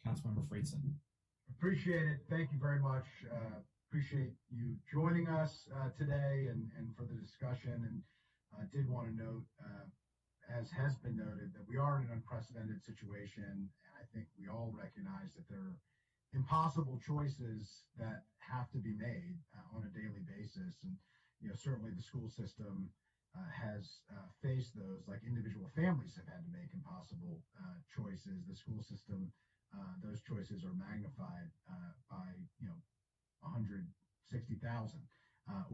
Councilmember Friedson. Appreciate it. Thank you very much. Appreciate you joining us today and for the discussion. And I did want to note, as has been noted, that we are in an unprecedented situation. And I think we all recognize that there are impossible choices that have to be made on a daily basis. And, certainly the school system has faced those, like individual families have had to make impossible choices. The school system, those choices are magnified by 160,000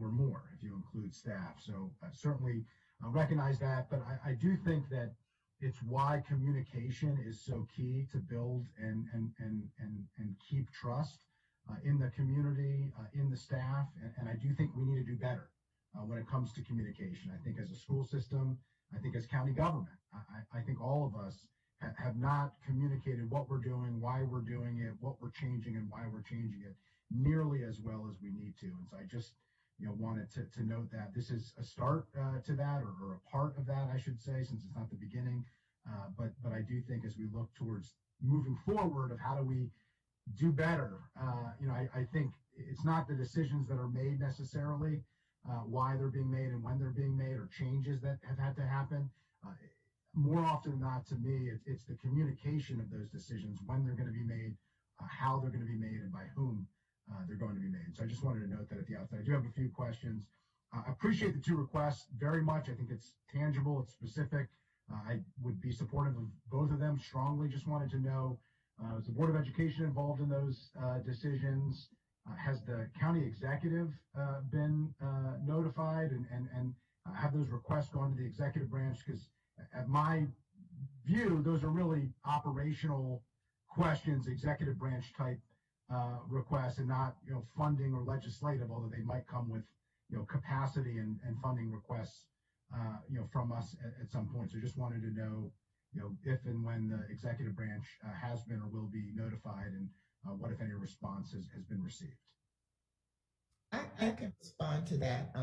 or more if you include staff. So certainly recognize that, but I do think that it's why communication is so key to build and keep trust in the community, in the staff, and I do think we need to do better when it comes to communication. I think as a school system, I think as county government, I think all of us have not communicated what we're doing, why we're doing it, what we're changing, and why we're changing it nearly as well as we need to. And so I just wanted to note that this is a start to that, or a part of that, I should say, since it's not the beginning. But I do think as we look towards moving forward of how do we do better, I think it's not the decisions that are made necessarily, why they're being made and when they're being made, or changes that have had to happen. More often than not, to me, it's the communication of those decisions, when they're going to be made, how they're going to be made, and by whom they're going to be made. So I just wanted to note that at the outset. I do have a few questions. I appreciate the two requests very much. I think it's tangible, it's specific. I would be supportive of both of them strongly. Just wanted to know, is the Board of Education involved in those decisions? Has the county executive been notified, and have those requests gone to the executive branch? Because at my view, those are really operational questions, executive branch type requests, and not funding or legislative, although they might come with capacity and funding requests from us at some point. So just wanted to know if and when the executive branch has been or will be notified, and what, if any, response has been received. I can respond to that.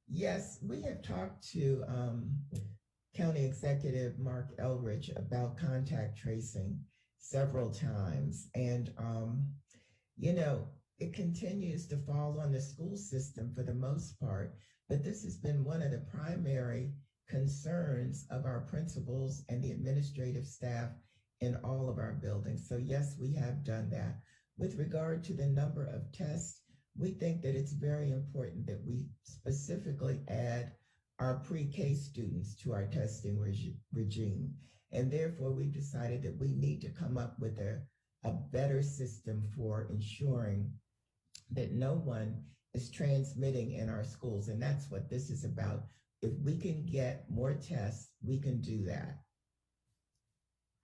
Yes, we have talked to County Executive Mark Eldridge about contact tracing several times. And, it continues to fall on the school system for the most part, but this has been one of the primary concerns of our principals and the administrative staff in all of our buildings. So yes, we have done that. With regard to the number of tests, we think that it's very important that we specifically add our pre-K students to our testing regime. And therefore, we've decided that we need to come up with a better system for ensuring that no one is transmitting in our schools. And that's what this is about. If we can get more tests, we can do that.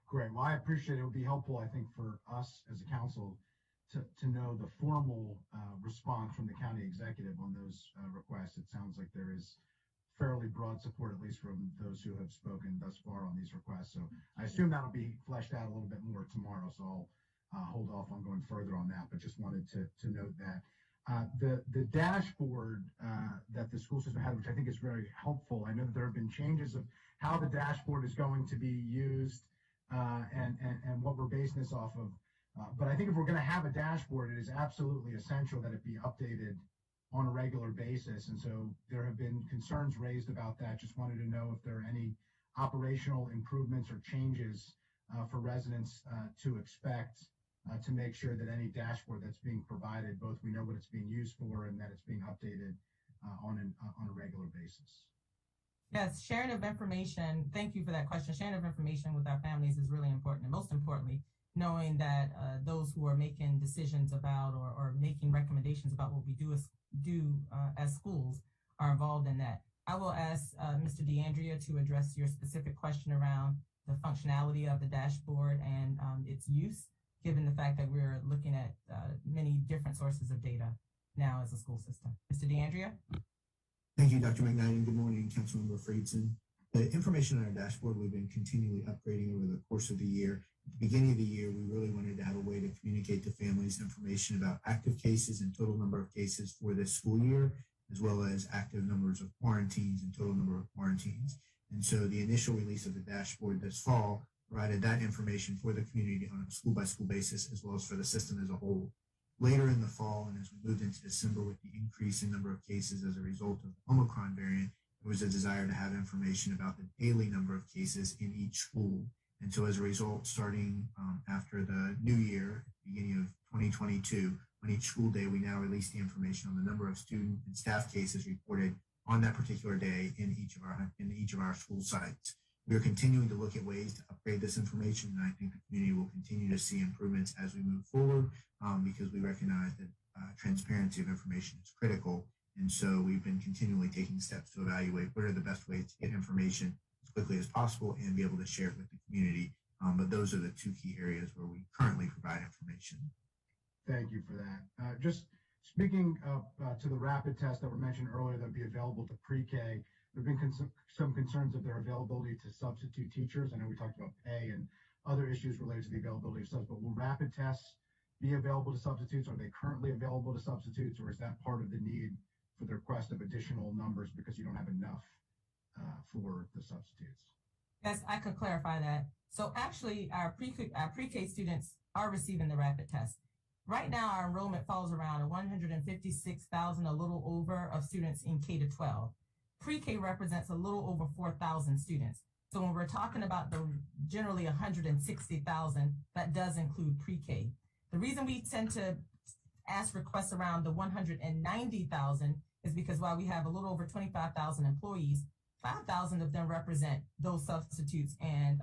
Great. Well, I appreciate it. It would be helpful, I think, for us as a council to know the formal response from the county executive on those requests. It sounds like there is fairly broad support, at least from those who have spoken thus far on these requests. So I assume that'll be fleshed out a little bit more tomorrow. So I'll hold off on going further on that, but just wanted to note that. The dashboard that the school system had, which I think is very helpful. I know that there have been changes of how the dashboard is going to be used and what we're basing this off of. But I think if we're going to have a dashboard, it is absolutely essential that it be updated on a regular basis. And so there have been concerns raised about that. Just wanted to know if there are any operational improvements or changes for residents to expect to make sure that any dashboard that's being provided, both we know what it's being used for and that it's being updated on a regular basis. Yes, sharing of information. Thank you for that question. Sharing of information with our families is really important. And most importantly, knowing that those who are making decisions about or making recommendations about what we do as schools are involved in that. I will ask Mr. DeAndrea to address your specific question around the functionality of the dashboard and its use, given the fact that we're looking at many different sources of data now as a school system. Mr. DeAndrea? Thank you, Dr. McKnight, and good morning, Councilmember Friedson. The information on our dashboard we've been continually upgrading over the course of the year. At the beginning of the year, we really wanted to have a way to communicate to families information about active cases and total number of cases for this school year, as well as active numbers of quarantines and total number of quarantines. And so the initial release of the dashboard this fall provided that information for the community on a school-by-school basis, as well as for the system as a whole. Later in the fall, and as we moved into December with the increase in number of cases as a result of the Omicron variant, there was a desire to have information about the daily number of cases in each school. And so as a result, starting after the new year, beginning of 2022, on each school day, we now release the information on the number of student and staff cases reported on that particular day in each of our school sites. We are continuing to look at ways to upgrade this information, and I think the community will continue to see improvements as we move forward because we recognize that transparency of information is critical. And so we've been continually taking steps to evaluate what are the best ways to get information as quickly as possible and be able to share it with the community. But those are the two key areas where we currently provide information. Thank you for that. Just speaking to the rapid tests that were mentioned earlier that would be available to pre-K, there have been some concerns of their availability to substitute teachers. I know we talked about pay and other issues related to the availability of subs, but will rapid tests be available to substitutes? Are they currently available to substitutes, or is that part of the need for the request of additional numbers because you don't have enough for the substitutes? Yes, I could clarify that. So actually, our pre-K students are receiving the rapid test. Right now, our enrollment falls around 156,000, a little over, of students in K to 12. Pre-K represents a little over 4,000 students. So when we're talking about the generally 160,000, that does include pre-K. The reason we tend to ask requests around the 190,000 is because while we have a little over 25,000 employees, 5,000 of them represent those substitutes and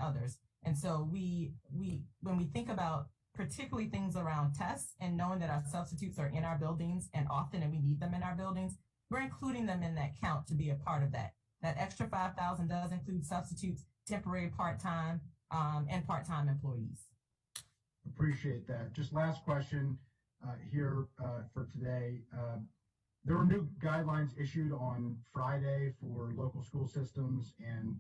others. And so when we think about particularly things around tests and knowing that our substitutes are in our buildings and often and we need them in our buildings, we're including them in that count to be a part of that. That extra 5,000 does include substitutes, temporary part-time, and part-time employees. Appreciate that. Just last question here for today. There were new guidelines issued on Friday for local school systems and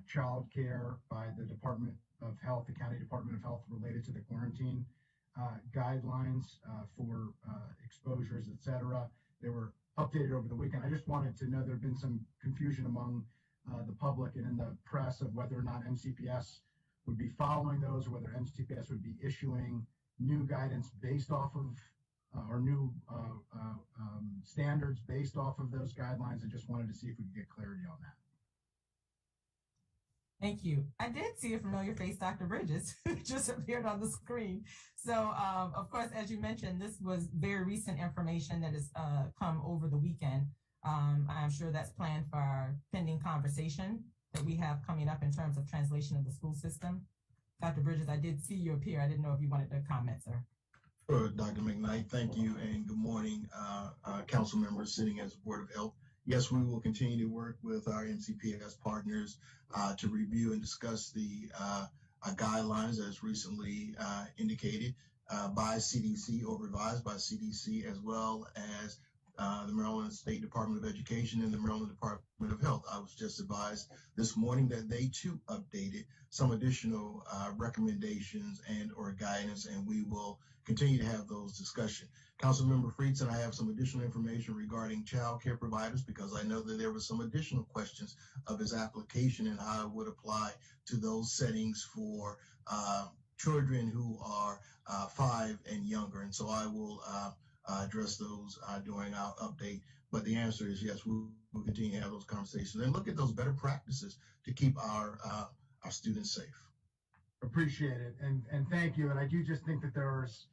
child care by the Department of Health, the County Department of Health, related to the quarantine guidelines for exposures, et cetera. They were updated over the weekend. I just wanted to know there had been some confusion among the public and in the press of whether or not MCPS would be following those or whether MCPS would be issuing new guidance based off of or new standards based off of those guidelines. I just wanted to see if we could get clarity on that. Thank you. I did see a familiar face, Dr. Bridges, who just appeared on the screen. So, of course, as you mentioned, this was very recent information that has come over the weekend. I'm sure that's planned for our pending conversation that we have coming up in terms of translation of the school system. Dr. Bridges, I did see you appear. I didn't know if you wanted to comment, sir. Sure, Dr. McKnight, thank you, and good morning, council members sitting as Board of Health. Yes, we will continue to work with our MCPS partners to review and discuss the guidelines as recently indicated by CDC or revised by CDC, as well as the Maryland State Department of Education and the Maryland Department of Health. I was just advised this morning that they too updated some additional recommendations and or guidance, and we will continue to have those discussions. Councilmember Friedson, I have some additional information regarding child care providers because I know that there were some additional questions of his application and how it would apply to those settings for children who are 5 and younger. And so I will address those during our update. But the answer is yes, we will continue to have those conversations and look at those better practices to keep our students safe. Appreciate it. And thank you. And I do just think that there's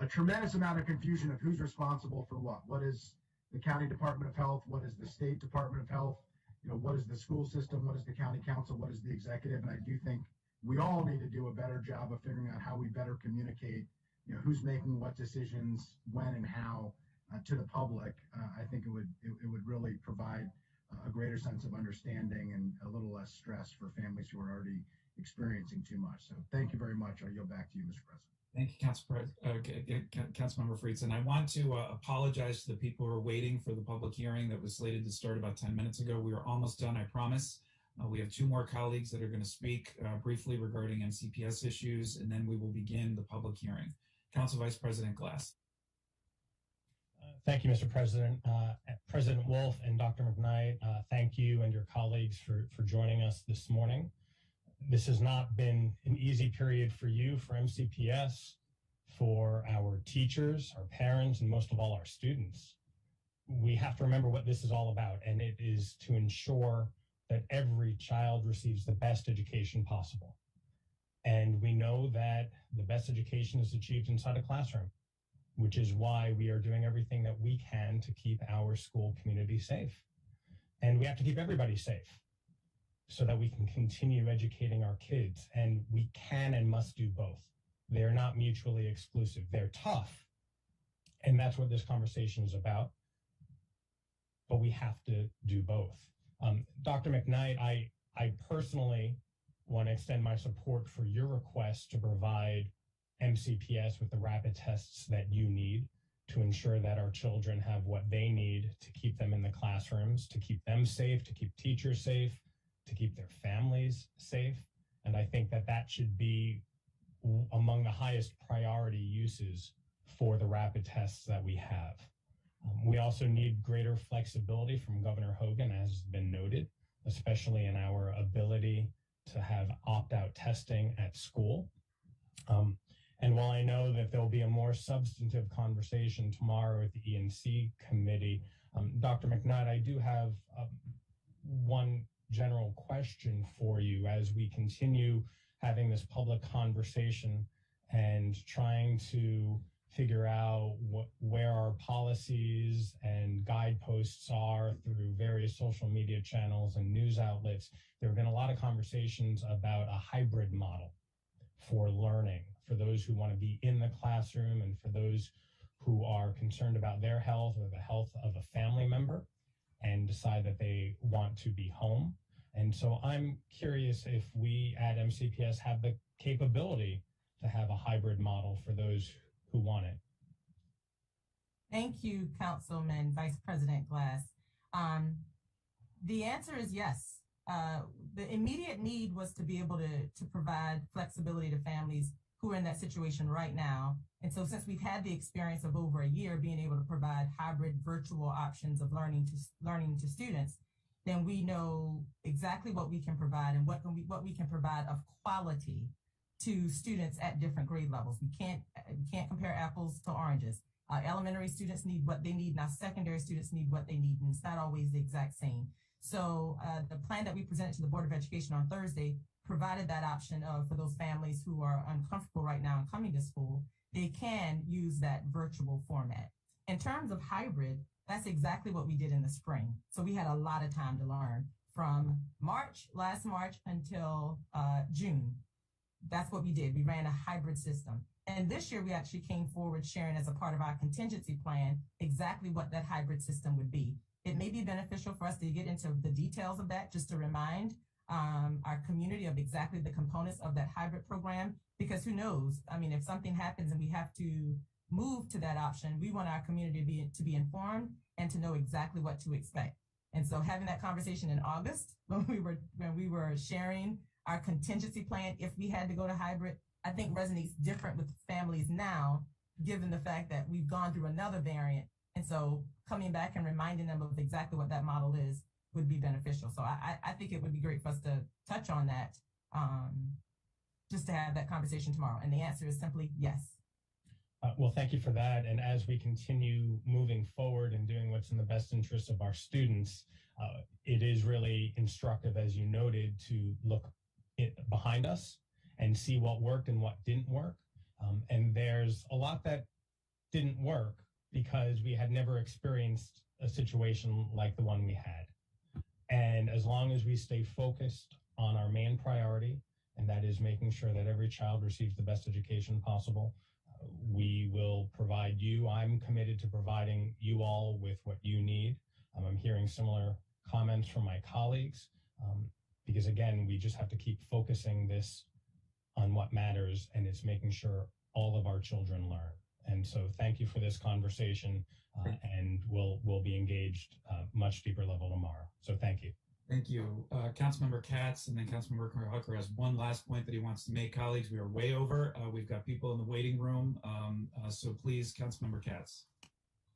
a tremendous amount of confusion of who's responsible for what. What is the County Department of Health? What is the State Department of Health? You know, what is the school system? What is the county council? What is the executive? And I do think we all need to do a better job of figuring out how we better communicate, you know, who's making what decisions, when and how to the public. I think it would really provide a greater sense of understanding and a little less stress for families who are already experiencing too much. So thank you very much. I'll yield back to you, Mr. President. Thank you, Councilmember Friedson. I want to apologize to the people who are waiting for the public hearing that was slated to start about 10 minutes ago. We are almost done, I promise. We have 2 more colleagues that are going to speak briefly regarding MCPS issues, and then we will begin the public hearing. Council Vice President Glass. Thank you, Mr. President. President Wolf and Dr. McKnight, thank you and your colleagues for joining us this morning. This has not been an easy period for you, for MCPS, for our teachers, our parents, and most of all, our students. We have to remember what this is all about, and it is to ensure that every child receives the best education possible. And we know that the best education is achieved inside a classroom, which is why we are doing everything that we can to keep our school community safe. And we have to keep everybody safe so that we can continue educating our kids. And we can and must do both. They're not mutually exclusive. They're tough. And that's what this conversation is about. But we have to do both. Dr. McKnight, I personally want to extend my support for your request to provide MCPS with the rapid tests that you need to ensure that our children have what they need to keep them in the classrooms, to keep them safe, to keep teachers safe, to keep their families safe. And I think that that should be among the highest priority uses for the rapid tests that we have. We also need greater flexibility from Governor Hogan, as has been noted, especially in our ability to have opt-out testing at school. And while I know that there'll be a more substantive conversation tomorrow at the E&C committee, Dr. McKnight, I do have one general question for you as we continue having this public conversation and trying to figure out where our policies and guideposts are through various social media channels and news outlets. There have been a lot of conversations about a hybrid model for learning, for those who want to be in the classroom and for those who are concerned about their health or the health of a family member and decide that they want to be home. And so I'm curious if we at MCPS have the capability to have a hybrid model for those who want it. Thank you, Councilman Vice President Glass. The answer is yes. The immediate need was to be able to provide flexibility to families who are in that situation right now. And so since we've had the experience of over a year being able to provide hybrid virtual options of learning to students, then we know exactly what we can provide and what we can provide of quality to students at different grade levels. We can't compare apples to oranges. Elementary students need what they need. Now secondary students need what they need, and it's not always the exact same. So the plan that we presented to the Board of Education on Thursday provided that option for those families who are uncomfortable right now in coming to school, they can use that virtual format. In terms of hybrid, that's exactly what we did in the spring. So we had a lot of time to learn from last March until June. That's what we did. We ran a hybrid system. And this year we actually came forward sharing as a part of our contingency plan exactly what that hybrid system would be. It may be beneficial for us to get into the details of that, just to remind our community of exactly the components of that hybrid program, because who knows? I mean, if something happens and we have to move to that option, we want our community to be informed and to know exactly what to expect. And so having that conversation in August when we were sharing our contingency plan, if we had to go to hybrid, I think resonates different with families now, given the fact that we've gone through another variant. And so coming back and reminding them of exactly what that model is would be beneficial. So I think it would be great for us to touch on that, just to have that conversation tomorrow. And the answer is simply yes. Well, thank you for that. And as we continue moving forward and doing what's in the best interest of our students, it is really instructive, as you noted, to look behind us and see what worked and what didn't work. And there's a lot that didn't work because we had never experienced a situation like the one we had. And as long as we stay focused on our main priority, and that is making sure that every child receives the best education possible, we will provide you. I'm committed to providing you all with what you need. I'm hearing similar comments from my colleagues, because again, we just have to keep focusing this on what matters, and it's making sure all of our children learn. And so thank you for this conversation, and we'll be engaged much deeper level tomorrow. So thank you. Thank you. Councilmember Katz, and then Councilmember Hooker has one last point that he wants to make. Colleagues, we are way over. We've got people in the waiting room. So please, Councilmember Katz.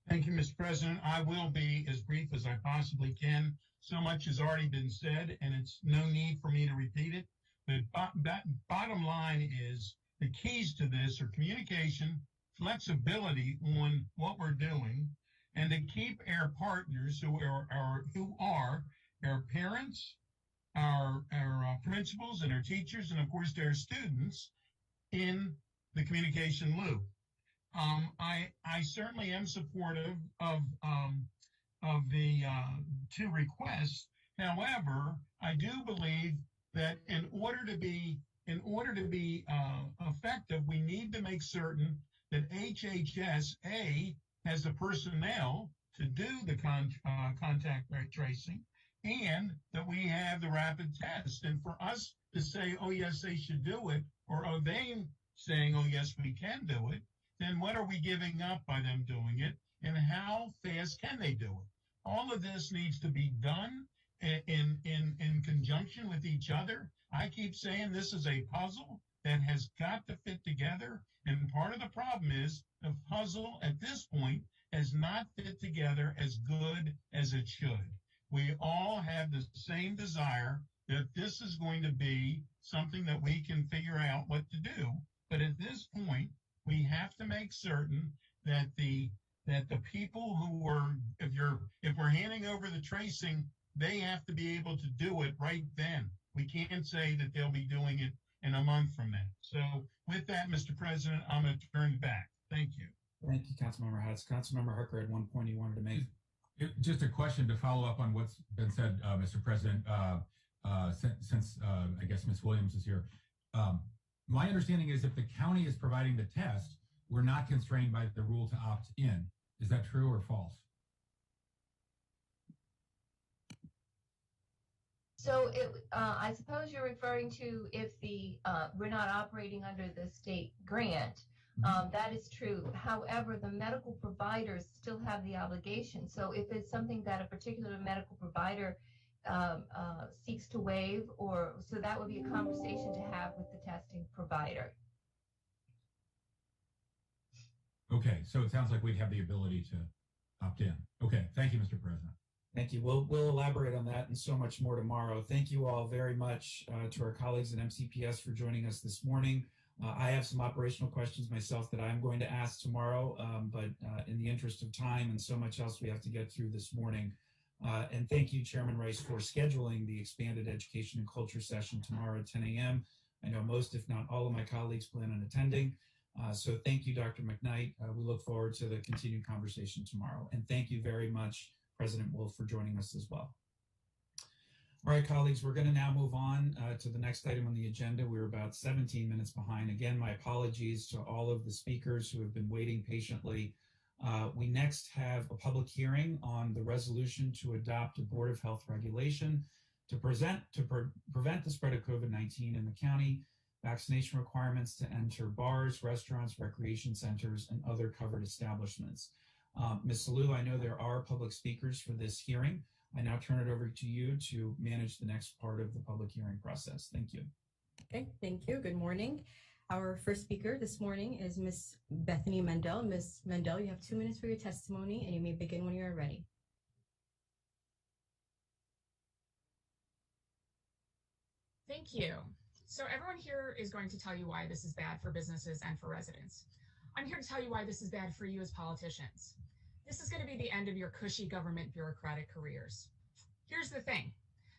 Thank you, Mr. President. I will be as brief as I possibly can. So much has already been said, and it's no need for me to repeat it. But that bottom line is the keys to this are communication, flexibility on what we're doing, and to keep our partners who are our parents, our principals and our teachers, and of course their students in the communication loop. I certainly am supportive of the two requests. However, I do believe that in order to be effective, we need to make certain that HHS has the personnel to do the contact tracing, and that we have the rapid test. And for us to say, oh yes, they should do it, or oh they saying, oh yes, we can do it, then what are we giving up by them doing it, and how fast can they do it? All of this needs to be done in conjunction with each other. I keep saying this is a puzzle that has got to fit together, and part of the problem is the puzzle at this point has not fit together as good as it should. We all have the same desire that this is going to be something that we can figure out what to do, but at this point, we have to make certain that the people who are, if we're handing over the tracing, they have to be able to do it right then. We can't say that they'll be doing it in a month from now. So with that, Mr. President, I'm going to turn it back. Thank you. Thank you, Councilmember Hatch. Councilmember Harker had one point he wanted to make. Just a question to follow up on what's been said, Mr. President, since I guess Ms. Williams is here. My understanding is if the county is providing the test, we're not constrained by the rule to opt in. Is that true or false? So I suppose you're referring to if we're not operating under the state grant. That is true. However, the medical providers still have the obligation. So if it's something that a particular medical provider seeks to waive, so that would be a conversation to have with the testing provider. Okay, so it sounds like we'd have the ability to opt in. Okay, thank you, Mr. President. Thank you. We'll elaborate on that and so much more tomorrow. Thank you all very much to our colleagues at MCPS for joining us this morning. I have some operational questions myself that I'm going to ask tomorrow, but in the interest of time and so much else we have to get through this morning. And thank you, Chairman Rice, for scheduling the expanded education and culture session tomorrow at 10 a.m. I know most, if not all of my colleagues plan on attending. So thank you, Dr. McKnight. We look forward to the continued conversation tomorrow. And thank you very much, President Wolf, for joining us as well. All right, colleagues, we're going to now move on to the next item on the agenda. We're about 17 minutes behind. Again, my apologies to all of the speakers who have been waiting patiently. We next have a public hearing on the resolution to adopt a Board of Health regulation to prevent the spread of COVID-19 in the county, vaccination requirements to enter bars, restaurants, recreation centers, and other covered establishments. Ms. Salou, I know there are public speakers for this hearing. I now turn it over to you to manage the next part of the public hearing process. Thank you. Okay, thank you. Good morning. Our first speaker this morning is Ms. Bethany Mendel. Ms. Mendel, you have 2 minutes for your testimony, and you may begin when you are ready. Thank you. So everyone here is going to tell you why this is bad for businesses and for residents. I'm here to tell you why this is bad for you as politicians. This is going to be the end of your cushy government bureaucratic careers. Here's the thing.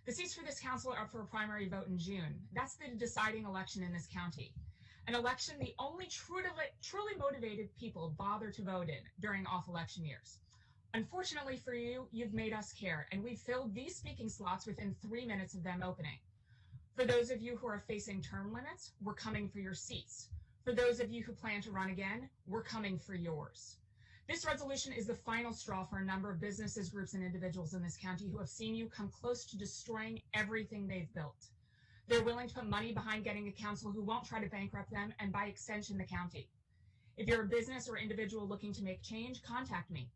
The seats for this council are up for a primary vote in June. That's the deciding election in this county. An election the only truly motivated people bother to vote in during off-election years. Unfortunately for you, you've made us care, and we've filled these speaking slots within 3 minutes of them opening. For those of you who are facing term limits, we're coming for your seats. For those of you who plan to run again, we're coming for yours. This resolution is the final straw for a number of businesses, groups, and individuals in this county who have seen you come close to destroying everything they've built. They're willing to put money behind getting a council who won't try to bankrupt them, and by extension, the county. If you're a business or individual looking to make change, contact me.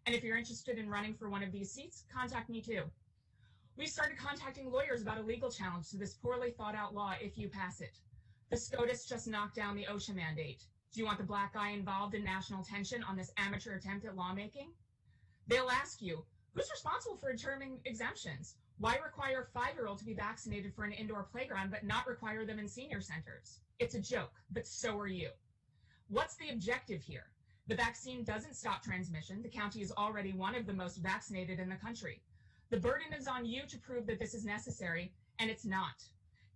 And if you're interested in running for one of these seats, contact me too. We've started contacting lawyers about a legal challenge to this poorly thought out law if you pass it. The SCOTUS just knocked down the OSHA mandate. Do you want the black guy involved in national attention on this amateur attempt at lawmaking? They'll ask you, who's responsible for determining exemptions? Why require a 5-year-old to be vaccinated for an indoor playground but not require them in senior centers? It's a joke, but so are you. What's the objective here? The vaccine doesn't stop transmission. The county is already one of the most vaccinated in the country. The burden is on you to prove that this is necessary, and it's not.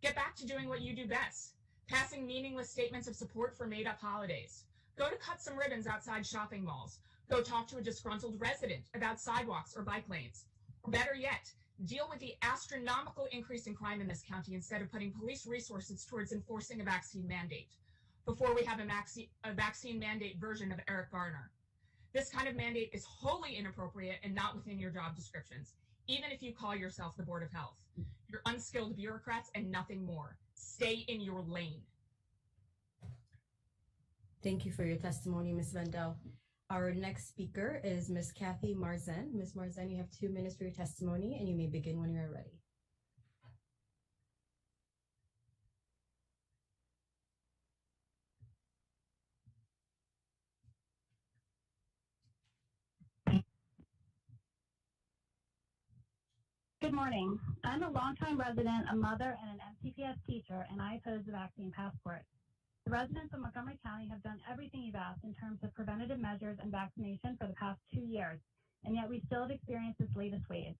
Get back to doing what you do best, passing meaningless statements of support for made-up holidays. Go to cut some ribbons outside shopping malls. Go talk to a disgruntled resident about sidewalks or bike lanes. Better yet, deal with the astronomical increase in crime in this county instead of putting police resources towards enforcing a vaccine mandate. Before we have a vaccine mandate version of Eric Garner. This kind of mandate is wholly inappropriate and not within your job descriptions, even if you call yourself the Board of Health. You're unskilled bureaucrats and nothing more. Stay in your lane. Thank you for your testimony, Ms. Mendel. Our next speaker is Ms. Kathy Marzen. Ms. Marzen, you have 2 minutes for your testimony, and you may begin when you are ready. Good morning. I'm a longtime resident, a mother, and an MCPS teacher, and I oppose the vaccine passport. The residents of Montgomery County have done everything you've asked in terms of preventative measures and vaccination for the past 2 years, and yet we still have experienced this latest wave.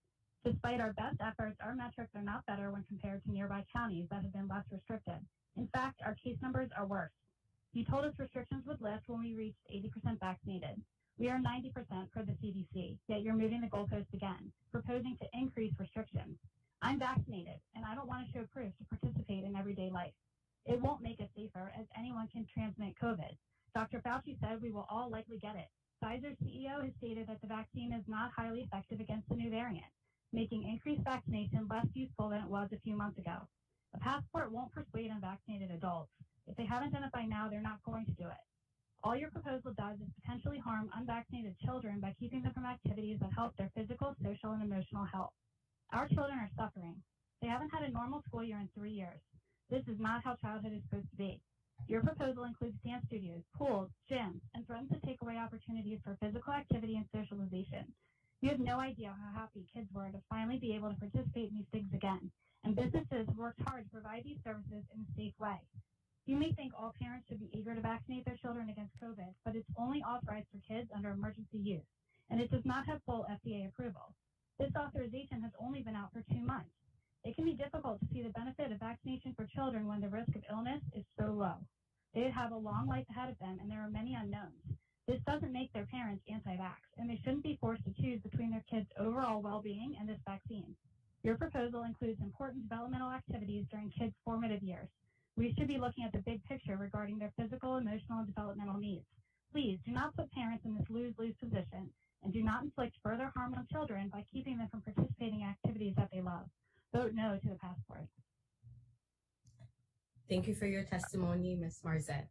Despite our best efforts, our metrics are not better when compared to nearby counties that have been less restricted. In fact, our case numbers are worse. You told us restrictions would lift when we reached 80% vaccinated. We are 90% per the CDC, yet you're moving the goalpost again, proposing to increase restrictions. I'm vaccinated, and I don't want to show proof to participate in everyday life. It won't make us safer, as anyone can transmit COVID. Dr. Fauci said we will all likely get it. Pfizer's CEO has stated that the vaccine is not highly effective against the new variant, making increased vaccination less useful than it was a few months ago. A passport won't persuade unvaccinated adults. If they haven't done it by now, they're not going to do it. All your proposal does is potentially harm unvaccinated children by keeping them from activities that help their physical, social, and emotional health. Our children are suffering. They haven't had a normal school year in 3 years. This is not how childhood is supposed to be. Your proposal includes dance studios, pools, gyms, and threatens to take away opportunities for physical activity and socialization. You have no idea how happy kids were to finally be able to participate in these things again, and businesses worked hard to provide these services in a safe way. You may think all parents should be eager to vaccinate their children against COVID, but it's only authorized for kids under emergency use, and it does not have full FDA approval. This authorization has only been out for 2 months. It can be difficult to see the benefit of vaccination for children when the risk of illness is so low. They have a long life ahead of them, and there are many unknowns. This doesn't make their parents anti-vax, and they shouldn't be forced to choose between their kids' overall well-being and this vaccine. Your proposal includes important developmental activities during kids' formative years. We should be looking at the big picture regarding their physical, emotional, and developmental needs. Please do not put parents in this lose-lose position, and do not inflict further harm on children by keeping them from participating in activities that they love. Vote no to the passport. Thank you for your testimony, Ms. Marzette.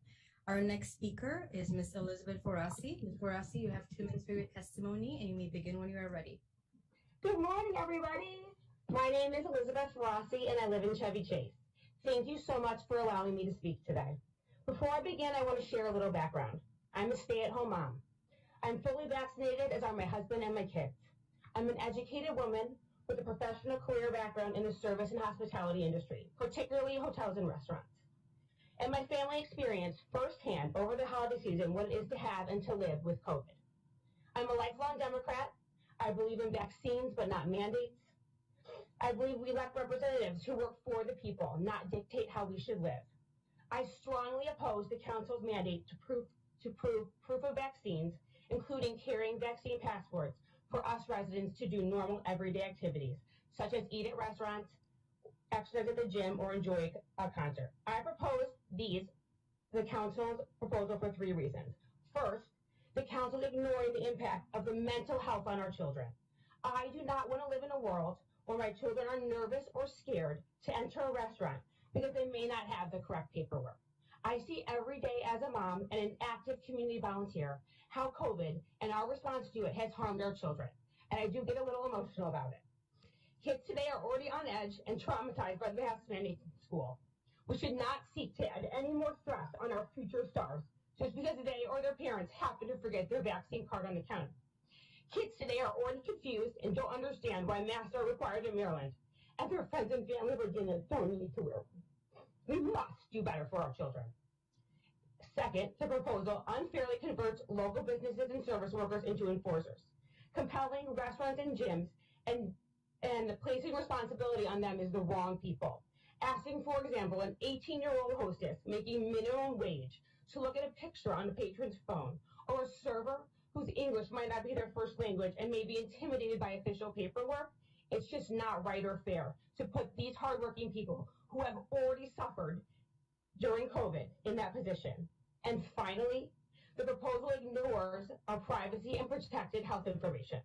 Our next speaker is Ms. Elizabeth Forassi. Ms. Forassi, you have 2 minutes for your testimony, and you may begin when you are ready. Good morning, everybody. My name is Elizabeth Forassi, and I live in Chevy Chase. Thank you so much for allowing me to speak today. Before I begin, I want to share a little background. I'm a stay-at-home mom. I'm fully vaccinated, as are my husband and my kids. I'm an educated woman with a professional career background in the service and hospitality industry, particularly hotels and restaurants. And my family experienced firsthand over the holiday season what it is to have and to live with COVID. I'm a lifelong Democrat. I believe in vaccines, but not mandates. I believe we elect representatives who work for the people, not dictate how we should live. I strongly oppose the council's mandate to prove proof of vaccines, including carrying vaccine passports for us residents to do normal everyday activities, such as eat at restaurants, exercise at the gym, or enjoy a concert. I propose the council's proposal for 3 reasons. First, the council is ignoring the impact of the mental health on our children. I do not want to live in a world where my children are nervous or scared to enter a restaurant because they may not have the correct paperwork. I see every day as a mom and an active community volunteer how COVID and our response to it has harmed our children, and I do get a little emotional about it. Kids today are already on edge and traumatized by the vaccinating school. We should not seek to add any more stress on our future stars just because they or their parents happen to forget their vaccine card on the counter. Kids today are already confused and don't understand why masks are required in Maryland, and their friends and family in Virginia don't need to wear them. We must do better for our children. Second, the proposal unfairly converts local businesses and service workers into enforcers, compelling restaurants and gyms and placing responsibility on them is the wrong people. Asking, for example, an 18-year-old hostess making minimum wage to look at a picture on the patron's phone, or a server whose English might not be their first language and may be intimidated by official paperwork, it's just not right or fair to put these hardworking people who have already suffered during COVID in that position. And finally, the proposal ignores our privacy and protected health information.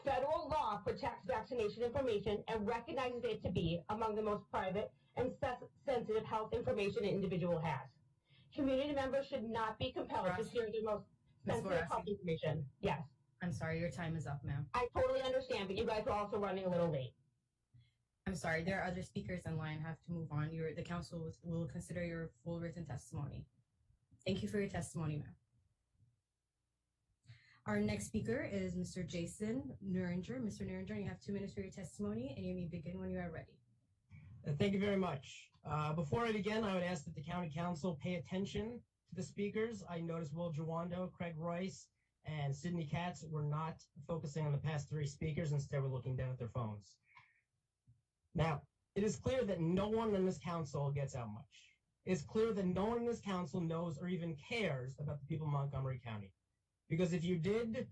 Federal law protects vaccination information and recognizes it to be among the most private and sensitive health information an individual has. Community members should not be compelled to share their most sensitive health information. Yes. I'm sorry, your time is up, ma'am. I totally understand, but you guys are also running a little late. I'm sorry, there are other speakers in line. Have to move on. The council will consider your full written testimony. Thank you for your testimony, ma'am. Our next speaker is Mr. Jason Nuringer. Mr. Nuringer, you have 2 minutes for your testimony, and you may begin when you are ready. Thank you very much. Before I begin, I would ask that the County Council pay attention to the speakers. I noticed Will Jawando, Craig Royce, and Sydney Katz were not focusing on the past 3 speakers. Instead, were looking down at their phones. Now, it is clear that no one in this council gets out much. It's clear that no one in this council knows or even cares about the people of Montgomery County. Because if you did,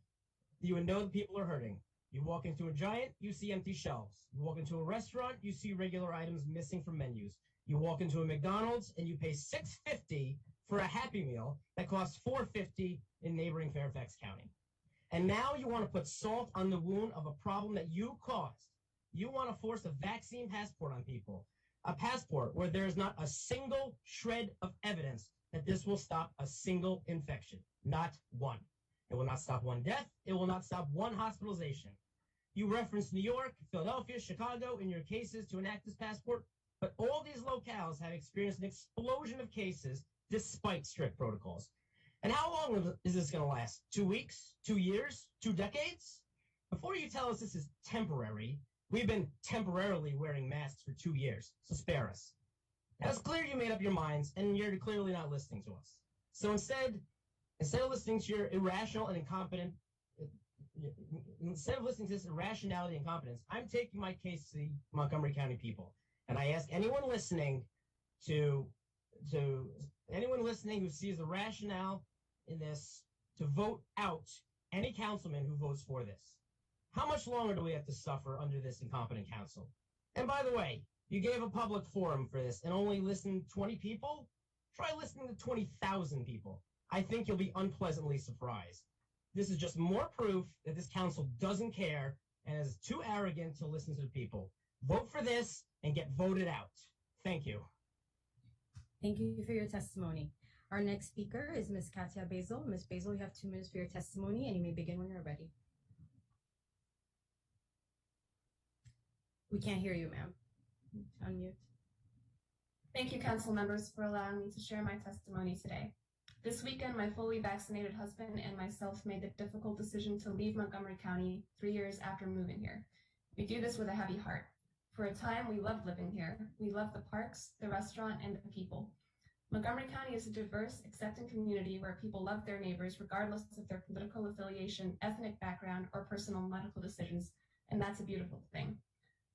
you would know that people are hurting. You walk into a Giant, you see empty shelves. You walk into a restaurant, you see regular items missing from menus. You walk into a McDonald's and you pay $6.50 for a Happy Meal that costs $4.50 in neighboring Fairfax County. And now you want to put salt on the wound of a problem that you caused. You want to force a vaccine passport on people. A passport where there is not a single shred of evidence that this will stop a single infection. Not one. It will not stop one death. It will not stop one hospitalization. You referenced New York, Philadelphia, Chicago in your cases to enact this passport, but all these locales have experienced an explosion of cases despite strict protocols. And how long is this going to last? 2 weeks? 2 years? 2 decades? Before you tell us this is temporary, we've been temporarily wearing masks for 2 years, so spare us. Now, it's clear you made up your minds, and you're clearly not listening to us. So instead of listening to your irrational and incompetent, instead of listening to this irrationality and incompetence, I'm taking my case to the Montgomery County people. And I ask anyone listening anyone listening who sees the rationale in this to vote out any councilman who votes for this. How much longer do we have to suffer under this incompetent council? And by the way, you gave a public forum for this and only listened to 20 people? Try listening to 20,000 people. I think you'll be unpleasantly surprised. This is just more proof that this council doesn't care and is too arrogant to listen to the people. Vote for this and get voted out. Thank you. Thank you for your testimony. Our next speaker is Ms. Katia Basil. Ms. Basil, you have 2 minutes for your testimony, and you may begin when you're ready. We can't hear you, ma'am. Unmute. Thank you, council members, for allowing me to share my testimony today. This weekend, my fully vaccinated husband and myself made the difficult decision to leave Montgomery County 3 years after moving here. We do this with a heavy heart. For a time, we loved living here. We loved the parks, the restaurant, and the people. Montgomery County is a diverse, accepting community where people love their neighbors regardless of their political affiliation, ethnic background, or personal medical decisions, and that's a beautiful thing.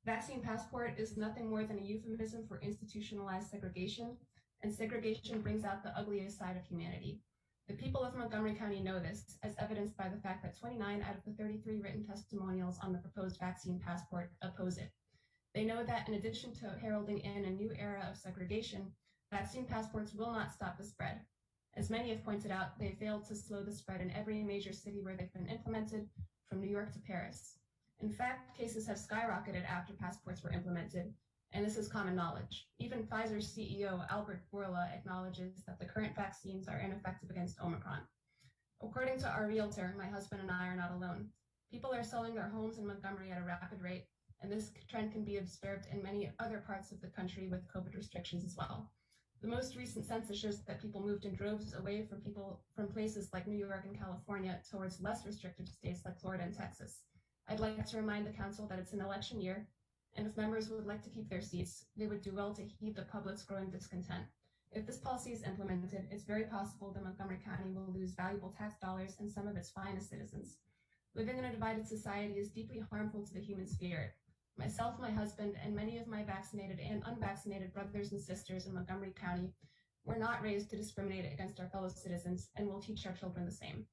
Vaccine passport is nothing more than a euphemism for institutionalized segregation, and segregation brings out the ugliest side of humanity. The people of Montgomery County know this, as evidenced by the fact that 29 out of the 33 written testimonials on the proposed vaccine passport oppose it. They know that in addition to heralding in a new era of segregation, vaccine passports will not stop the spread. As many have pointed out, they failed to slow the spread in every major city where they've been implemented, from New York to Paris. In fact, cases have skyrocketed after passports were implemented, and this is common knowledge. Even Pfizer's CEO, Albert Bourla, acknowledges that the current vaccines are ineffective against Omicron. According to our realtor, my husband and I are not alone. People are selling their homes in Montgomery at a rapid rate, and this trend can be observed in many other parts of the country with COVID restrictions as well. The most recent census shows that people moved in droves away from places like New York and California towards less restrictive states like Florida and Texas. I'd like to remind the council that it's an election year, and if members would like to keep their seats, they would do well to heed the public's growing discontent. If this policy is implemented, it's very possible that Montgomery County will lose valuable tax dollars and some of its finest citizens. Living in a divided society is deeply harmful to the human spirit. Myself, my husband, and many of my vaccinated and unvaccinated brothers and sisters in Montgomery County were not raised to discriminate against our fellow citizens and will teach our children the same.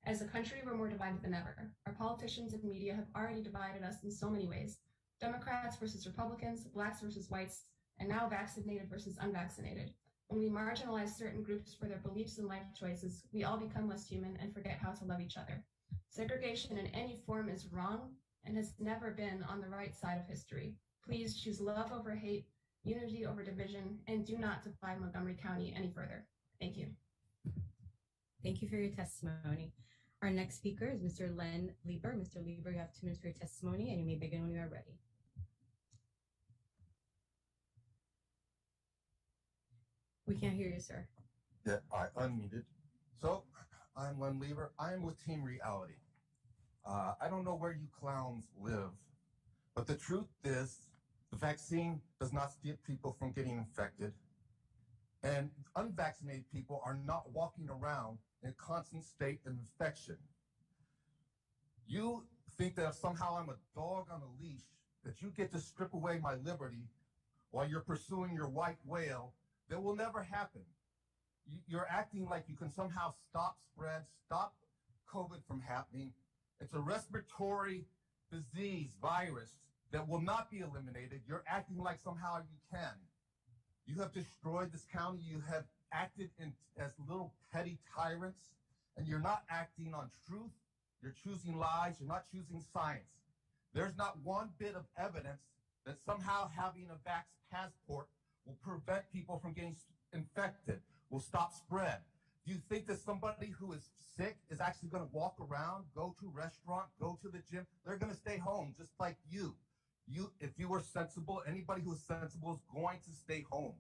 As a country, we're more divided than ever. Our politicians and media have already divided us in so many ways. Democrats versus Republicans, blacks versus whites, and now vaccinated versus unvaccinated. When we marginalize certain groups for their beliefs and life choices, we all become less human and forget how to love each other. Segregation in any form is wrong and has never been on the right side of history. Please choose love over hate, unity over division, and do not divide Montgomery County any further. Thank you. Thank you for your testimony. Our next speaker is Mr. Len Lieber. Mr. Lieber, you have 2 minutes for your testimony, and you may begin when you are ready. We can't hear you, sir. Yeah, I unmuted. So, I'm Len Lieber. I am with Team Reality. I don't know where you clowns live, but the truth is the vaccine does not stop people from getting infected, and unvaccinated people are not walking around in a constant state of infection. You think that if somehow I'm a dog on a leash, that you get to strip away my liberty while you're pursuing your white whale. That will never happen. You're acting like you can somehow stop spread, stop COVID from happening. It's a respiratory disease, virus, that will not be eliminated. You're acting like somehow you can. You have destroyed this county. You have acted as little petty tyrants, and you're not acting on truth. You're choosing lies. You're not choosing science. There's not one bit of evidence that somehow having a vax passport will prevent people from getting infected, will stop spread. Do you think that somebody who is sick is actually going to walk around, go to a restaurant, go to the gym? They're going to stay home just like you. If you were sensible, anybody who is sensible is going to stay home.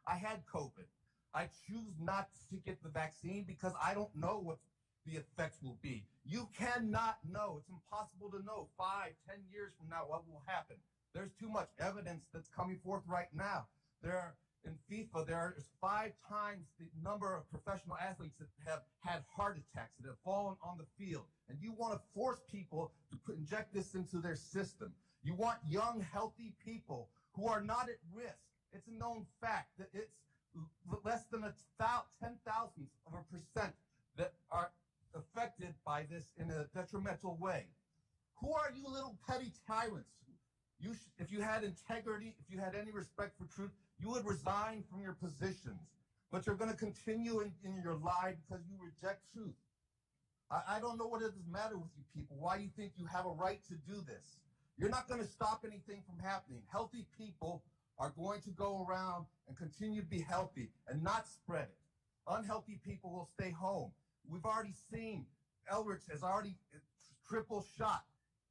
I had COVID. I choose not to get the vaccine because I don't know what the effects will be. You cannot know. It's impossible to know 5, 10 years from now what will happen. There's too much evidence that's coming forth right now. In FIFA, there is 5 times the number of professional athletes that have had heart attacks, that have fallen on the field. And you want to force people to inject this into their system. You want young, healthy people who are not at risk. It's a known fact that it's less than 0.010% that are affected by this in a detrimental way. Who are you little petty tyrants? If you had integrity, if you had any respect for truth, you would resign from your positions. But you're going to continue in your lie because you reject truth. I don't know what is the matter with you people, why you think you have a right to do this. You're not going to stop anything from happening. Healthy people are going to go around and continue to be healthy and not spread it. Unhealthy people will stay home. We've already seen Elrich has already triple shot,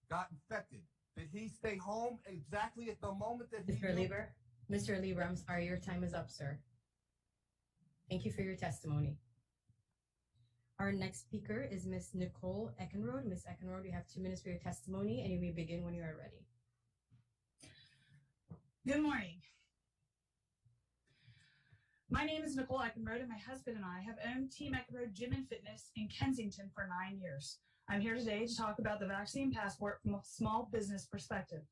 got infected. Did he stay home exactly at the moment that he Mr. Lieber? Mr. Lieber, I'm sorry, your time is up, sir. Thank you for your testimony. Our next speaker is Ms. Nicole Eckenrode. Ms. Eckenrode, you have 2 minutes for your testimony, and you may begin when you are ready. Good morning. My name is Nicole Eckenrode, and my husband and I have owned Team Eckenrode Gym and Fitness in Kensington for 9 years. I'm here today to talk about the vaccine passport from a small business perspective.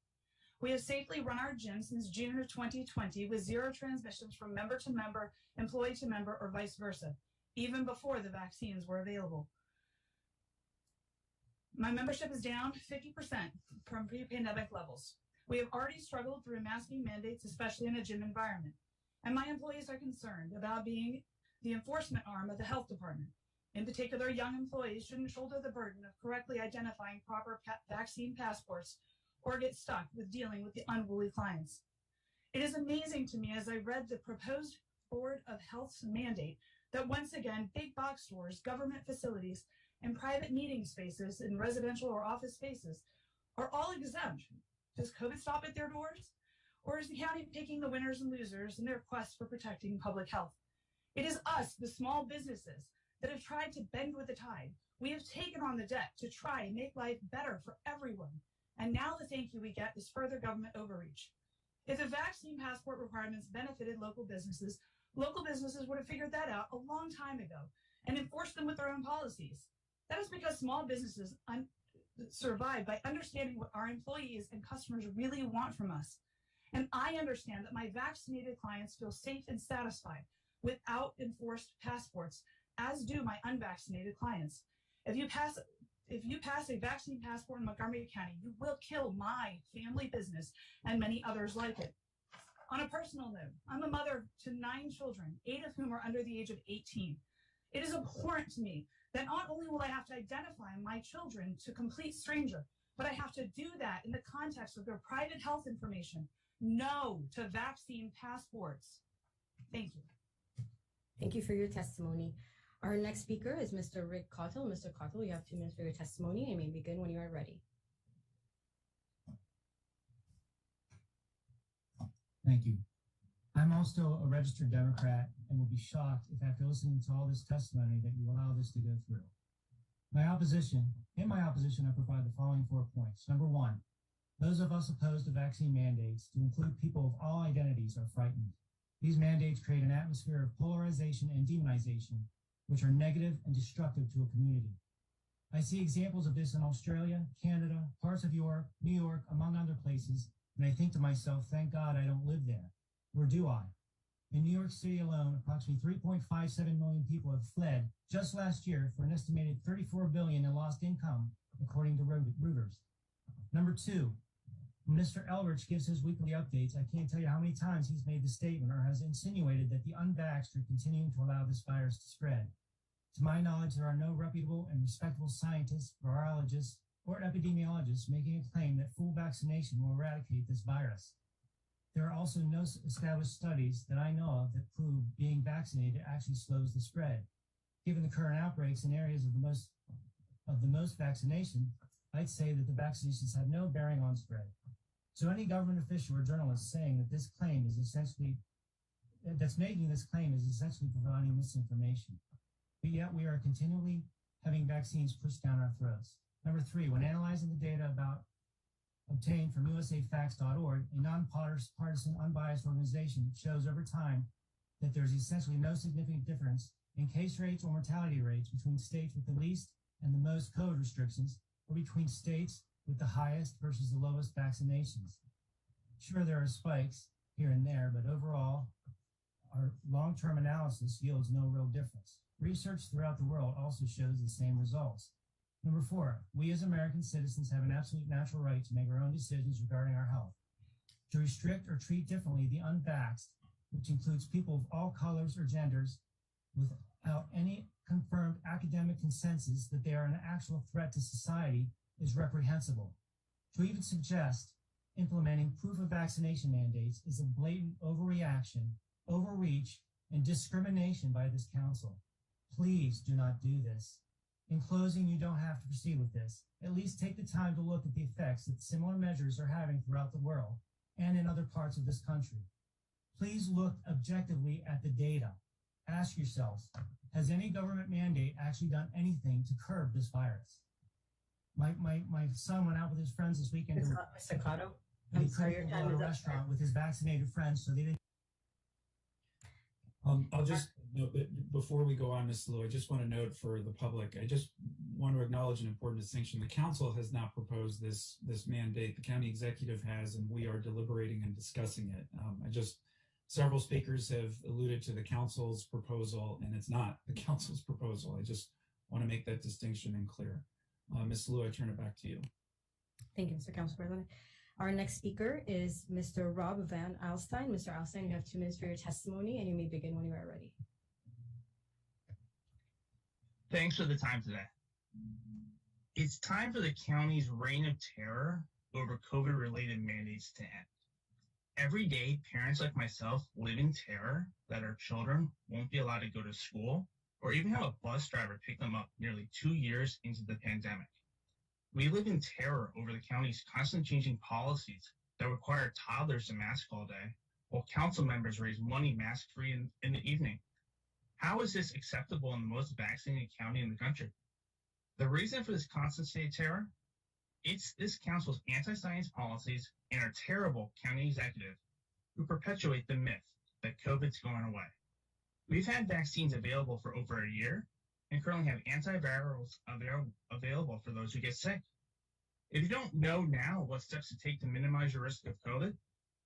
We have safely run our gym since June of 2020 with 0 transmissions from member to member, employee to member, or vice versa, even before the vaccines were available. My membership is down 50% from pre-pandemic levels. We have already struggled through masking mandates, especially in a gym environment. And my employees are concerned about being the enforcement arm of the health department. In particular, young employees shouldn't shoulder the burden of correctly identifying proper vaccine passports or get stuck with dealing with the unruly clients. It is amazing to me as I read the proposed Board of Health's mandate that once again, big box stores, government facilities, and private meeting spaces in residential or office spaces are all exempt. Does COVID stop at their doors? Or is the county picking the winners and losers in their quest for protecting public health? It is us, the small businesses, that have tried to bend with the tide. We have taken on the debt to try and make life better for everyone. And now the thank you we get is further government overreach. If the vaccine passport requirements benefited local businesses would have figured that out a long time ago and enforced them with their own policies. That is because small businesses survive by understanding what our employees and customers really want from us. And I understand that my vaccinated clients feel safe and satisfied without enforced passports, as do my unvaccinated clients. If you pass a vaccine passport in Montgomery County, you will kill my family business and many others like it. On a personal note, I'm a mother to 9 children, 8 of whom are under the age of 18. It is abhorrent to me that not only will I have to identify my children to a complete stranger, but I have to do that in the context of their private health information. No to vaccine passports. Thank you. Thank you for your testimony. Our next speaker is Mr. Rick Cottle. Mr. Cottle, you have 2 minutes for your testimony. You may begin when you are ready. Thank you. I'm also a registered Democrat and will be shocked if after listening to all this testimony that you allow this to go through. In my opposition, I provide the following 4 points. Number 1, those of us opposed to vaccine mandates, to include people of all identities, are frightened. These mandates create an atmosphere of polarization and demonization, which are negative and destructive to a community. I see examples of this in Australia, Canada, parts of Europe, New York, among other places, and I think to myself, thank God I don't live there. Or do I? In New York City alone, approximately 3.57 million people have fled just last year for an estimated $34 billion in lost income, according to Reuters. Number 2, when Mr. Elrich gives his weekly updates, I can't tell you how many times he's made the statement or has insinuated that the unvaxxed are continuing to allow this virus to spread. To my knowledge, there are no reputable and respectable scientists, virologists, or epidemiologists making a claim that full vaccination will eradicate this virus. There are also no established studies that I know of that prove being vaccinated actually slows the spread. Given the current outbreaks in areas of the most vaccination, I'd say that the vaccinations have no bearing on spread. So any government official or journalist saying that that's making this claim is essentially providing misinformation. But yet we are continually having vaccines pushed down our throats. Number 3, when analyzing the data obtained from usafacts.org, a nonpartisan, unbiased organization that shows over time that there's essentially no significant difference in case rates or mortality rates between states with the least and the most COVID restrictions, or between states with the highest versus the lowest vaccinations. Sure, there are spikes here and there, but overall, our long-term analysis yields no real difference. Research throughout the world also shows the same results. Number 4, we as American citizens have an absolute natural right to make our own decisions regarding our health. To restrict or treat differently the unvaxxed, which includes people of all colors or genders, without any confirmed academic consensus that they are an actual threat to society, is reprehensible. To even suggest implementing proof of vaccination mandates is a blatant overreaction, overreach, and discrimination by this council. Please do not do this. In closing, you don't have to proceed with this. At least take the time to look at the effects that similar measures are having throughout the world and in other parts of this country. Please look objectively at the data. Ask yourselves, has any government mandate actually done anything to curb this virus? My son went out with his friends this weekend. Mr. Cotto, and he I'm sorry, couldn't your go time to is a up. restaurant with his vaccinated friends, so they didn't. I'll just note that before we go on, Ms. Lou, I just want to note for the public, I just want to acknowledge an important distinction. The council has not proposed this mandate. The county executive has, and we are deliberating and discussing it. Several speakers have alluded to the council's proposal, and it's not the council's proposal. I just want to make that distinction and clear. Ms. Lou, I turn it back to you. Thank you, Mr. Council President. Our next speaker is Mr. Rob Van Alstyne. Mr. Alstyne, you have 2 minutes for your testimony, and you may begin when you are ready. Thanks for the time today. It's time for the county's reign of terror over COVID-related mandates to end. Every day, parents like myself live in terror that our children won't be allowed to go to school or even have a bus driver pick them up nearly 2 years into the pandemic. We live in terror over the county's constantly changing policies that require toddlers to mask all day, while council members raise money mask-free in the evening. How is this acceptable in the most vaccinated county in the country? The reason for this constant state of terror? It's this council's anti-science policies and our terrible county executive who perpetuate the myth that COVID's going away. We've had vaccines available for over a year and currently have antivirals available for those who get sick. If you don't know now what steps to take to minimize your risk of COVID,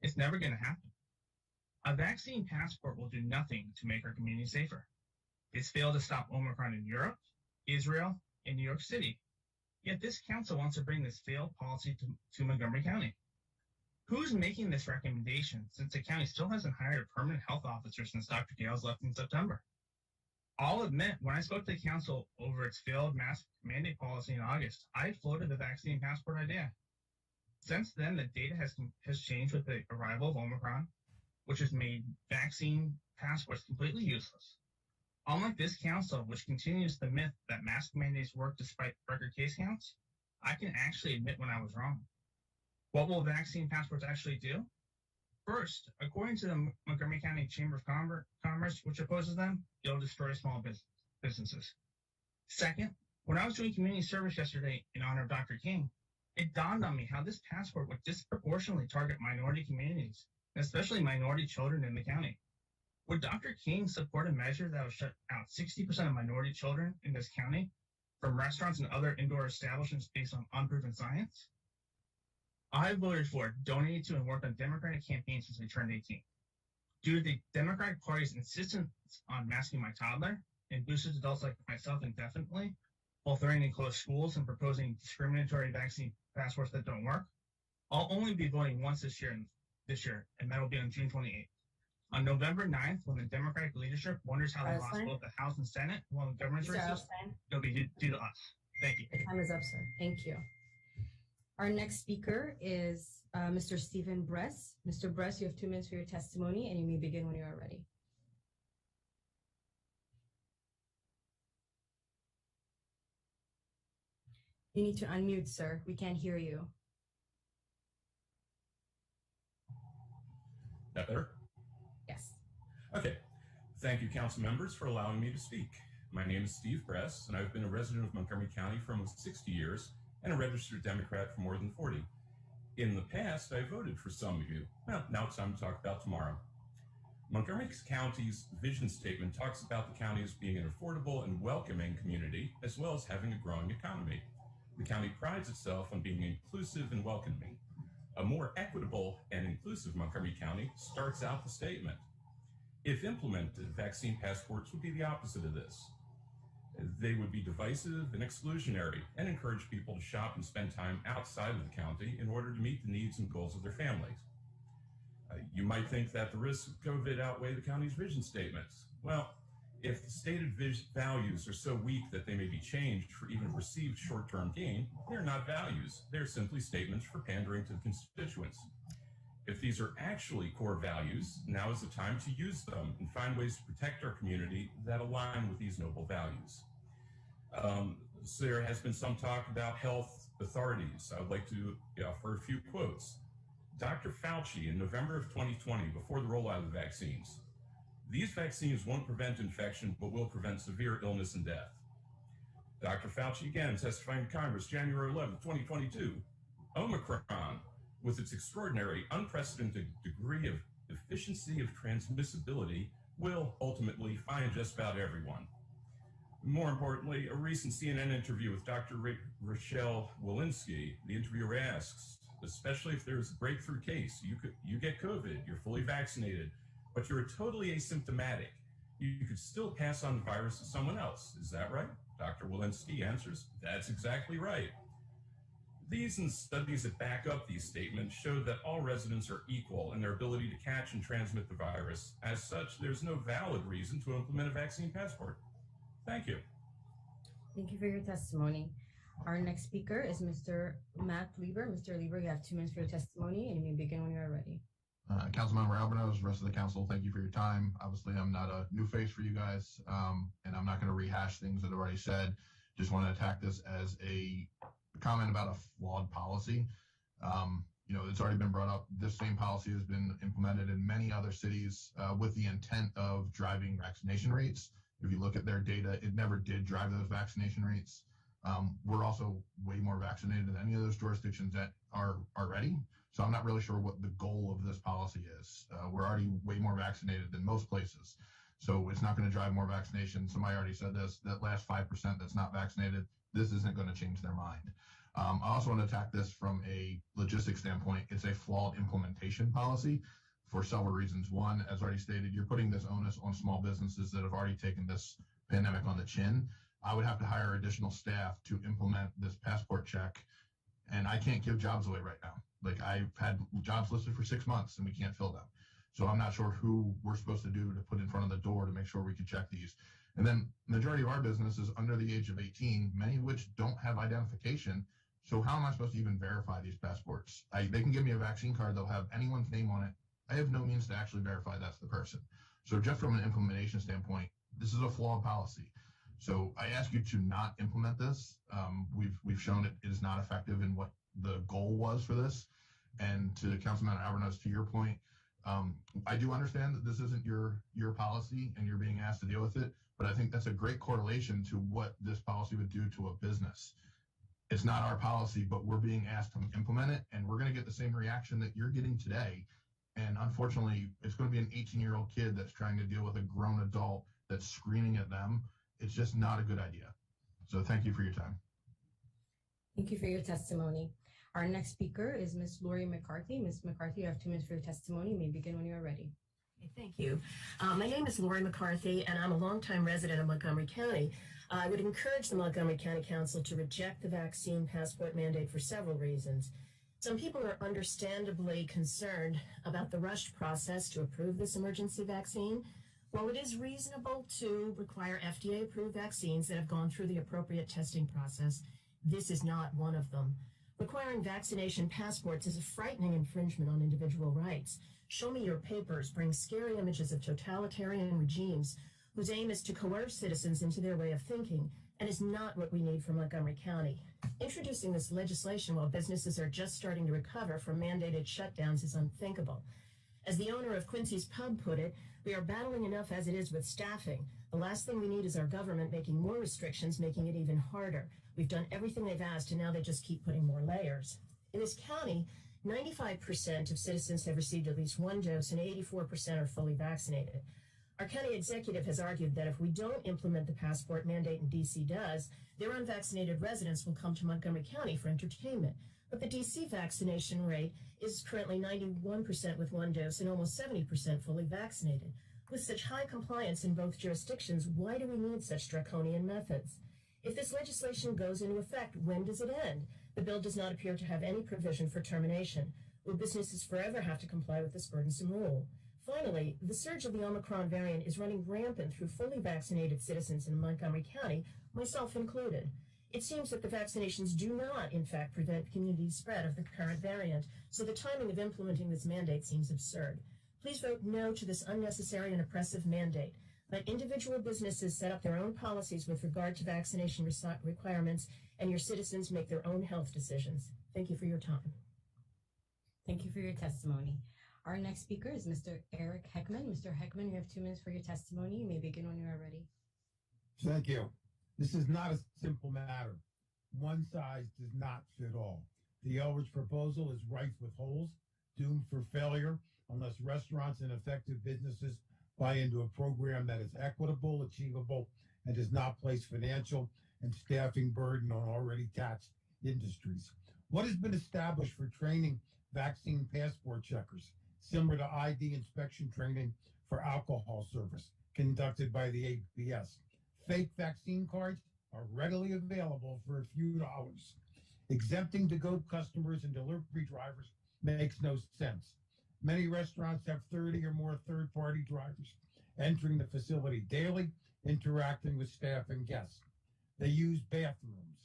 it's never going to happen. A vaccine passport will do nothing to make our community safer. It's failed to stop Omicron in Europe, Israel, and New York City. Yet this council wants to bring this failed policy to Montgomery County. Who's making this recommendation since the county still hasn't hired a permanent health officer since Dr. Gales left in September? I'll admit, when I spoke to the council over its failed mask mandate policy in August, I floated the vaccine passport idea. Since then, the data has changed with the arrival of Omicron, which has made vaccine passports completely useless. Unlike this council, which continues the myth that mask mandates work despite record case counts, I can actually admit when I was wrong. What will vaccine passports actually do? First, according to the Montgomery County Chamber of Commerce, which opposes them, it'll destroy small businesses. Second, when I was doing community service yesterday in honor of Dr. King, it dawned on me how this passport would disproportionately target minority communities, especially minority children in the county. Would Dr. King support a measure that would shut out 60% of minority children in this county from restaurants and other indoor establishments based on unproven science? I voted for, donated to, and worked on Democratic campaigns since I turned 18. Due to the Democratic Party's insistence on masking my toddler and boosted adults like myself indefinitely, while threatening to close schools and proposing discriminatory vaccine passports that don't work, I'll only be voting once this year, and that will be on June 28th. On November 9th, when the Democratic leadership wonders how they lost both the House and Senate while the government's races, it'll be due to us. Thank you. Your time is up, sir. Thank you. Our next speaker is Mr. Stephen Bress. Mr. Bress, you have 2 minutes for your testimony, and you may begin when you are ready. You need to unmute, sir. We can't hear you. That better? Yes. Okay. Thank you, council members, for allowing me to speak. My name is Steve Bress, and I've been a resident of Montgomery County for almost 60 years and a registered Democrat for more than 40. In the past, I voted for some of you. Well, now it's time to talk about tomorrow. Montgomery County's vision statement talks about the county as being an affordable and welcoming community, as well as having a growing economy. The county prides itself on being inclusive and welcoming. A more equitable and inclusive Montgomery County starts out the statement. If implemented, vaccine passports would be the opposite of this. They would be divisive and exclusionary and encourage people to shop and spend time outside of the county in order to meet the needs and goals of their families. You might think that the risks of COVID outweigh the county's vision statements. Well, if the stated values are so weak that they may be changed for even perceived short-term gain, they're not values. They're simply statements for pandering to the constituents. If these are actually core values, now is the time to use them and find ways to protect our community that align with these noble values. So there has been some talk about health authorities. I would like to offer a few quotes. Dr. Fauci in November of 2020, before the rollout of the vaccines, these vaccines won't prevent infection, but will prevent severe illness and death. Dr. Fauci again testifying to Congress January 11, 2022, Omicron, with its extraordinary, unprecedented degree of efficiency of transmissibility, will ultimately find just about everyone. More importantly, a recent CNN interview with Dr. Rochelle Walensky, the interviewer asks, especially if there's a breakthrough case, you get COVID, you're fully vaccinated, but you're totally asymptomatic. You could still pass on the virus to someone else. Is that right? Dr. Walensky answers, that's exactly right. These and studies that back up these statements show that all residents are equal in their ability to catch and transmit the virus. As such, there's no valid reason to implement a vaccine passport. Thank you. Thank you for your testimony. Our next speaker is Mr. Matt Lieber. Mr. Lieber, you have 2 minutes for your testimony, and you may begin when you are ready. Councilmember Albanos, rest of the council, thank you for your time. Obviously, I'm not a new face for you guys, and I'm not going to rehash things that I've already said. Just want to attack this as a comment about a flawed policy. it's already been brought up. This same policy has been implemented in many other cities with the intent of driving vaccination rates. If you look at their data, it never did drive those vaccination rates. We're also way more vaccinated than any of those jurisdictions that are ready. So I'm not really sure what the goal of this policy is. We're already way more vaccinated than most places. So it's not going to drive more vaccination. Somebody already said this, that last 5% that's not vaccinated, this isn't going to change their mind. I also want to attack this from a logistics standpoint. It's a flawed implementation policy for several reasons. One, as already stated, you're putting this onus on small businesses that have already taken this pandemic on the chin. I would have to hire additional staff to implement this passport check, and I can't give jobs away right now. Like, I've had jobs listed for 6 months and we can't fill them. So I'm not sure who we're supposed to do to put in front of the door to make sure we can check these. And then majority of our business is under the age of 18, many of which don't have identification. So how am I supposed to even verify these passports? They can give me a vaccine card, they'll have anyone's name on it. I have no means to actually verify that's the person. So just from an implementation standpoint, this is a flawed policy. So I ask you to not implement this. We've shown it is not effective in what the goal was for this. And to Councilman Alvarez, to your point, I do understand that this isn't your policy and you're being asked to deal with it, but I think that's a great correlation to what this policy would do to a business. It's not our policy, but we're being asked to implement it, and we're going to get the same reaction that you're getting today. And unfortunately, it's going to be an 18-year-old kid that's trying to deal with a grown adult that's screaming at them. It's just not a good idea. So thank you for your time. Thank you for your testimony. Our next speaker is Ms. Lori McCarthy. Ms. McCarthy, you have 2 minutes for your testimony. You may begin when you are ready. Thank you. My name is Lori McCarthy, and I'm a longtime resident of Montgomery County. I would encourage the Montgomery County Council to reject the vaccine passport mandate for several reasons. Some people are understandably concerned about the rushed process to approve this emergency vaccine. While it is reasonable to require FDA-approved vaccines that have gone through the appropriate testing process, this is not one of them. Requiring vaccination passports is a frightening infringement on individual rights. Show me your papers brings scary images of totalitarian regimes whose aim is to coerce citizens into their way of thinking, and is not what we need for Montgomery County. Introducing this legislation while businesses are just starting to recover from mandated shutdowns is unthinkable. As the owner of Quincy's Pub put it, we are battling enough as it is with staffing. The last thing we need is our government making more restrictions, making it even harder. We've done everything they've asked, and now they just keep putting more layers. In this county, 95% of citizens have received at least 1 dose, and 84% are fully vaccinated. Our county executive has argued that if we don't implement the passport mandate and DC does, their unvaccinated residents will come to Montgomery County for entertainment. But the DC vaccination rate is currently 91% with 1 dose and almost 70% fully vaccinated. With such high compliance in both jurisdictions, why do we need such draconian methods? If this legislation goes into effect, when does it end? The bill does not appear to have any provision for termination. Will businesses forever have to comply with this burdensome rule? Finally, the surge of the Omicron variant is running rampant through fully vaccinated citizens in Montgomery County, myself included. It seems that the vaccinations do not, in fact, prevent community spread of the current variant, so the timing of implementing this mandate seems absurd. Please vote no to this unnecessary and oppressive mandate. Let individual businesses set up their own policies with regard to vaccination requirements, and your citizens make their own health decisions. Thank you for your time. Thank you for your testimony. Our next speaker is Mr. Eric Heckman. Mr. Heckman, you have 2 minutes for your testimony. You may begin when you are ready. Thank you. This is not a simple matter. One size does not fit all. The Elridge proposal is rife with holes, doomed for failure unless restaurants and effective businesses buy into a program that is equitable, achievable, and does not place financial and staffing burden on already taxed industries. What has been established for training vaccine passport checkers, similar to ID inspection training for alcohol service conducted by the APS? Fake vaccine cards are readily available for a few dollars. Exempting to-go customers and delivery drivers makes no sense. Many restaurants have 30 or more third-party drivers entering the facility daily, interacting with staff and guests. They use bathrooms.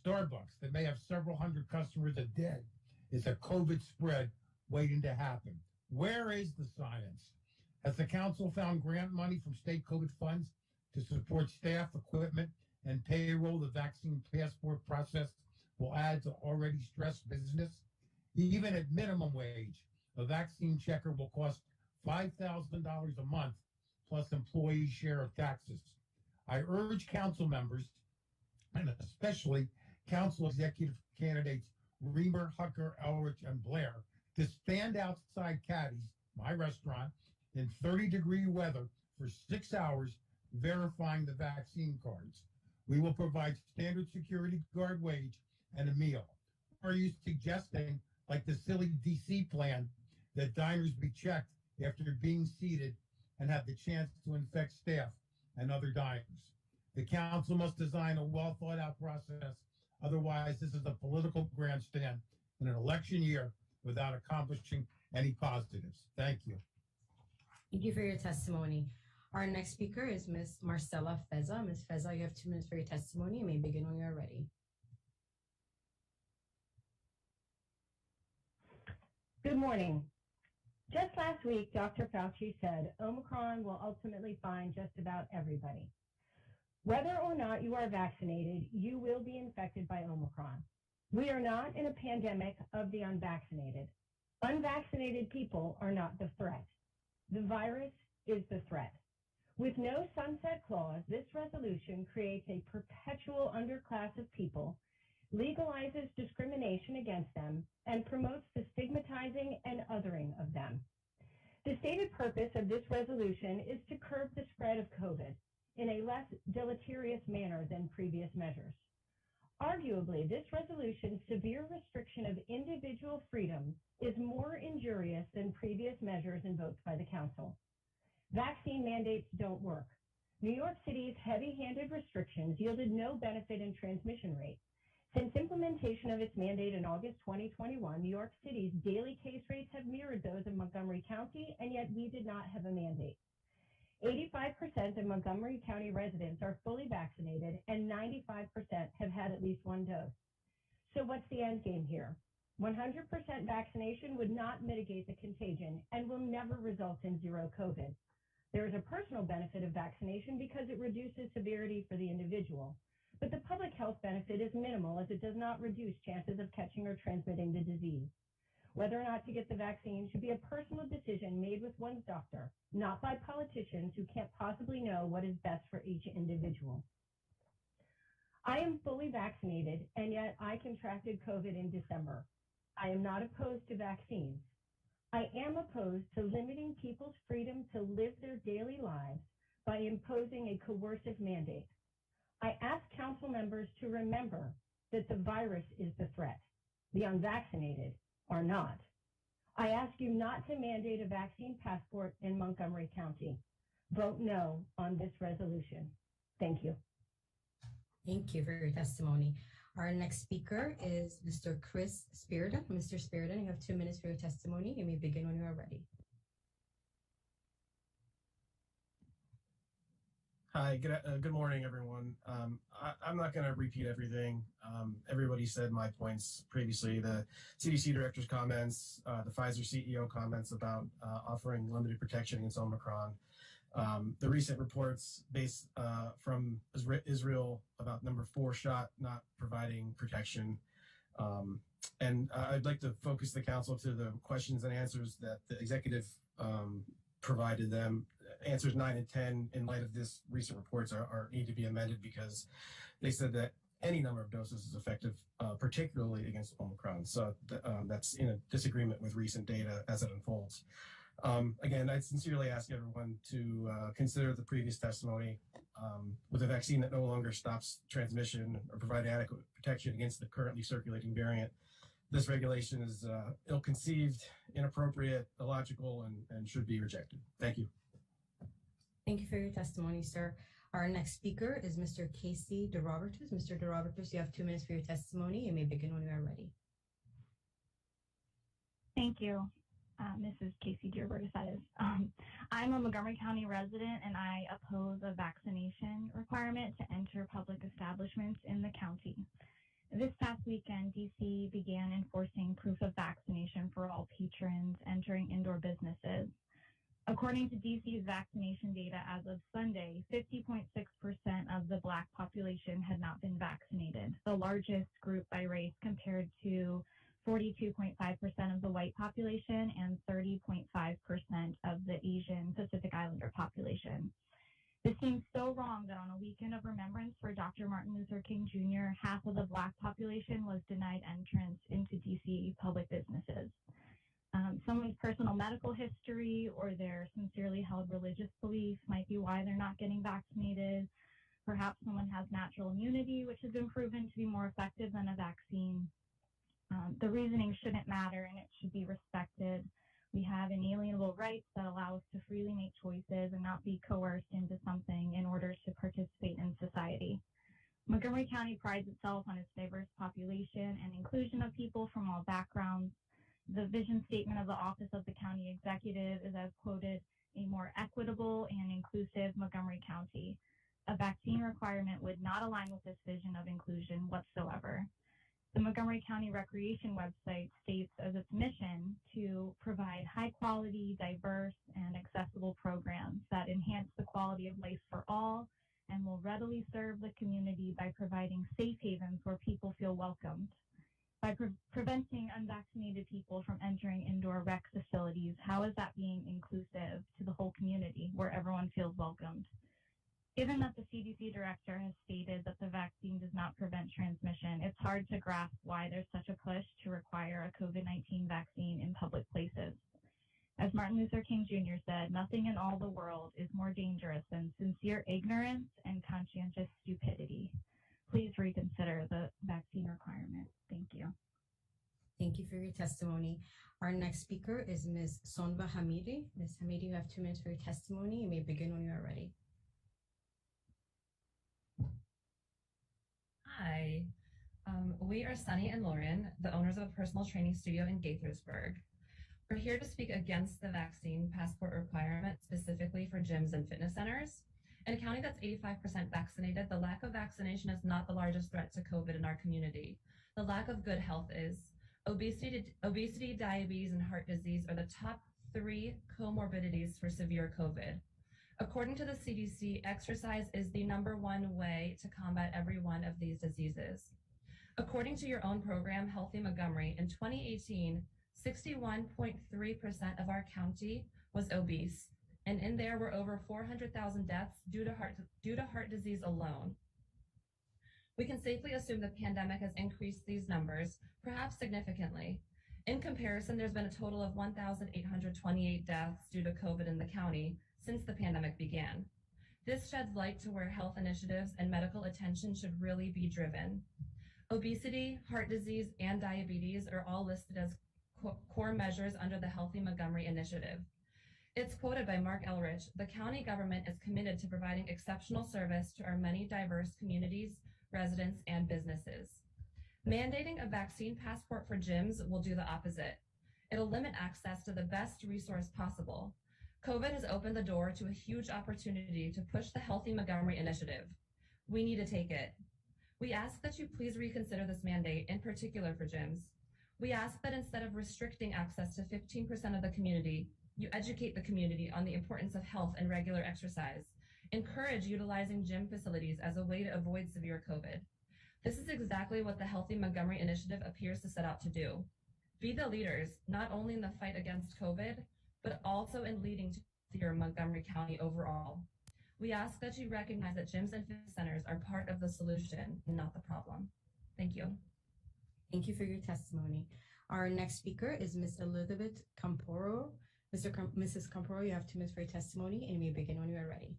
Starbucks, that may have several hundred customers a day, is a COVID spread waiting to happen. Where is the science? Has the council found grant money from state COVID funds to support staff, equipment, and payroll? The vaccine passport process will add to already stressed business. Even at minimum wage, a vaccine checker will cost $5,000 a month plus employee share of taxes. I urge council members, and especially council executive candidates Reamer, Hucker, Elrich, and Blair, to stand outside Caddy's, my restaurant, in 30-degree weather for 6 hours verifying the vaccine cards. We will provide standard security guard wage and a meal. Or are you suggesting, like the silly DC plan, that diners be checked after being seated and have the chance to infect staff and other diners? The council must design a well-thought-out process. Otherwise, this is a political grandstand in an election year without accomplishing any positives. Thank you. Thank you for your testimony. Our next speaker is Ms. Marcela Feza. Ms. Feza, you have 2 minutes for your testimony. You may begin when you are ready. Good morning. Just last week, Dr. Fauci said Omicron will ultimately find just about everybody. Whether or not you are vaccinated, you will be infected by Omicron. We are not in a pandemic of the unvaccinated. Unvaccinated people are not the threat. The virus is the threat. With no sunset clause, this resolution creates a perpetual underclass of people, legalizes discrimination against them, and promotes the stigmatizing and othering of them. The stated purpose of this resolution is to curb the spread of COVID in a less deleterious manner than previous measures. Arguably, this resolution's severe restriction of individual freedom is more injurious than previous measures invoked by the council. Vaccine mandates don't work. New York City's heavy-handed restrictions yielded no benefit in transmission rate. Since implementation of its mandate in August 2021, New York City's daily case rates have mirrored those of Montgomery County, and yet we did not have a mandate. 85% of Montgomery County residents are fully vaccinated, and 95% have had at least 1 dose. So what's the end game here? 100% vaccination would not mitigate the contagion and will never result in zero COVID. There is a personal benefit of vaccination because it reduces severity for the individual. But the public health benefit is minimal as it does not reduce chances of catching or transmitting the disease. Whether or not to get the vaccine should be a personal decision made with one's doctor, not by politicians who can't possibly know what is best for each individual. I am fully vaccinated, and yet I contracted COVID in December. I am not opposed to vaccines. I am opposed to limiting people's freedom to live their daily lives by imposing a coercive mandate. I ask council members to remember that the virus is the threat. The unvaccinated are not. I ask you not to mandate a vaccine passport in Montgomery County. Vote no on this resolution. Thank you. Thank you for your testimony. Our next speaker is Mr. Chris Spiriton. Mr. Spiriton, you have 2 minutes for your testimony. You may begin when you are ready. Hi, good morning, everyone. I'm not going to repeat everything. Everybody said my points previously. The CDC director's comments, the Pfizer CEO comments about offering limited protection against Omicron, the recent reports based from Israel about number 4 shot not providing protection. And I'd like to focus the council to the questions and answers that the executive provided them. Answers 9 and 10 in light of this recent reports are need to be amended because they said that any number of doses is effective, particularly against Omicron. So that's in a disagreement with recent data as it unfolds. Again, I sincerely ask everyone to consider the previous testimony. With a vaccine that no longer stops transmission or provide adequate protection against the currently circulating variant, this regulation is ill-conceived, inappropriate, illogical, and should be rejected. Thank you. Thank you for your testimony, sir. Our next speaker is Mr. Casey DeRobertus. Mr. DeRobertus, you have 2 minutes for your testimony. You may begin when you are ready. Thank you. Mrs. Casey DeRobertus, that is. I'm a Montgomery County resident, and I oppose a vaccination requirement to enter public establishments in the county. This past weekend, DC began enforcing proof of vaccination for all patrons entering indoor businesses. According to DC's vaccination data as of Sunday, 50.6% of the Black population had not been vaccinated, the largest group by race compared to 42.5% of the white population and 30.5% of the Asian Pacific Islander population. This seems so wrong that on a weekend of remembrance for Dr. Martin Luther King Jr., half of the Black population was denied entrance into DC public businesses. Someone's personal medical history or their sincerely held religious beliefs might be why they're not getting vaccinated. Perhaps someone has natural immunity, which has been proven to be more effective than a vaccine. The reasoning shouldn't matter and it should be respected. We have inalienable rights that allow us to freely make choices and not be coerced into something in order to participate in society. Montgomery County prides itself on its diverse population and inclusion of people from all backgrounds. The vision statement of the Office of the County Executive is, as quoted, a more equitable and inclusive Montgomery County. A vaccine requirement would not align with this vision of inclusion whatsoever. The Montgomery County Recreation website states as its mission to provide high-quality, diverse, and accessible programs that enhance the quality of life for all and will readily serve the community by providing safe havens where people feel welcomed. By preventing unvaccinated people from entering indoor rec facilities, how is that being inclusive to the whole community where everyone feels welcomed? Given that the CDC director has stated that the vaccine does not prevent transmission, it's hard to grasp why there's such a push to require a COVID-19 vaccine in public places. As Martin Luther King Jr. said, nothing in all the world is more dangerous than sincere ignorance and conscientious stupidity. Please reconsider the vaccine requirement. Thank you. Thank you for your testimony. Our next speaker is Ms. Sonba Hamidi. Ms. Hamidi, you have 2 minutes for your testimony. You may begin when you are ready. Hi, we are Sunny and Lauren, the owners of a personal training studio in Gaithersburg. We're here to speak against the vaccine passport requirement, specifically for gyms and fitness centers. In a county that's 85% vaccinated, the lack of vaccination is not the largest threat to COVID in our community. The lack of good health is. Obesity, diabetes, and heart disease are the top 3 comorbidities for severe COVID. According to the CDC, exercise is the #1 way to combat every one of these diseases. According to your own program, Healthy Montgomery, in 2018, 61.3% of our county was obese, and in there were over 400,000 deaths due to heart disease alone. We can safely assume the pandemic has increased these numbers, perhaps significantly. In comparison, there's been a total of 1,828 deaths due to COVID in the county since the pandemic began. This sheds light to where health initiatives and medical attention should really be driven. Obesity, heart disease, and diabetes are all listed as core measures under the Healthy Montgomery initiative. It's quoted by Mark Elrich, "The county government is committed to providing exceptional service to our many diverse communities, residents, and businesses." Mandating a vaccine passport for gyms will do the opposite. It'll limit access to the best resource possible. COVID has opened the door to a huge opportunity to push the Healthy Montgomery initiative. We need to take it. We ask that you please reconsider this mandate, in particular for gyms. We ask that instead of restricting access to 15% of the community, you educate the community on the importance of health and regular exercise. Encourage utilizing gym facilities as a way to avoid severe COVID. This is exactly what the Healthy Montgomery initiative appears to set out to do. Be the leaders, not only in the fight against COVID, but also in leading to your Montgomery County overall. We ask that you recognize that gyms and fitness centers are part of the solution and not the problem. Thank you. Thank you for your testimony. Our next speaker is Ms. Elizabeth Camporo. Mrs. Camporo, you have 2 minutes for your testimony, and you may begin when you are ready.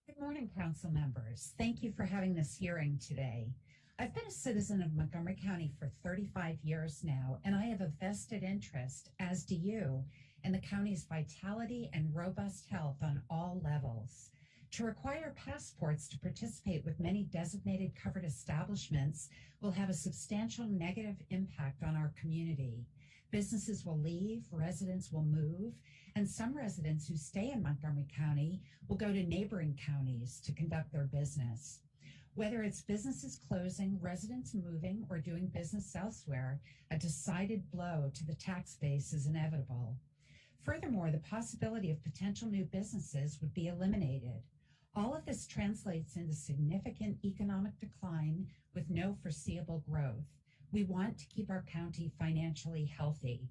Good morning, council members. Thank you for having this hearing today. I've been a citizen of Montgomery County for 35 years now, and I have a vested interest, as do you, in the county's vitality and robust health on all levels. To require passports to participate with many designated covered establishments will have a substantial negative impact on our community. Businesses will leave, residents will move, and some residents who stay in Montgomery County will go to neighboring counties to conduct their business. Whether it's businesses closing, residents moving, or doing business elsewhere, a decided blow to the tax base is inevitable. Furthermore, the possibility of potential new businesses would be eliminated. All of this translates into significant economic decline with no foreseeable growth. We want to keep our county financially healthy.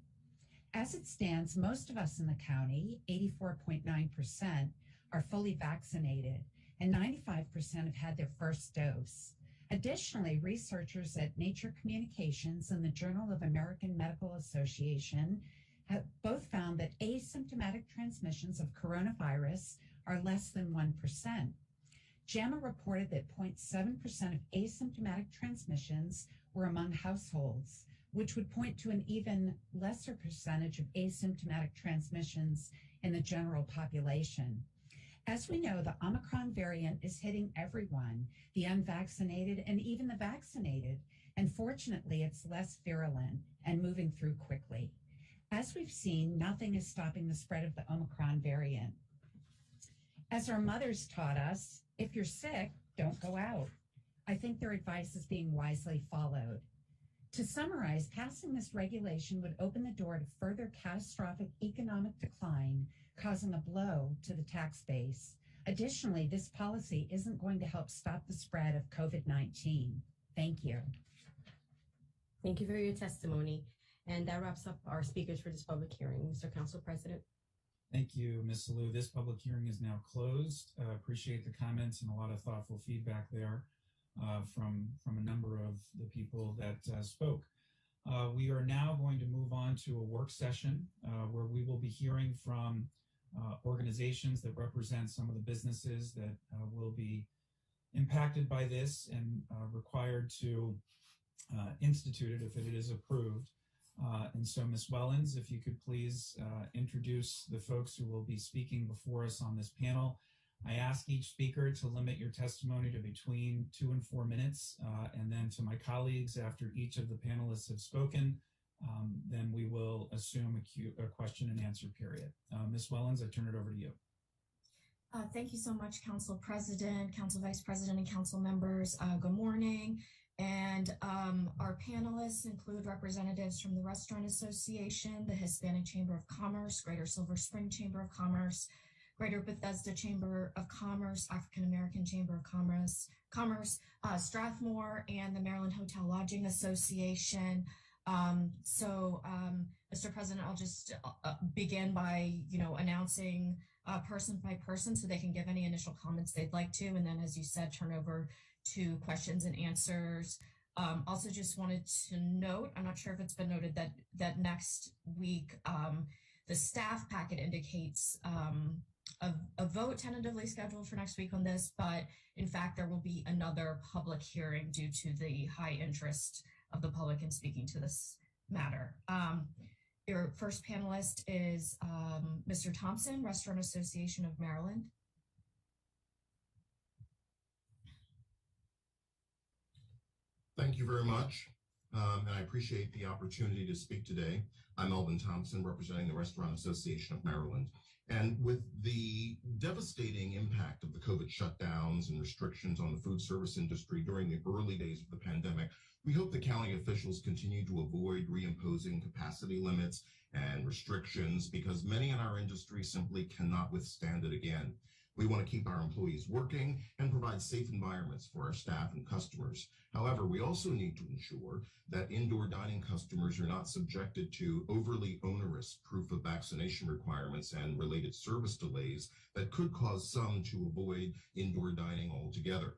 As it stands, most of us in the county, 84.9%, are fully vaccinated, and 95% have had their first dose. Additionally, researchers at Nature Communications and the Journal of American Medical Association have both found that asymptomatic transmissions of coronavirus are less than 1%. JAMA reported that 0.7% of asymptomatic transmissions were among households, which would point to an even lesser percentage of asymptomatic transmissions in the general population. As we know, the Omicron variant is hitting everyone, the unvaccinated and even the vaccinated, and fortunately it's less virulent and moving through quickly. As we've seen, nothing is stopping the spread of the Omicron variant. As our mothers taught us, if you're sick, don't go out. I think their advice is being wisely followed. To summarize, passing this regulation would open the door to further catastrophic economic decline, causing a blow to the tax base. Additionally, this policy isn't going to help stop the spread of COVID-19. Thank you. Thank you for your testimony. And that wraps up our speakers for this public hearing. Mr. Council President. Thank you, Ms. Salou. This public hearing is now closed. Appreciate the comments and a lot of thoughtful feedback there from a number of the people that spoke. We are now going to move on to a work session where we will be hearing from organizations that represent some of the businesses that will be impacted by this and required to institute it if it is approved. And so, Ms. Wellens, if you could please introduce the folks who will be speaking before us on this panel. I ask each speaker to limit your testimony to between 2 and 4 minutes, and then to my colleagues after each of the panelists have spoken, then we will assume a question and answer period. Ms. Wellens, I turn it over to you. Thank you so much, Council President, Council Vice President, and Council members. Good morning. And our panelists include representatives from the Restaurant Association, the Hispanic Chamber of Commerce, Greater Silver Spring Chamber of Commerce, Greater Bethesda Chamber of Commerce, African American Chamber of Commerce, Strathmore, and the Maryland Hotel Lodging Association. Mr. President, I'll just begin by, announcing person by person so they can give any initial comments they'd like to, and then, as you said, turn over to questions and answers. Also just wanted to note, I'm not sure if it's been noted that next week, the staff packet indicates a vote tentatively scheduled for next week on this, but in fact, there will be another public hearing due to the high interest of the public in speaking to this matter. Your first panelist is Mr. Thompson, Restaurant Association of Maryland. Thank you very much, and I appreciate the opportunity to speak today. I'm Elvin Thompson, representing the Restaurant Association of Maryland. And with the devastating impact of the COVID shutdowns and restrictions on the food service industry during the early days of the pandemic, we hope the county officials continue to avoid reimposing capacity limits and restrictions because many in our industry simply cannot withstand it again. We want to keep our employees working and provide safe environments for our staff and customers. However, we also need to ensure that indoor dining customers are not subjected to overly onerous proof of vaccination requirements and related service delays that could cause some to avoid indoor dining altogether.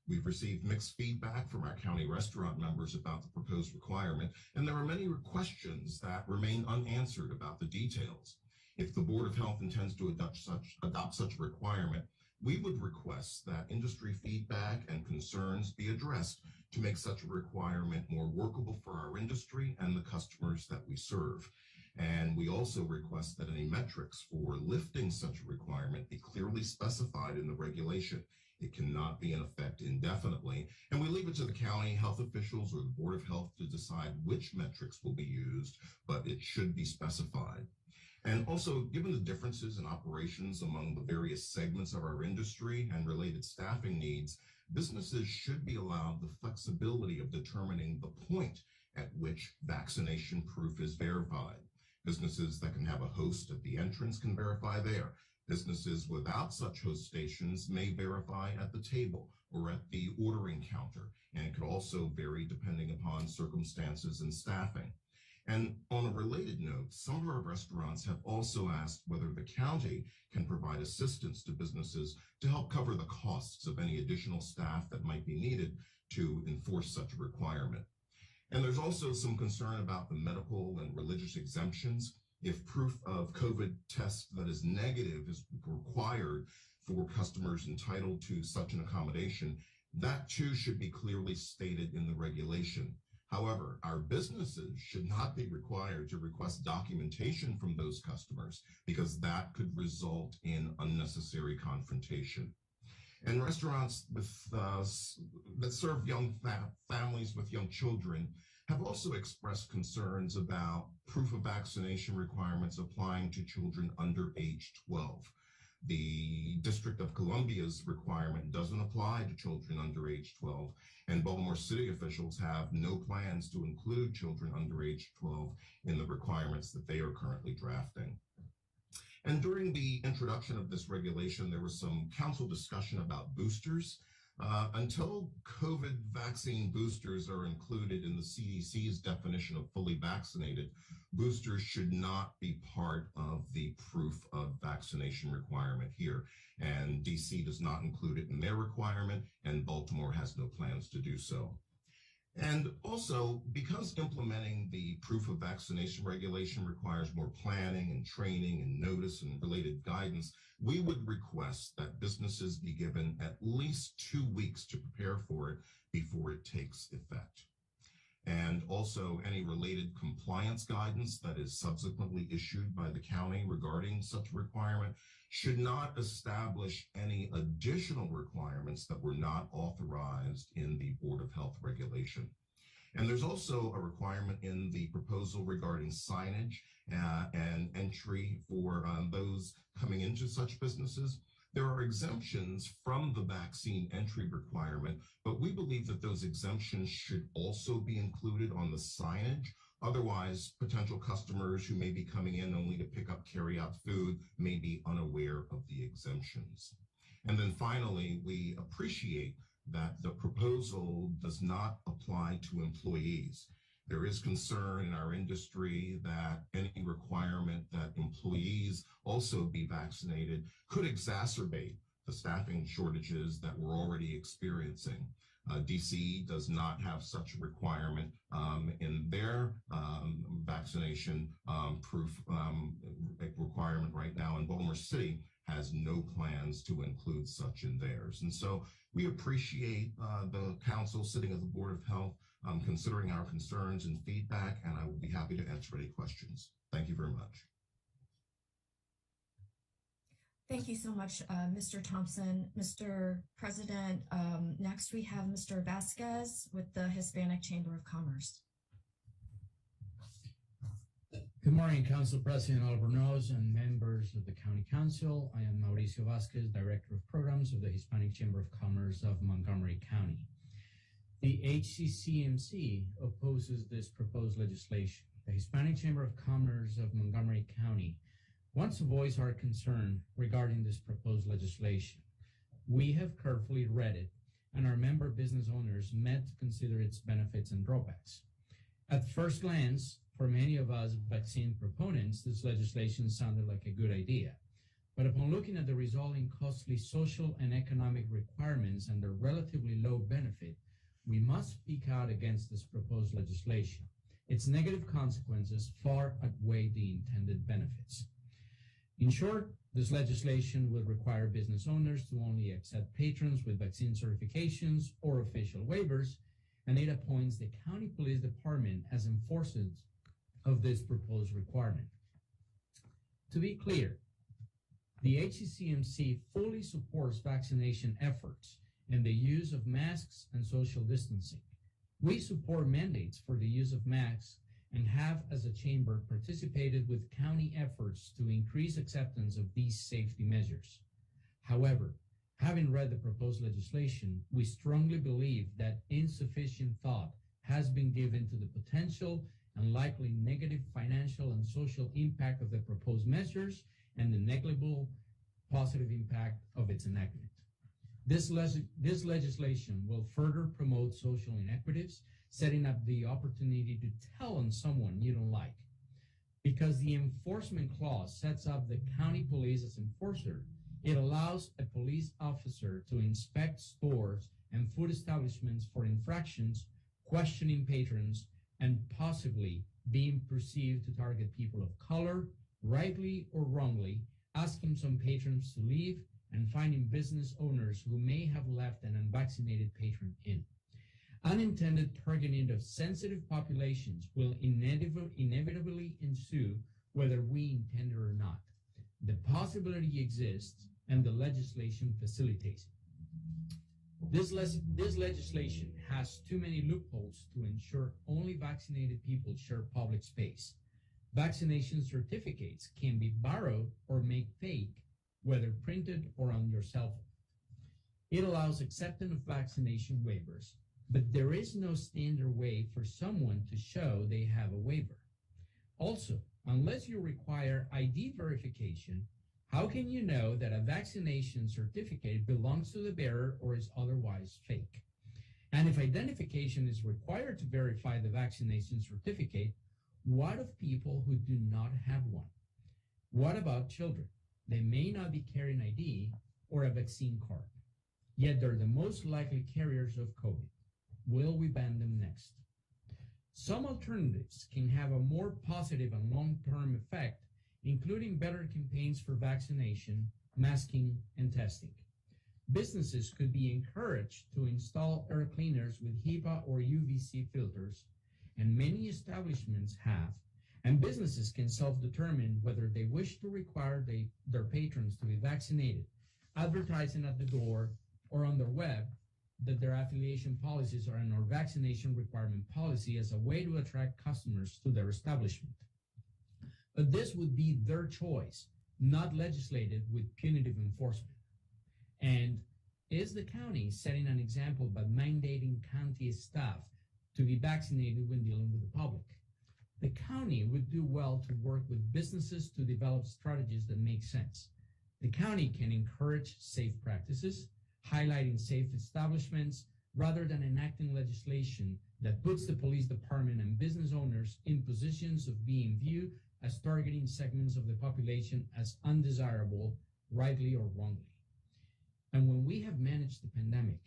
We've received mixed feedback from our county restaurant members about the proposed requirement, and there are many questions that remain unanswered about the details. If the Board of Health intends to adopt such a requirement, we would request that industry feedback and concerns be addressed to make such a requirement more workable for our industry and the customers that we serve. And we also request that any metrics for lifting such a requirement be clearly specified in the regulation. It cannot be in effect indefinitely, and we leave it to the county health officials or the Board of Health to decide which metrics will be used, but it should be specified. And also, given the differences in operations among the various segments of our industry and related staffing needs, businesses should be allowed the flexibility of determining the point at which vaccination proof is verified. Businesses that can have a host at the entrance can verify there. Businesses without such host stations may verify at the table or at the ordering counter, and it could also vary depending upon circumstances and staffing. And on a related note, some of our restaurants have also asked whether the county can provide assistance to businesses to help cover the costs of any additional staff that might be needed to enforce such a requirement. And there's also some concern about the medical and religious exemptions. If proof of COVID test that is negative is required for customers entitled to such an accommodation, that too should be clearly stated in the regulation. However, our businesses should not be required to request documentation from those customers because that could result in unnecessary confrontation. And restaurants that serve young families with young children have also expressed concerns about proof of vaccination requirements applying to children under age 12. The District of Columbia's requirement doesn't apply to children under age 12, and Baltimore City officials have no plans to include children under age 12 in the requirements that they are currently drafting. And during the introduction of this regulation, there was some council discussion about boosters. Until COVID vaccine boosters are included in the CDC's definition of fully vaccinated, boosters should not be part of the proof of vaccination requirement here. And DC does not include it in their requirement, and Baltimore has no plans to do so. And also, because implementing the proof of vaccination regulation requires more planning and training and notice and related guidance, we would request that businesses be given at least 2 weeks to prepare for it before it takes effect. And also, any related compliance guidance that is subsequently issued by the county regarding such requirement should not establish any additional requirements that were not authorized in the Board of Health regulation. And there's also a requirement in the proposal regarding signage and entry for those coming into such businesses. There are exemptions from the vaccine entry requirement, but we believe that those exemptions should also be included on the signage. Otherwise, potential customers who may be coming in only to pick up carry-out food may be unaware of the exemptions. And then finally, we appreciate that the proposal does not apply to employees. There is concern in our industry that any requirement that employees also be vaccinated could exacerbate the staffing shortages that we're already experiencing. DC does not have such a requirement in their vaccination proof requirement right now, and Baltimore City has no plans to include such in theirs. And so we appreciate the council sitting at the Board of Health considering our concerns and feedback, and I will be happy to answer any questions. Thank you very much. Thank you so much, Mr. Thompson. Mr. President, next we have Mr. Vasquez with the Hispanic Chamber of Commerce. Good morning, Council President Albornoz and members of the County Council. I am Mauricio Vasquez, Director of Programs of the Hispanic Chamber of Commerce of Montgomery County. The HCCMC opposes this proposed legislation. The Hispanic Chamber of Commerce of Montgomery County wants to voice our concern regarding this proposed legislation. We have carefully read it, and our member business owners met to consider its benefits and drawbacks. At first glance, for many of us vaccine proponents, this legislation sounded like a good idea. But upon looking at the resulting costly social and economic requirements and the relatively low benefit, we must speak out against this proposed legislation. Its negative consequences far outweigh the intended benefits. In short, this legislation will require business owners to only accept patrons with vaccine certifications or official waivers, and it appoints the county police department as enforcers of this proposed requirement. To be clear, the HCCMC fully supports vaccination efforts and the use of masks and social distancing. We support mandates for the use of masks and have, as a chamber, participated with county efforts to increase acceptance of these safety measures. However, having read the proposed legislation, we strongly believe that insufficient thought has been given to the potential and likely negative financial and social impact of the proposed measures and the negligible positive impact of its enactment. This legislation will further promote social inequities, setting up the opportunity to tell on someone you don't like. Because the enforcement clause sets up the county police as enforcer, it allows a police officer to inspect stores and food establishments for infractions, questioning patrons, and possibly being perceived to target people of color, rightly or wrongly, asking some patrons to leave, and finding business owners who may have left an unvaccinated patron in. Unintended targeting of sensitive populations will inevitably ensue whether we intend it or not. The possibility exists, and the legislation facilitates it. This legislation has too many loopholes to ensure only vaccinated people share public space. Vaccination certificates can be borrowed or made fake, whether printed or on your cell phone. It allows acceptance of vaccination waivers, but there is no standard way for someone to show they have a waiver. Also, unless you require ID verification, how can you know that a vaccination certificate belongs to the bearer or is otherwise fake? And if identification is required to verify the vaccination certificate, what of people who do not have one? What about children? They may not be carrying ID or a vaccine card, yet they're the most likely carriers of COVID. Will we ban them next? Some alternatives can have a more positive and long-term effect, including better campaigns for vaccination, masking, and testing. Businesses could be encouraged to install air cleaners with HEPA or UVC filters, and many establishments have, and businesses can self-determine whether they wish to require their patrons to be vaccinated, advertising at the door or on their web that their affiliation policies are in our vaccination requirement policy as a way to attract customers to their establishment. But this would be their choice, not legislated with punitive enforcement. And is the county setting an example by mandating county staff to be vaccinated when dealing with the public? The county would do well to work with businesses to develop strategies that make sense. The county can encourage safe practices, highlighting safe establishments, rather than enacting legislation that puts the police department and business owners in positions of being viewed as targeting segments of the population as undesirable, rightly or wrongly. And when we have managed the pandemic,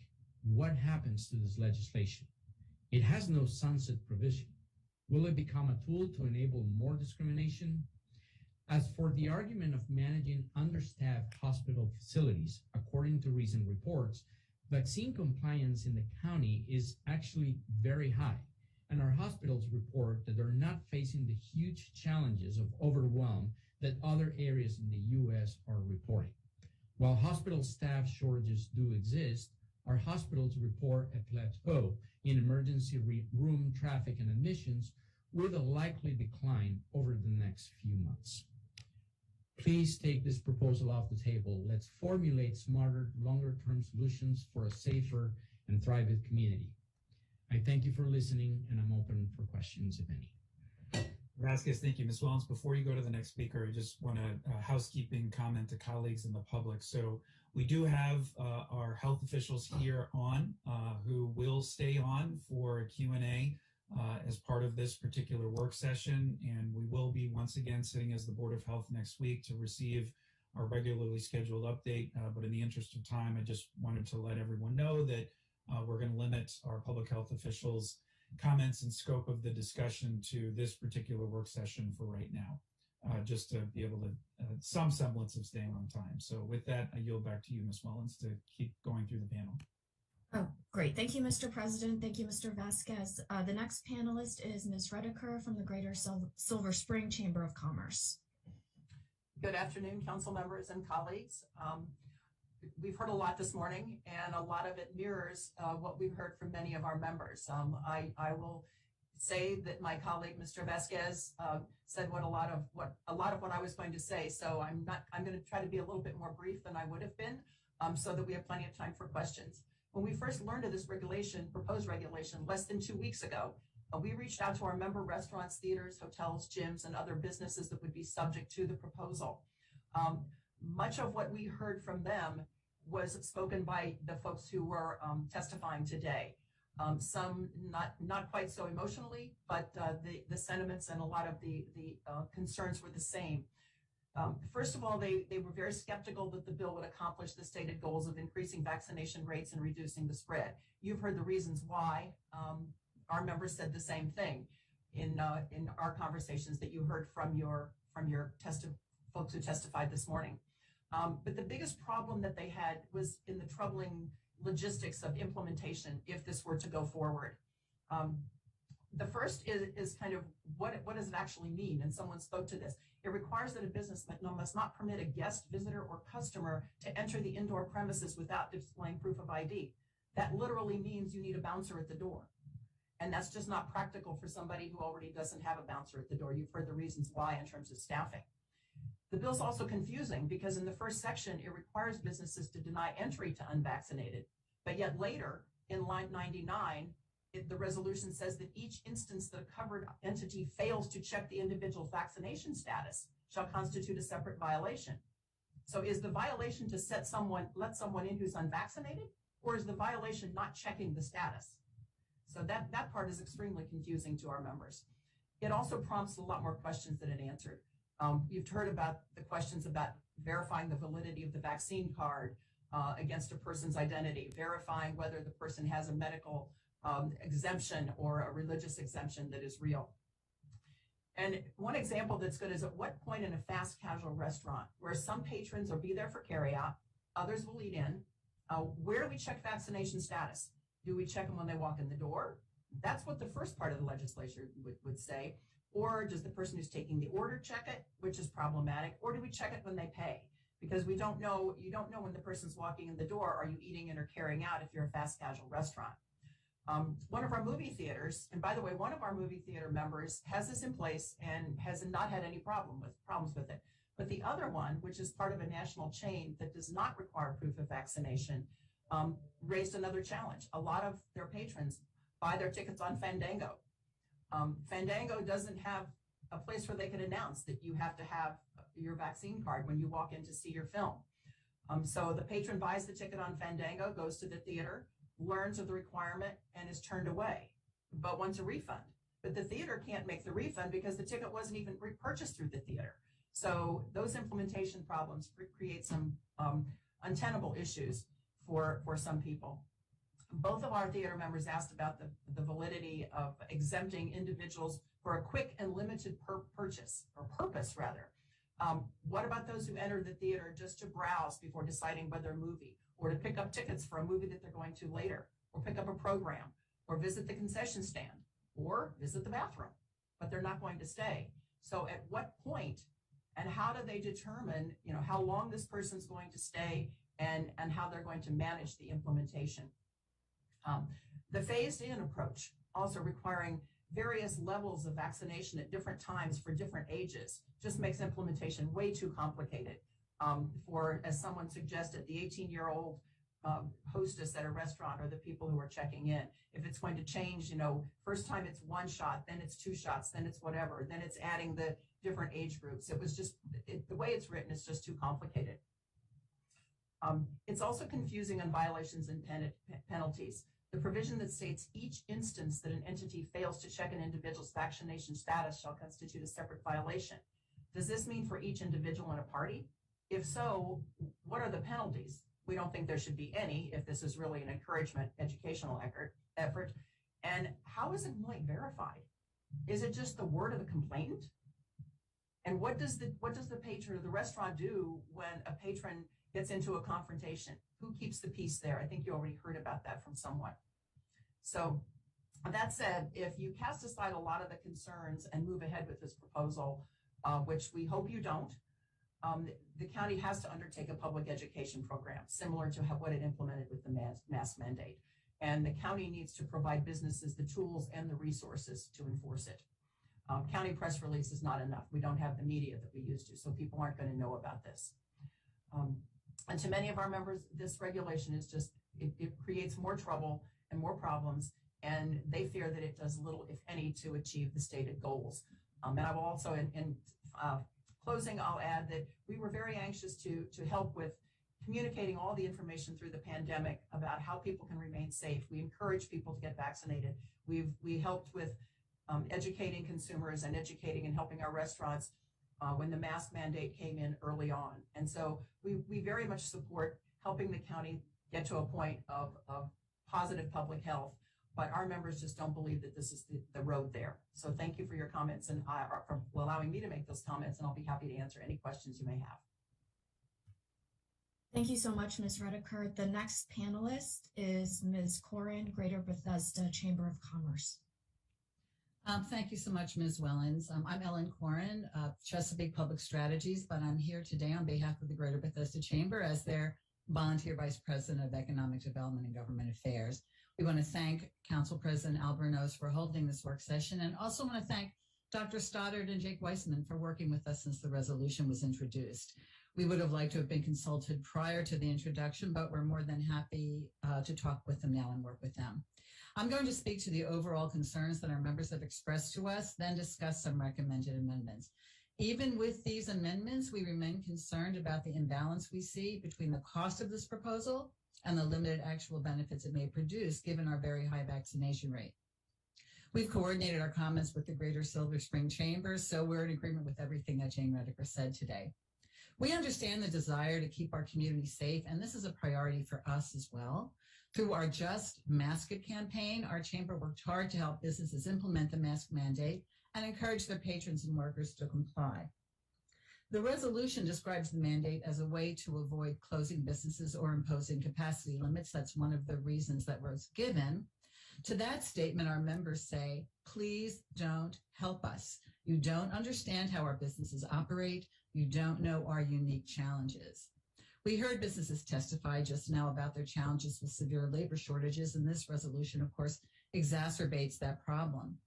what happens to this legislation? It has no sunset provision. Will it become a tool to enable more discrimination? As for the argument of managing understaffed hospital facilities, according to recent reports, vaccine compliance in the county is actually very high, and our hospitals report that they're not facing the huge challenges of overwhelm that other areas in the U.S. are reporting. While hospital staff shortages do exist, our hospitals report a plateau in emergency room traffic and admissions, with a likely decline over the next few months. Please take this proposal off the table. Let's formulate smarter, longer-term solutions for a safer and thriving community. I thank you for listening, and I'm open for questions, if any. Vasquez, thank you. Ms. Wellens, before you go to the next speaker, I just want a housekeeping comment to colleagues in the public. So we do have our health officials here on who will stay on for a Q&A as part of this particular work session, and we will be once again sitting as the Board of Health next week to receive our regularly scheduled update. But in the interest of time, I just wanted to let everyone know that we're going to limit our public health officials' comments and scope of the discussion to this particular work session for right now, just to be able to some semblance of staying on time. So with that, I yield back to you, Ms. Wellens, to keep going through the panel. Oh, great. Thank you, Mr. President. Thank you, Mr. Vasquez. The next panelist is Ms. Redeker from the Greater Silver Spring Chamber of Commerce. Good afternoon, council members and colleagues. We've heard a lot this morning, and a lot of it mirrors what we've heard from many of our members. I will say that my colleague, Mr. Vasquez, said a lot of what I was going to say. So I'm going to try to be a little bit more brief than I would have been, so that we have plenty of time for questions. When we first learned of this proposed regulation, less than 2 weeks ago, we reached out to our member restaurants, theaters, hotels, gyms, and other businesses that would be subject to the proposal. Much of what we heard from them was spoken by the folks who were testifying today. Some not quite so emotionally, but the sentiments and a lot of the concerns were the same. First of all, they were very skeptical that the bill would accomplish the stated goals of increasing vaccination rates and reducing the spread. You've heard the reasons why. Our members said the same thing in our conversations that you heard from your folks who testified this morning. But the biggest problem that they had was in the troubling logistics of implementation if this were to go forward. The first is kind of what does it actually mean? And someone spoke to this. It requires that a business must not permit a guest, visitor, or customer to enter the indoor premises without displaying proof of ID. That literally means you need a bouncer at the door. And that's just not practical for somebody who already doesn't have a bouncer at the door. You've heard the reasons why in terms of staffing. The bill's also confusing because in the first section, it requires businesses to deny entry to unvaccinated. But yet later, in line 99, the resolution says that each instance that a covered entity fails to check the individual's vaccination status shall constitute a separate violation. So is the violation to let someone in who's unvaccinated, or is the violation not checking the status? So that part is extremely confusing to our members. It also prompts a lot more questions than it answered. You've heard about the questions about verifying the validity of the vaccine card against a person's identity, verifying whether the person has a medical exemption or a religious exemption that is real. And one example that's good is at what point in a fast casual restaurant where some patrons will be there for carryout, others will eat in, where do we check vaccination status? Do we check them when they walk in the door? That's what the first part of the legislature would say. Or does the person who's taking the order check it, which is problematic, or do we check it when they pay? Because you don't know when the person's walking in the door, are you eating in or carrying out if you're a fast casual restaurant? One of our movie theaters, and by the way, one of our movie theater members has this in place and has not had any problems with it. But the other one, which is part of a national chain that does not require proof of vaccination, raised another challenge. A lot of their patrons buy their tickets on Fandango. Fandango doesn't have a place where they can announce that you have to have your vaccine card when you walk in to see your film. So the patron buys the ticket on Fandango, goes to the theater, learns of the requirement, and is turned away, but wants a refund. But the theater can't make the refund because the ticket wasn't even repurchased through the theater. So those implementation problems create some untenable issues for some people. Both of our theater members asked about the validity of exempting individuals for a quick and limited purpose. What about those who enter the theater just to browse before deciding whether a movie, or to pick up tickets for a movie that they're going to later, or pick up a program, or visit the concession stand, or visit the bathroom, but they're not going to stay? So at what point and how do they determine, how long this person's going to stay and how they're going to manage the implementation? The phased-in approach, also requiring various levels of vaccination at different times for different ages, just makes implementation way too complicated. For, as someone suggested, the 18-year-old hostess at a restaurant or the people who are checking in. If it's going to change, first time it's one shot, then it's two shots, then it's whatever, then it's adding the different age groups. It was just, the way it's written is just too complicated. It's also confusing on violations and penalties. The provision that states each instance that an entity fails to check an individual's vaccination status shall constitute a separate violation. Does this mean for each individual in a party? If so, what are the penalties? We don't think there should be any if this is really an encouragement educational effort. And how is it verified? Is it just the word of the complainant? And what does the patron or the restaurant do when a patron gets into a confrontation? Who keeps the peace there? I think you already heard about that from someone. So that said, if you cast aside a lot of the concerns and move ahead with this proposal, which we hope you don't, the county has to undertake a public education program similar to what it implemented with the mask mandate. And the county needs to provide businesses the tools and the resources to enforce it. County press release is not enough. We don't have the media that we used to, so people aren't going to know about this. And to many of our members, this regulation is just, it creates more trouble and more problems, and they fear that it does little, if any, to achieve the stated goals. And I will also, in closing, I'll add that we were very anxious to help with communicating all the information through the pandemic about how people can remain safe. We encourage people to get vaccinated. We helped with educating consumers and educating and helping our restaurants when the mask mandate came in early on. And so we very much support helping the county get to a point of positive public health, but our members just don't believe that this is the road there. So thank you for your comments and for allowing me to make those comments, and I'll be happy to answer any questions you may have. Thank you so much, Ms. Redeker. The next panelist is Ms. Corin, Greater Bethesda Chamber of Commerce. Thank you so much, Ms. Wellens. I'm Ellen Corin, Chesapeake Public Strategies, but I'm here today on behalf of the Greater Bethesda Chamber as their volunteer Vice President of Economic Development and Government Affairs. We want to thank Council President Albornoz for holding this work session, and also want to thank Dr. Stoddard and Jake Weissman for working with us since the resolution was introduced. We would have liked to have been consulted prior to the introduction, but we're more than happy to talk with them now and work with them. I'm going to speak to the overall concerns that our members have expressed to us, then discuss some recommended amendments. Even with these amendments, we remain concerned about the imbalance we see between the cost of this proposal and the limited actual benefits it may produce, given our very high vaccination rate. We've coordinated our comments with the Greater Silver Spring Chamber, so we're in agreement with everything that Jane Redeker said today. We understand the desire to keep our community safe, and this is a priority for us as well. Through our Just Mask It campaign, our chamber worked hard to help businesses implement the mask mandate and encourage their patrons and workers to comply. The resolution describes the mandate as a way to avoid closing businesses or imposing capacity limits. That's one of the reasons that was given. To that statement, our members say, please don't help us. You don't understand how our businesses operate. You don't know our unique challenges. We heard businesses testify just now about their challenges with severe labor shortages, and this resolution, of course, exacerbates that problem.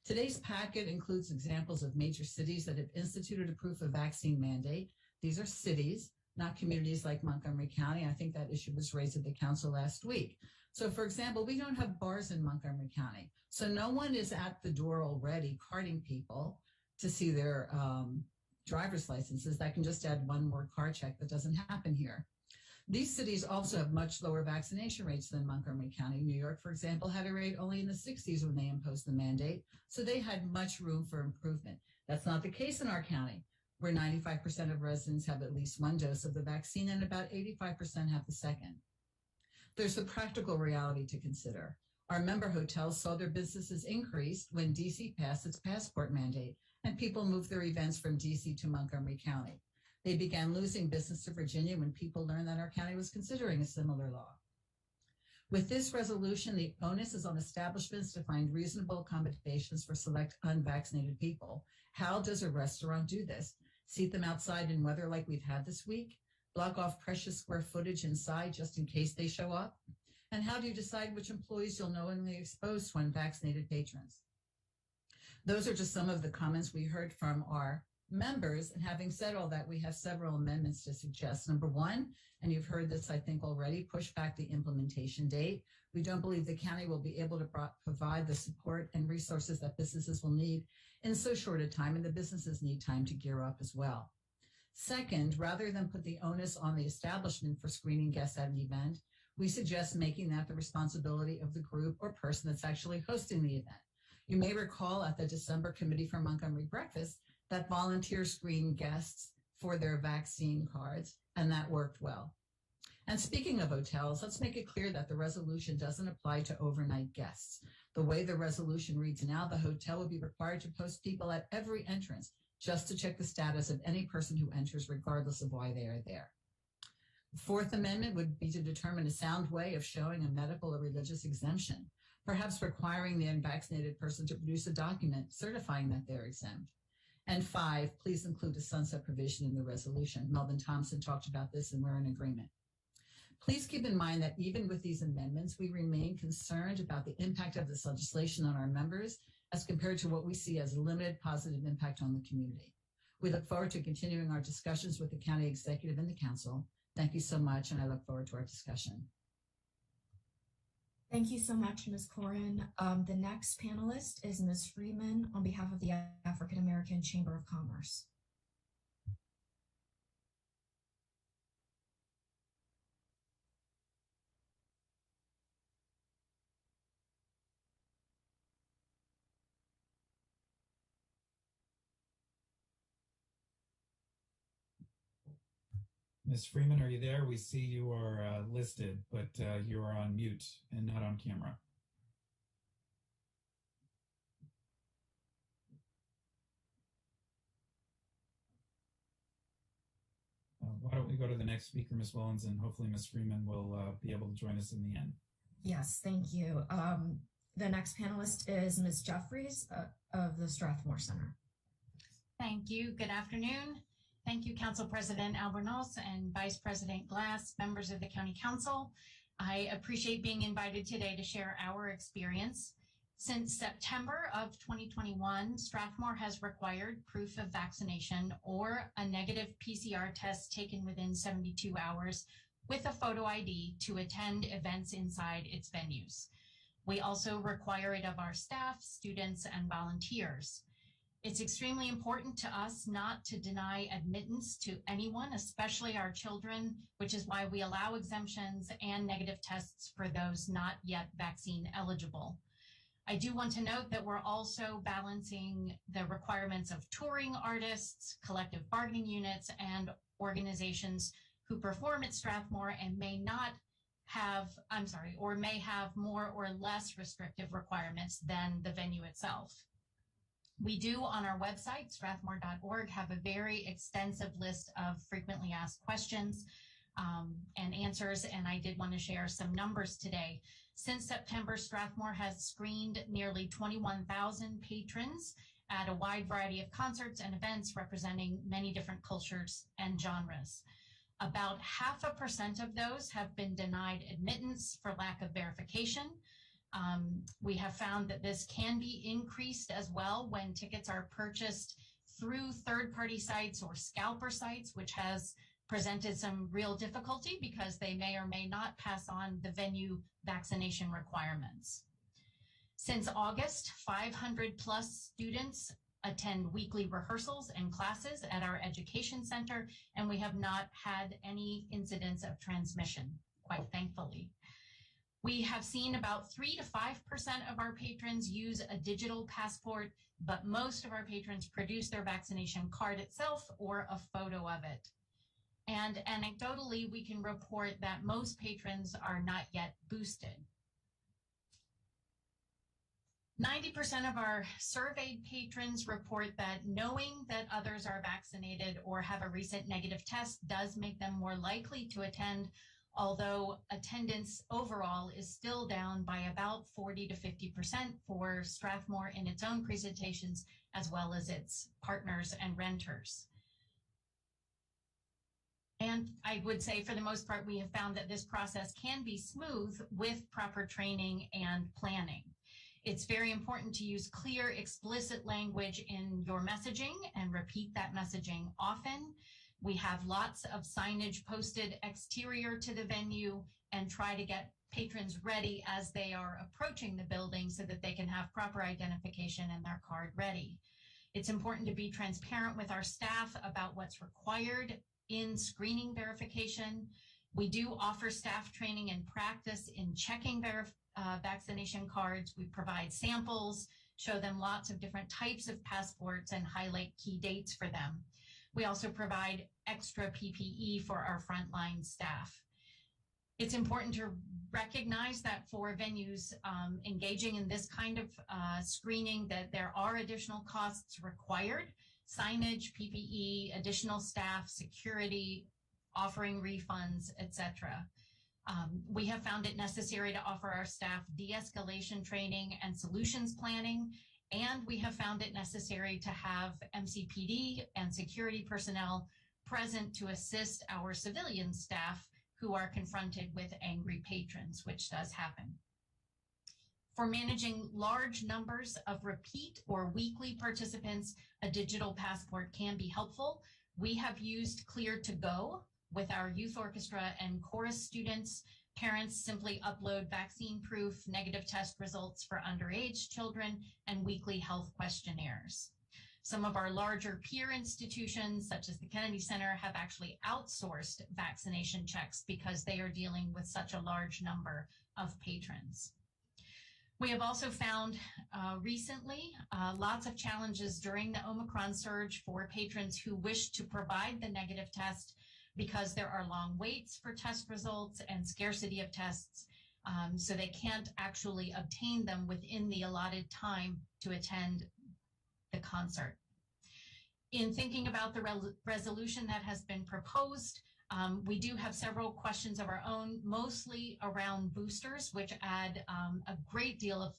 Today's packet includes examples of major cities that have instituted a proof of vaccine mandate. These are cities, not communities like Montgomery County. I think that issue was raised at the council last week. So, for example, we don't have bars in Montgomery County. So no one is at the door already carting people to see their driver's licenses. That can just add one more car check. That doesn't happen here. These cities also have much lower vaccination rates than Montgomery County. New York, for example, had a rate only in the 60s when they imposed the mandate, so they had much room for improvement. That's not the case in our county, where 95% of residents have at least one dose of the vaccine and about 85% have the second. There's the practical reality to consider. Our member hotels saw their businesses increased when DC passed its passport mandate and people moved their events from DC to Montgomery County. They began losing business to Virginia when people learned that our county was considering a similar law. With this resolution, the onus is on establishments to find reasonable accommodations for select unvaccinated people. How does a restaurant do this? Seat them outside in weather like we've had this week? Block off precious square footage inside just in case they show up? And how do you decide which employees you'll knowingly expose to unvaccinated patrons? Those are just some of the comments we heard from our members. And having said all that, we have several amendments to suggest. Number one, and you've heard this, I think, already, push back the implementation date. We don't believe the county will be able to provide the support and resources that businesses will need in so short a time, and the businesses need time to gear up as well. Second, rather than put the onus on the establishment for screening guests at an event, we suggest making that the responsibility of the group or person that's actually hosting the event. You may recall at the December Committee for Montgomery Breakfast that volunteers screened guests for their vaccine cards, and that worked well. And speaking of hotels, let's make it clear that the resolution doesn't apply to overnight guests. The way the resolution reads now, the hotel would be required to post people at every entrance just to check the status of any person who enters, regardless of why they are there. The Fourth Amendment would be to determine a sound way of showing a medical or religious exemption, perhaps requiring the unvaccinated person to produce a document certifying that they're exempt. And 5, please include a sunset provision in the resolution. Melvin Thompson talked about this, and we're in agreement. Please keep in mind that even with these amendments, we remain concerned about the impact of this legislation on our members as compared to what we see as a limited positive impact on the community. We look forward to continuing our discussions with the county executive and the council. Thank you so much, and I look forward to our discussion. Thank you so much, Ms. Corin. The next panelist is Ms. Freeman on behalf of the African American Chamber of Commerce. Ms. Freeman, are you there? We see you are listed, but you are on mute and not on camera. Why don't we go to the next speaker, Ms. Willens, and hopefully Ms. Freeman will be able to join us in the end. Yes, thank you. The next panelist is Ms. Jeffries of the Strathmore Center. Thank you. Good afternoon. Thank you, Council President Albornoz and Vice President Glass, members of the County Council. I appreciate being invited today to share our experience. Since September of 2021, Strathmore has required proof of vaccination or a negative PCR test taken within 72 hours with a photo ID to attend events inside its venues. We also require it of our staff, students, and volunteers. It's extremely important to us not to deny admittance to anyone, especially our children, which is why we allow exemptions and negative tests for those not yet vaccine eligible. I do want to note that we're also balancing the requirements of touring artists, collective bargaining units, and organizations who perform at Strathmore and may have more or less restrictive requirements than the venue itself. We do on our website, strathmore.org, have a very extensive list of frequently asked questions and answers, and I did want to share some numbers today. Since September, Strathmore has screened nearly 21,000 patrons at a wide variety of concerts and events representing many different cultures and genres. About 0.5% of those have been denied admittance for lack of verification. We have found that this can be increased as well when tickets are purchased through third-party sites or scalper sites, which has presented some real difficulty because they may or may not pass on the venue vaccination requirements. Since August, 500 plus students attend weekly rehearsals and classes at our education center, and we have not had any incidents of transmission, quite thankfully. We have seen about 3 to 5% of our patrons use a digital passport, but most of our patrons produce their vaccination card itself or a photo of it. And anecdotally, we can report that most patrons are not yet boosted. 90% of our surveyed patrons report that knowing that others are vaccinated or have a recent negative test does make them more likely to attend, although attendance overall is still down by about 40 to 50% for Strathmore in its own presentations, as well as its partners and renters. And I would say for the most part, we have found that this process can be smooth with proper training and planning. It's very important to use clear, explicit language in your messaging and repeat that messaging often. We have lots of signage posted exterior to the venue and try to get patrons ready as they are approaching the building so that they can have proper identification and their card ready. It's important to be transparent with our staff about what's required in screening verification. We do offer staff training and practice in checking vaccination cards. We provide samples, show them lots of different types of passports, and highlight key dates for them. We also provide extra PPE for our frontline staff. It's important to recognize that for venues engaging in this kind of screening, that there are additional costs required: signage, PPE, additional staff, security, offering refunds, etc. We have found it necessary to offer our staff de-escalation training and solutions planning, and we have found it necessary to have MCPD and security personnel present to assist our civilian staff who are confronted with angry patrons, which does happen. For managing large numbers of repeat or weekly participants, a digital passport can be helpful. We have used Clear to Go with our youth orchestra and chorus students. Parents simply upload vaccine proof, negative test results for underage children, and weekly health questionnaires. Some of our larger peer institutions, such as the Kennedy Center, have actually outsourced vaccination checks because they are dealing with such a large number of patrons. We have also found recently lots of challenges during the Omicron surge for patrons who wish to provide the negative test, because there are long waits for test results and scarcity of tests. So they can't actually obtain them within the allotted time to attend the concert. In thinking about the resolution that has been proposed, we do have several questions of our own, mostly around boosters, which add a great deal of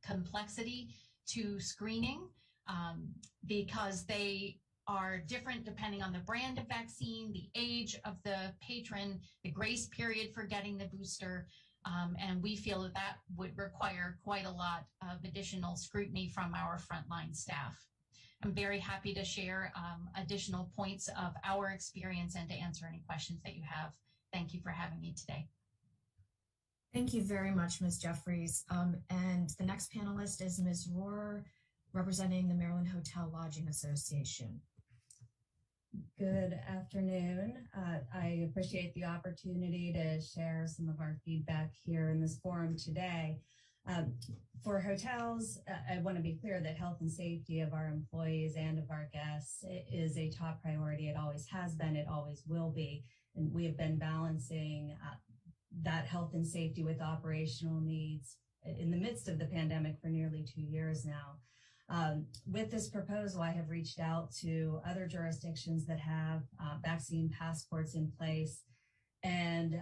complexity to screening because they are different depending on the brand of vaccine, the age of the patron, the grace period for getting the booster. And we feel that that would require quite a lot of additional scrutiny from our frontline staff. I'm very happy to share additional points of our experience and to answer any questions that you have. Thank you for having me today. Thank you very much, Ms. Jeffries. And the next panelist is Ms. Rohrer, representing the Maryland Hotel Lodging Association. Good afternoon. I appreciate the opportunity to share some of our feedback here in this forum today. For hotels, I want to be clear that health and safety of our employees and of our guests is a top priority. It always has been, it always will be. And we have been balancing that health and safety with operational needs in the midst of the pandemic for nearly 2 years now. With this proposal, I have reached out to other jurisdictions that have vaccine passports in place, and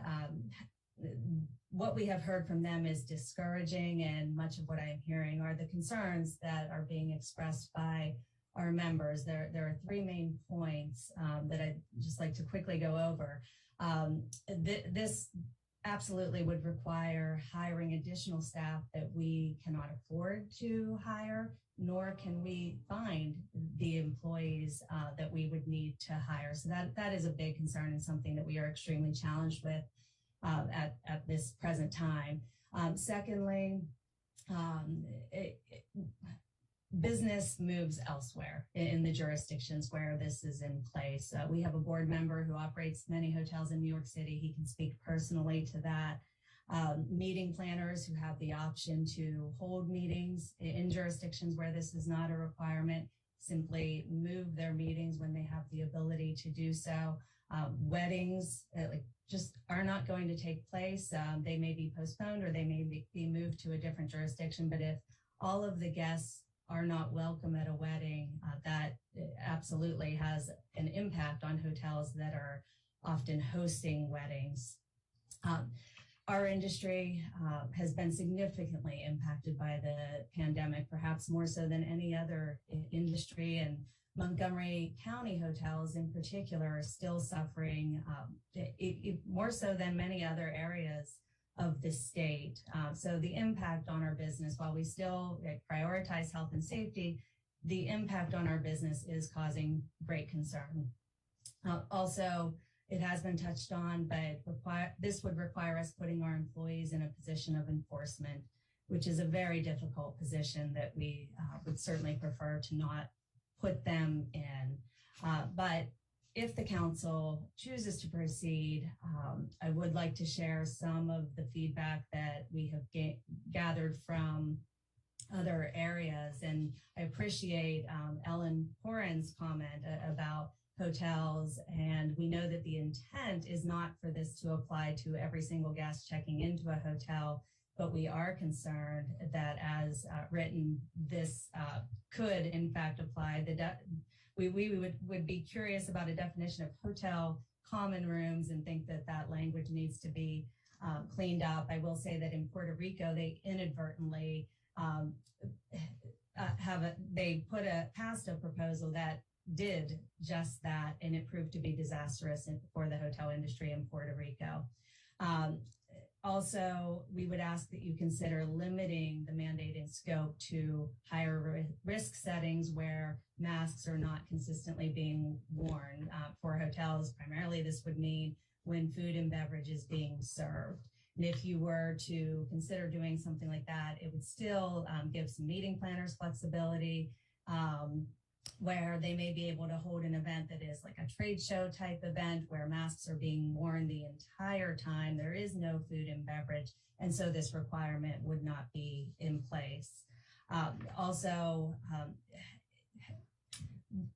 what we have heard from them is discouraging, and much of what I'm hearing are the concerns that are being expressed by our members. There are three main points that I'd just like to quickly go over. This absolutely would require hiring additional staff that we cannot afford to hire, nor can we find the employees that we would need to hire. So that is a big concern and something that we are extremely challenged with at this present time. Secondly, business moves elsewhere in the jurisdictions where this is in place. We have a board member who operates many hotels in New York City. He can speak personally to that. Meeting planners who have the option to hold meetings in jurisdictions where this is not a requirement simply move their meetings when they have the ability to do so. Weddings just are not going to take place. They may be postponed or they may be moved to a different jurisdiction, but if all of the guests are not welcome at a wedding, that absolutely has an impact on hotels that are often hosting weddings. Our industry has been significantly impacted by the pandemic, perhaps more so than any other industry, and Montgomery County hotels in particular are still suffering more so than many other areas of the state. So the impact on our business, while we still prioritize health and safety, the impact on our business is causing great concern. Also, it has been touched on, but this would require us putting our employees in a position of enforcement, which is a very difficult position that we would certainly prefer to not put them in. But if the council chooses to proceed, I would like to share some of the feedback that we have gathered from other areas. And I appreciate Ellen Horan's comment about hotels. And we know that the intent is not for this to apply to every single guest checking into a hotel, but we are concerned that as written, this could in fact apply. We would be curious about a definition of hotel common rooms and think that that language needs to be cleaned up. I will say that in Puerto Rico, they inadvertently passed a proposal that did just that, and it proved to be disastrous for the hotel industry in Puerto Rico. Also, we would ask that you consider limiting the mandated scope to higher risk settings where masks are not consistently being worn. For hotels, primarily this would mean when food and beverage is being served. And if you were to consider doing something like that, it would still give some meeting planners flexibility, where they may be able to hold an event that is like a trade show type event where masks are being worn the entire time. There is no food and beverage, and so this requirement would not be in place. Also,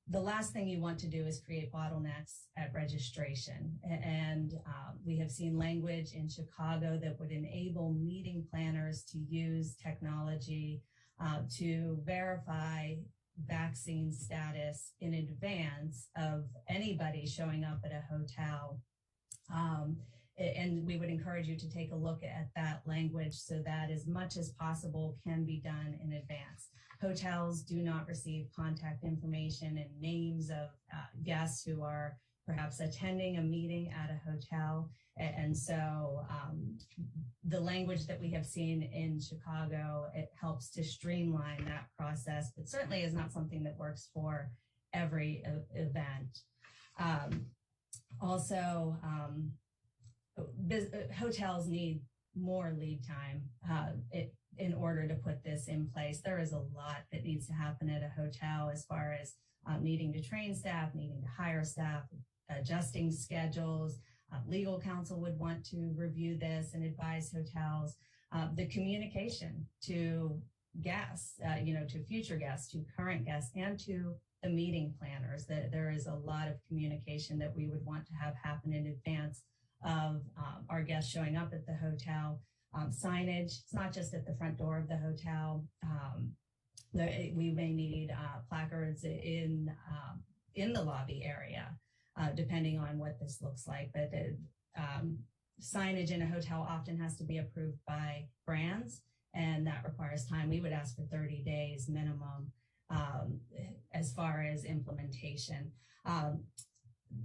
the last thing you want to do is create bottlenecks at registration. And we have seen language in Chicago that would enable meeting planners to use technology to verify vaccine status in advance of anybody showing up at a hotel. And we would encourage you to take a look at that language so that as much as possible can be done in advance. Hotels do not receive contact information and names of guests who are perhaps attending a meeting at a hotel. And so the language that we have seen in Chicago, it helps to streamline that process, but certainly is not something that works for every event. Also, hotels need more lead time in order to put this in place. There is a lot that needs to happen at a hotel as far as needing to train staff, needing to hire staff, adjusting schedules. Legal counsel would want to review this and advise hotels. The communication to guests, to future guests, to current guests, and to the meeting planners. That there is a lot of communication that we would want to have happen in advance of our guests showing up at the hotel. Signage, it's not just at the front door of the hotel. We may need placards in the lobby area, depending on what this looks like. But signage in a hotel often has to be approved by brands, and that requires time. We would ask for 30 days minimum as far as implementation.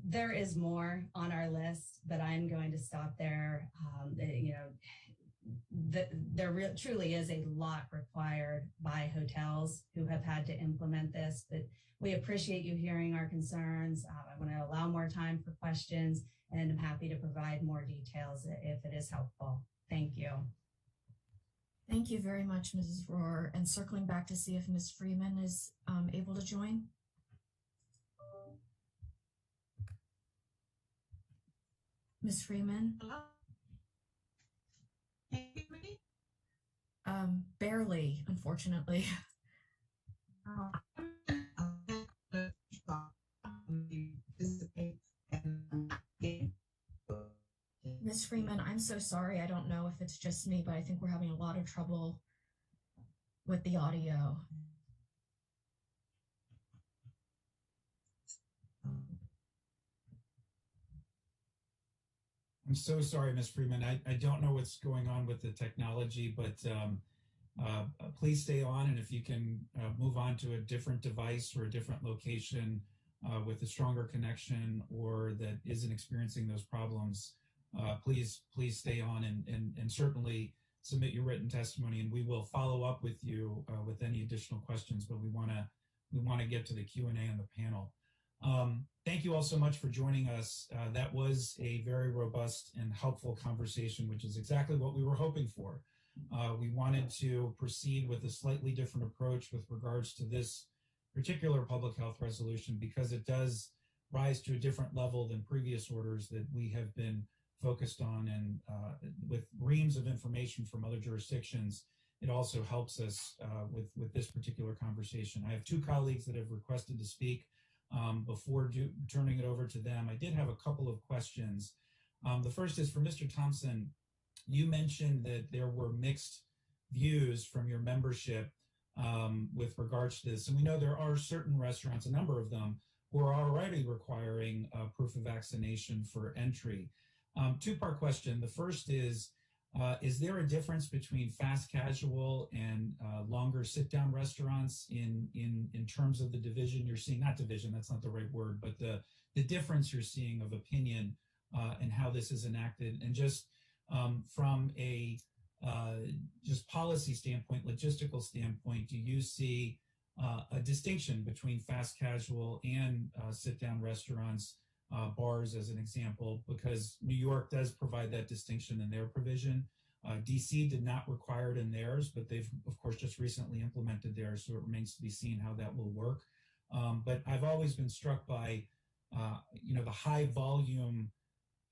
There is more on our list, but I'm going to stop there. There truly is a lot required by hotels who have had to implement this, but we appreciate you hearing our concerns. I want to allow more time for questions, and I'm happy to provide more details if it is helpful. Thank you. Thank you very much, Mrs. Rohrer. And circling back to see if Ms. Freeman is able to join. Ms. Freeman? Hello? Can you hear me? Barely, unfortunately. Ms. Freeman, I'm so sorry. I don't know if it's just me, but I think we're having a lot of trouble with the audio. I'm so sorry, Ms. Freeman. I don't know what's going on with the technology, but please stay on. And if you can move on to a different device or a different location with a stronger connection or that isn't experiencing those problems, please stay on and certainly submit your written testimony. And we will follow up with you with any additional questions, but we want to get to the Q&A on the panel. Thank you all so much for joining us. That was a very robust and helpful conversation, which is exactly what we were hoping for. We wanted to proceed with a slightly different approach with regards to this particular public health resolution because it does rise to a different level than previous orders that we have been focused on. And with reams of information from other jurisdictions, it also helps us with this particular conversation. I have two colleagues that have requested to speak. Before turning it over to them, I did have a couple of questions. The first is for Mr. Thompson. You mentioned that there were mixed views from your membership with regards to this. And we know there are certain restaurants, a number of them, who are already requiring proof of vaccination for entry. Two-part question. The first is there a difference between fast casual and longer sit-down restaurants in terms of the division you're seeing? Not division, that's not the right word, but the difference you're seeing of opinion and how this is enacted. And just from a just policy standpoint, logistical standpoint, do you see a distinction between fast casual and sit-down restaurants, bars as an example, because New York does provide that distinction in their provision. DC did not require it in theirs, but they've, of course, just recently implemented theirs, so it remains to be seen how that will work. But I've always been struck by, the high volume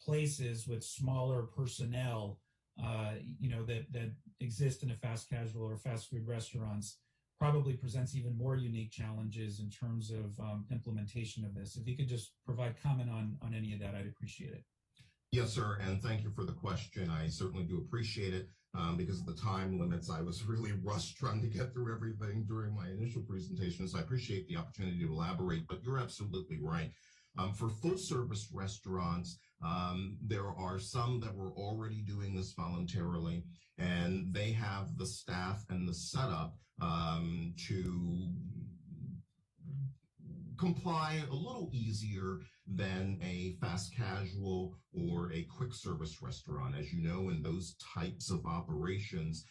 places with smaller personnel, that exist in a fast casual or fast food restaurants probably presents even more unique challenges in terms of implementation of this. If you could just provide comment on any of that, I'd appreciate it. Yes, sir, and thank you for the question. I certainly do appreciate it. Because of the time limits, I was really rushed trying to get through everything during my initial presentation, so I appreciate the opportunity to elaborate, but you're absolutely right. For full-service restaurants, there are some that were already doing this voluntarily, and they have the staff and the setup to comply a little easier than a fast casual or a quick service restaurant. As you know, in those types of operations,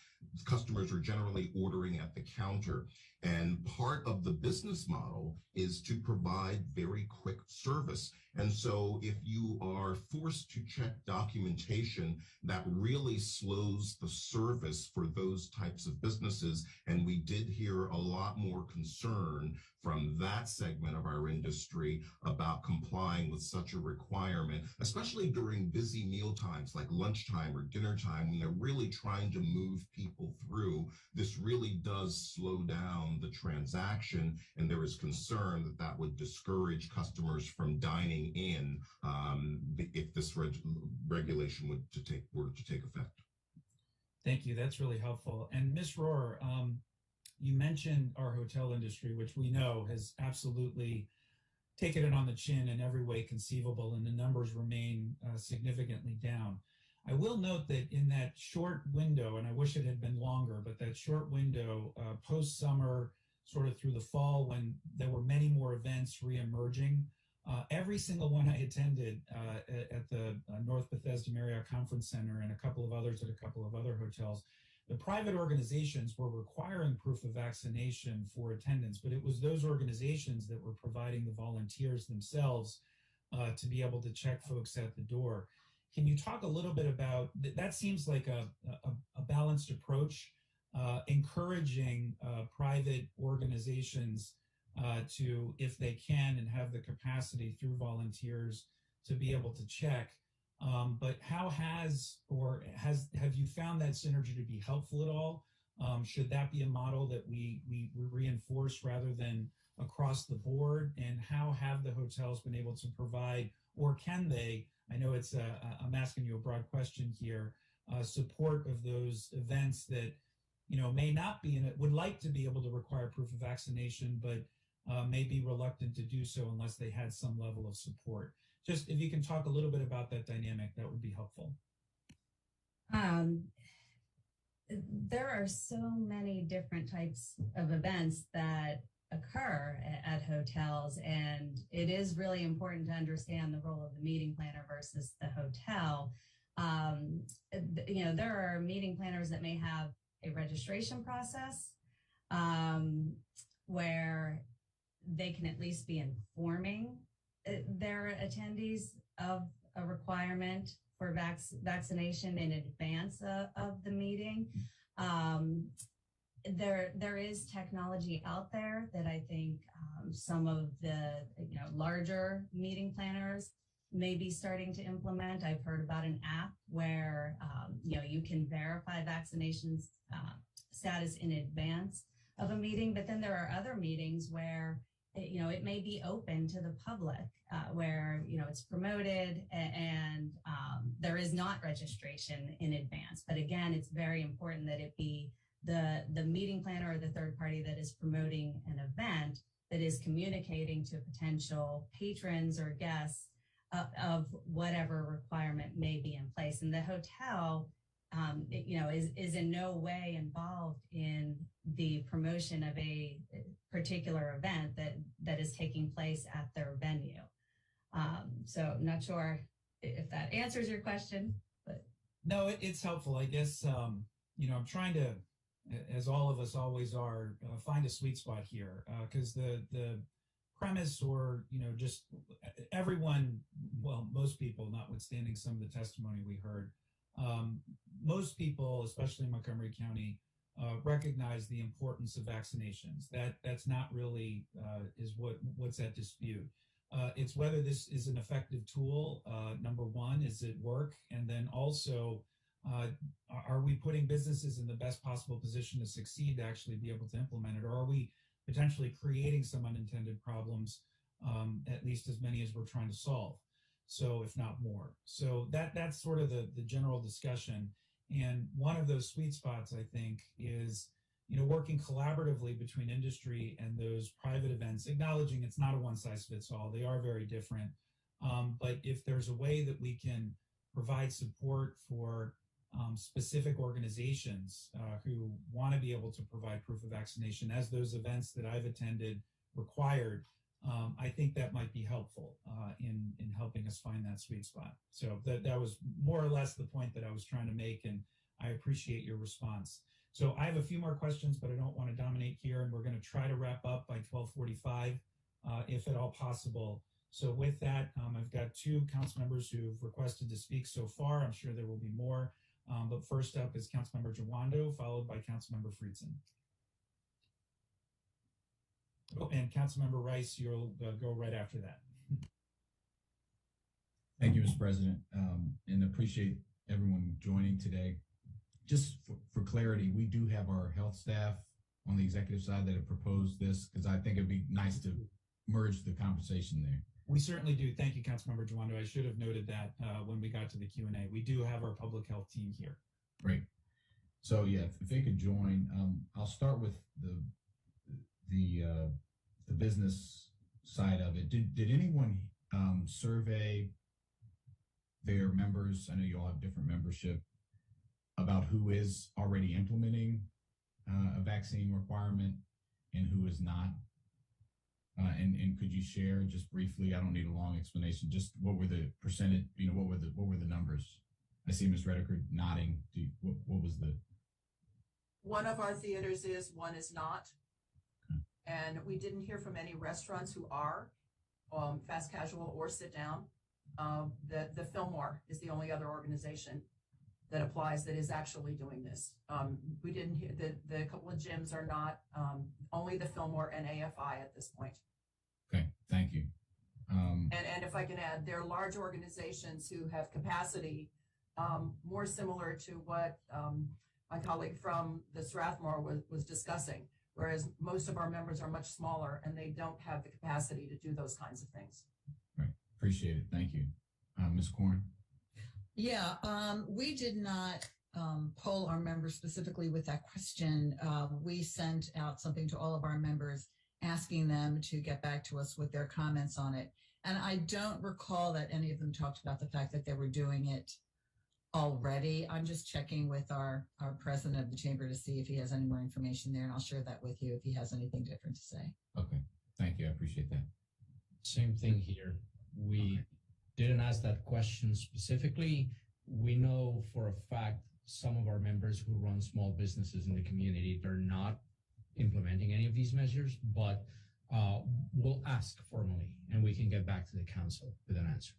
customers are generally ordering at the counter. And part of the business model is to provide very quick service. And so if you are forced to check documentation, that really slows the service for those types of businesses. And we did hear a lot more concern from that segment of our industry about complying with such a requirement, especially during busy meal times like lunchtime or dinner time, when they're really trying to move people through. This really does slow down the transaction, and there is concern that that would discourage customers from dining in if this regulation were to take effect. Thank you. That's really helpful. And Ms. Rohrer, you mentioned our hotel industry, which we know has absolutely taken it on the chin in every way conceivable, and the numbers remain significantly down. I will note that in that short window, and I wish it had been longer, but that short window post-summer, sort of through the fall, when there were many more events re-emerging, every single one I attended at the North Bethesda Marriott Conference Center and a couple of others at a couple of other hotels, the private organizations were requiring proof of vaccination for attendance, but it was those organizations that were providing the volunteers themselves to be able to check folks at the door. Can you talk a little bit about that? Seems like a balanced approach, encouraging private organizations to, if they can and have the capacity through volunteers, to be able to check. But how have you found that synergy to be helpful at all? Should that be a model that we reinforce rather than across the board? And how have the hotels been able to provide, or can they, I know it's I'm asking you a broad question here, support of those events that, may not be, and would like to be able to require proof of vaccination, but may be reluctant to do so unless they had some level of support. Just if you can talk a little bit about that dynamic, that would be helpful. There are so many different types of events that occur at hotels, and it is really important to understand the role of the meeting planner versus the hotel. There are meeting planners that may have a registration process where they can at least be informing their attendees of a requirement for vaccination in advance of the meeting. There is technology out there that I think some of the larger meeting planners may be starting to implement. I've heard about an app where you can verify vaccinations status in advance of a meeting, but then there are other meetings where it may be open to the public, where it's promoted and there is not registration in advance. But again, it's very important that it be the meeting planner or the third party that is promoting an event that is communicating to potential patrons or guests of whatever requirement may be in place. And the hotel is in no way involved in the promotion of a particular event that is taking place at their venue. So I'm not sure if that answers your question, but. No, it's helpful. I guess, I'm trying to, as all of us always are, find a sweet spot here, because the premise or, just everyone, well, most people, notwithstanding some of the testimony we heard, most people, especially in Montgomery County, recognize the importance of vaccinations. That's not really is what's at dispute. It's whether this is an effective tool. Number one, is it work? And then also, are we putting businesses in the best possible position to succeed, to actually be able to implement it? Or are we potentially creating some unintended problems, at least as many as we're trying to solve? So if not more. So that's sort of the general discussion. And one of those sweet spots, I think, is working collaboratively between industry and those private events, acknowledging it's not a one size fits all. They are very different. But if there's a way that we can provide support for specific organizations who want to be able to provide proof of vaccination, as those events that I've attended required, I think that might be helpful in helping us find that sweet spot. So that was more or less the point that I was trying to make, and I appreciate your response. So I have a few more questions, but I don't want to dominate here, and we're going to try to wrap up by 12:45, if at all possible. So with that, I've got two council members who've requested to speak so far. I'm sure there will be more. But first up is Councilmember Jawando, followed by Councilmember Friedson. Oh, and Councilmember Rice, you'll go right after that. Thank you, Mr. President, and appreciate everyone joining today. Just for clarity, we do have our health staff on the executive side that have proposed this, because I think it'd be nice to merge the conversation there. We certainly do. Thank you, Councilmember Jawando. I should have noted that when we got to the Q&A. We do have our public health team here. Great. So yeah, if they could join, I'll start with the business side of it. Did anyone survey their members? I know you all have different membership, about who is already implementing a vaccine requirement and who is not. And could you share just briefly? I don't need a long explanation. Just what were the percentage? What were the numbers? I see Ms. Redeker nodding. What was the? One of our theaters is, one is not, and we didn't hear from any restaurants who are fast casual or sit down. The Fillmore is the only other organization that applies that is actually doing this. We didn't hear the couple of gyms are not, only the Fillmore and AFI at this point. Okay, thank you. And if I can add, they're large organizations who have capacity more similar to what my colleague from the Strathmore was discussing, whereas most of our members are much smaller and they don't have the capacity to do those kinds of things. Right, appreciate it, thank you. Ms. Corn? Yeah, we did not poll our members specifically with that question. We sent out something to all of our members asking them to get back to us with their comments on it. And I don't recall that any of them talked about the fact that they were doing it already. I'm just checking with our president of the chamber to see if he has any more information there, and I'll share that with you if he has anything different to say. Okay, thank you, I appreciate that. Same thing here. We didn't ask that question specifically. We know for a fact some of our members who run small businesses in the community, they're not implementing any of these measures, but we'll ask formally and we can get back to the council with an answer.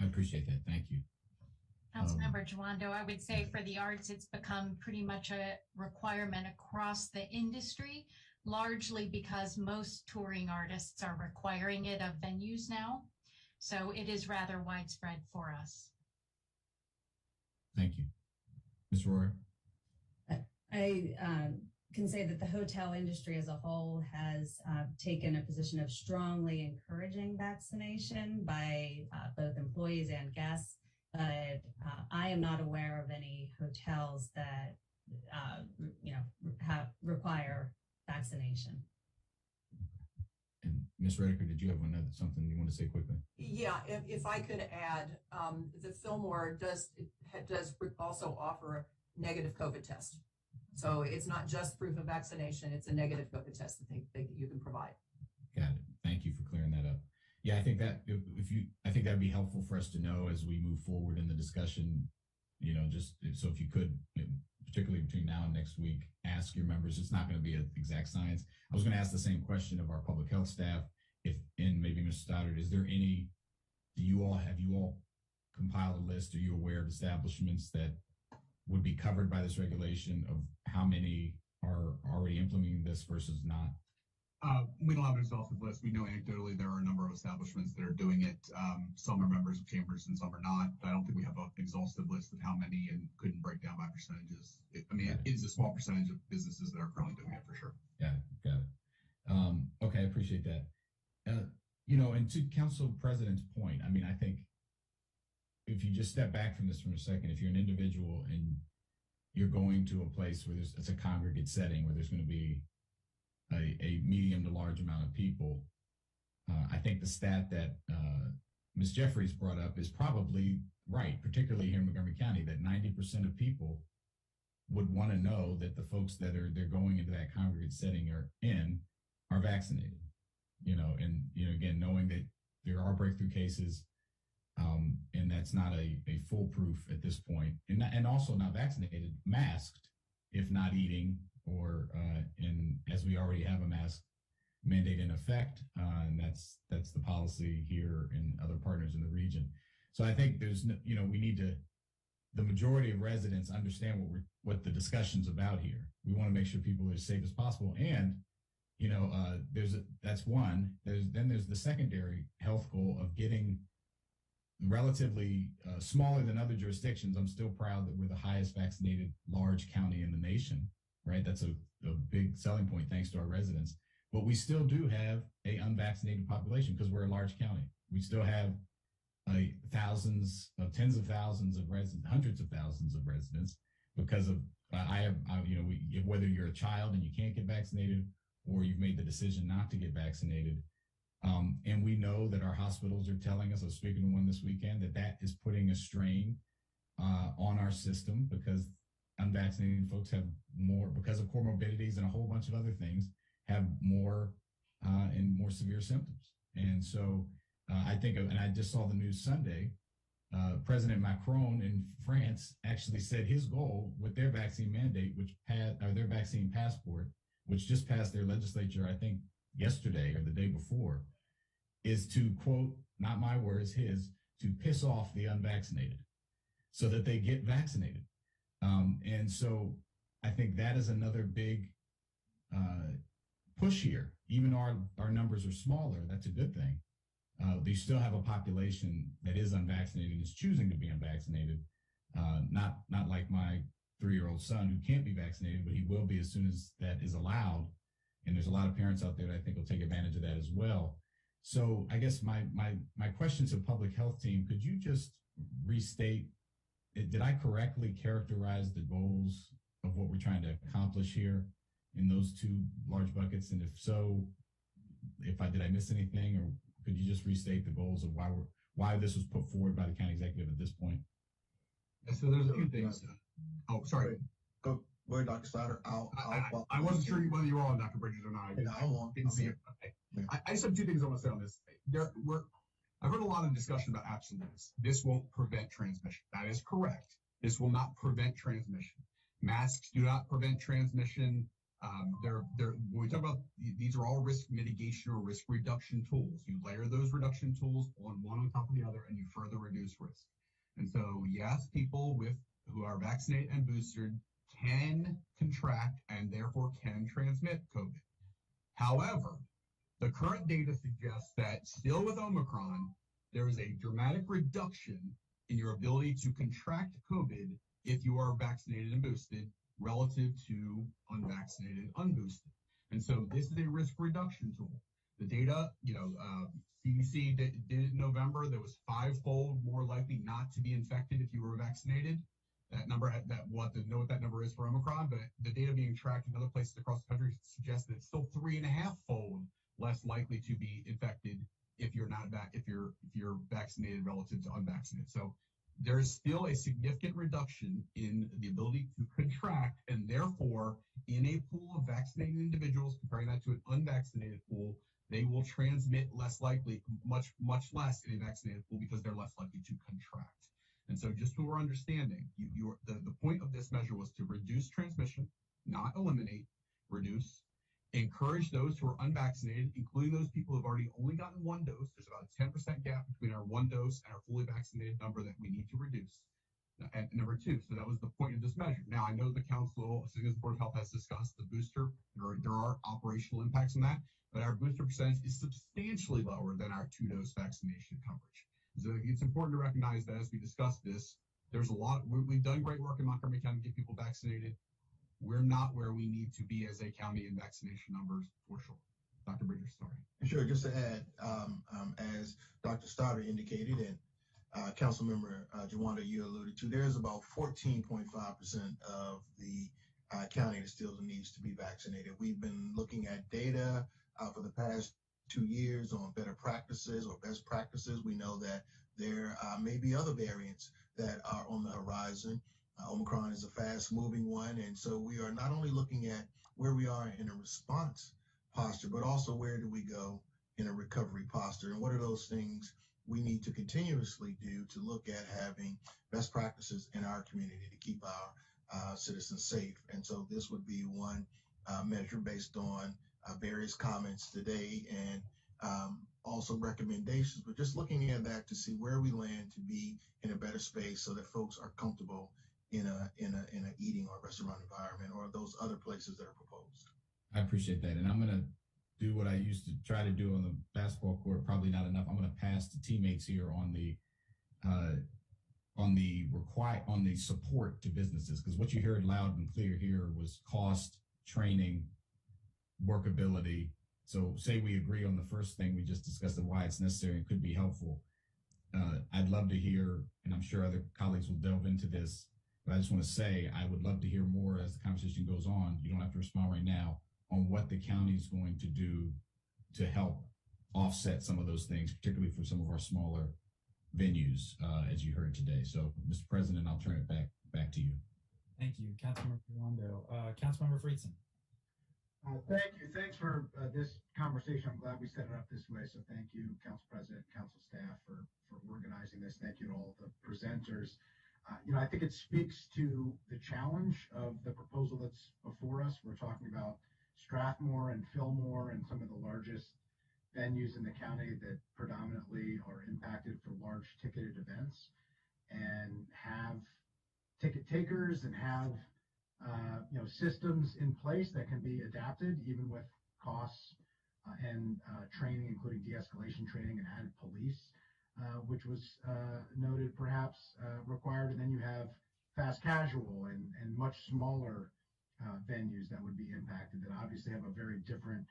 I appreciate that. Thank you. Councilmember Jawando, I would say for the arts, it's become pretty much a requirement across the industry, largely because most touring artists are requiring it of venues now. So it is rather widespread for us. Thank you. Ms. Rohrer? I can say that the hotel industry as a whole has taken a position of strongly encouraging vaccination by both employees and guests. But I am not aware of any hotels that require vaccination. And Ms. Redeker, did you have something you want to say quickly? Yeah, if I could add, the Fillmore does also offer a negative COVID test. So it's not just proof of vaccination, it's a negative COVID test that you can provide. Got it. Thank you for clearing that up. Yeah, I think that I think that'd be helpful for us to know as we move forward in the discussion, just so if you could, particularly between now and next week, ask your members. It's not going to be an exact science. I was going to ask the same question of our public health staff, and maybe Mr. Stoddard, have you all compiled a list? Are you aware of establishments that would be covered by this regulation, of how many are already implementing this versus not? We don't have an exhaustive list. We know anecdotally there are a number of establishments that are doing it. Some are members of chambers and some are not. I don't think we have an exhaustive list of how many and couldn't break down by percentages. It is a small percentage of businesses that are currently doing it for sure. Got it. Okay, I appreciate that. And to Council President's point, I mean, I think if you just step back from this for a second, if you're an individual and you're going to a place where it's a congregate setting where there's going to be a medium to large amount of people, I think the stat that Ms. Jeffries brought up is probably right, particularly here in Montgomery County, that 90% of people would want to know that the folks that they're going into that congregate setting are vaccinated. Again, knowing that there are breakthrough cases, and that's not a foolproof at this point, and also not vaccinated, masked, if not eating, or as we already have a mask mandate in effect, and that's the policy here and other partners in the region. So I think we need to, the majority of residents understand what the discussion's about here. We want to make sure people are as safe as possible, and that's one. There's the secondary health goal of getting relatively smaller than other jurisdictions. I'm still proud that we're the highest vaccinated large county in the nation, right? That's a big selling point thanks to our residents. But we still do have a unvaccinated population because we're a large county. We still have tens of thousands of residents, hundreds of thousands of residents because of whether you're a child and you can't get vaccinated or you've made the decision not to get vaccinated. And we know that our hospitals are telling us, I was speaking to one this weekend, that is putting a strain on our system because unvaccinated folks have more, because of comorbidities and a whole bunch of other things, have more and more severe symptoms. And so I think, and I just saw the news Sunday, President Macron in France actually said his goal with their vaccine mandate, their vaccine passport, which just passed their legislature, I think yesterday or the day before, is to, quote, not my words, his, to piss off the unvaccinated so that they get vaccinated. And so I think that is another big push here. Even our numbers are smaller, that's a good thing. They still have a population that is unvaccinated and is choosing to be unvaccinated. Not like my 3-year-old son who can't be vaccinated, but he will be as soon as that is allowed. And there's a lot of parents out there that I think will take advantage of that as well. So I guess my question to public health team, could you just restate, did I correctly characterize the goals of what we're trying to accomplish here in those two large buckets? And if so, did I miss anything, or could you just restate the goals of why this was put forward by the county executive at this point? So there's a few things. Oh, sorry. Go ahead, Dr. Snyder. I wasn't sure whether you were on, Dr. Bridges, or not. Didn't see it. Okay. I just have two things I want to say on this. I've heard a lot of discussion about abstinence. This won't prevent transmission. That is correct. This will not prevent transmission. Masks do not prevent transmission. When we talk about, these are all risk mitigation or risk reduction tools. You layer those reduction tools one on top of the other, and you further reduce risk. And so, yes, people who are vaccinated and boosted can contract and therefore can transmit COVID. However, the current data suggests that still with Omicron, there is a dramatic reduction in your ability to contract COVID if you are vaccinated and boosted relative to unvaccinated, unboosted. And so this is a risk reduction tool. The data, CDC did it in November. There was 5-fold more likely not to be infected if you were vaccinated. That number, we'll have to know what that number is for Omicron, but the data being tracked in other places across the country suggests that it's still 3.5-fold less likely to be infected if you're vaccinated relative to unvaccinated. So there is still a significant reduction in the ability to contract, and therefore, in a pool of vaccinated individuals, comparing that to an unvaccinated pool, they will transmit less likely, much less in a vaccinated pool because they're less likely to contract. And so just so we're understanding, the point of this measure was to reduce transmission, not eliminate, reduce, encourage those who are unvaccinated, including those people who have already only gotten one dose. There's about a 10% gap between our one dose and our fully vaccinated number that we need to reduce. And number two, so that was the point of this measure. Now, I know the council, the Board of Health has discussed the booster. There are operational impacts on that, but our booster percentage is substantially lower than our two-dose vaccination coverage. So it's important to recognize that as we discuss this, there's a lot, we've done great work in Montgomery County to get people vaccinated. We're not where we need to be as a county in vaccination numbers, for sure. Dr. Bridges, sorry. Sure, just to add, as Dr. Stoddard indicated, and Councilmember Jawanda, you alluded to, there's about 14.5% of the county that still needs to be vaccinated. We've been looking at data for the past 2 years on better practices or best practices. We know that there may be other variants that are on the horizon. Omicron is a fast-moving one, and so we are not only looking at where we are in a response posture, but also where do we go in a recovery posture, and what are those things we need to continuously do to look at having best practices in our community to keep our citizens safe. And so this would be one measure based on various comments today and also recommendations, but just looking at that to see where we land to be in a better space so that folks are comfortable in a eating or restaurant environment or those other places that are proposed. I appreciate that. And I'm going to do what I used to try to do on the basketball court, probably not enough. I'm going to pass to teammates here on the support to businesses, because what you heard loud and clear here was cost, training, workability. So say we agree on the first thing we just discussed and why it's necessary and could be helpful. I'd love to hear, and I'm sure other colleagues will delve into this, but I just want to say I would love to hear more as the conversation goes on. You don't have to respond right now on what the county is going to do to help offset some of those things, particularly for some of our smaller venues, as you heard today. So, Mr. President, I'll turn it back to you. Thank you, Councilmember Rondo. Councilmember Friedson. Thank you. Thanks for this conversation. I'm glad we set it up this way. So thank you, Council President, Council staff for organizing this. Thank you to all the presenters. I think it speaks to the challenge of the proposal that's before us. We're talking about Strathmore and Fillmore and some of the largest venues in the county that predominantly are impacted for large ticketed events and have ticket takers and have systems in place that can be adapted even with costs and training, including de-escalation training and added police, which was noted perhaps required. And then you have fast casual and much smaller venues that would be impacted that obviously have a very different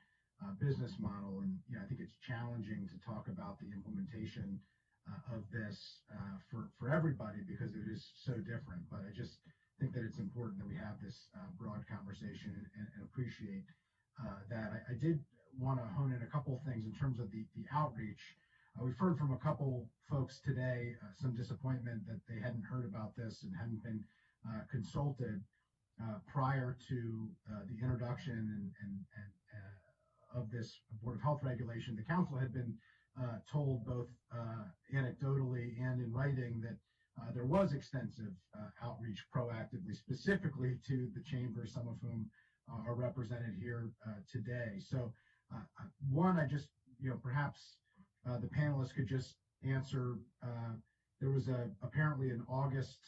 business model. And I think it's challenging to talk about the implementation of this for everybody because it is so different. But I just think that it's important that we have this broad conversation and appreciate that. I did want to hone in a couple of things in terms of the outreach. We've heard from a couple folks today some disappointment that they hadn't heard about this and hadn't been consulted prior to the introduction and of this Board of Health regulation. The council had been told both anecdotally and in writing that there was extensive outreach proactively, specifically to the chambers, some of whom are represented here today. So one, I just, perhaps the panelists could just answer. There was apparently an August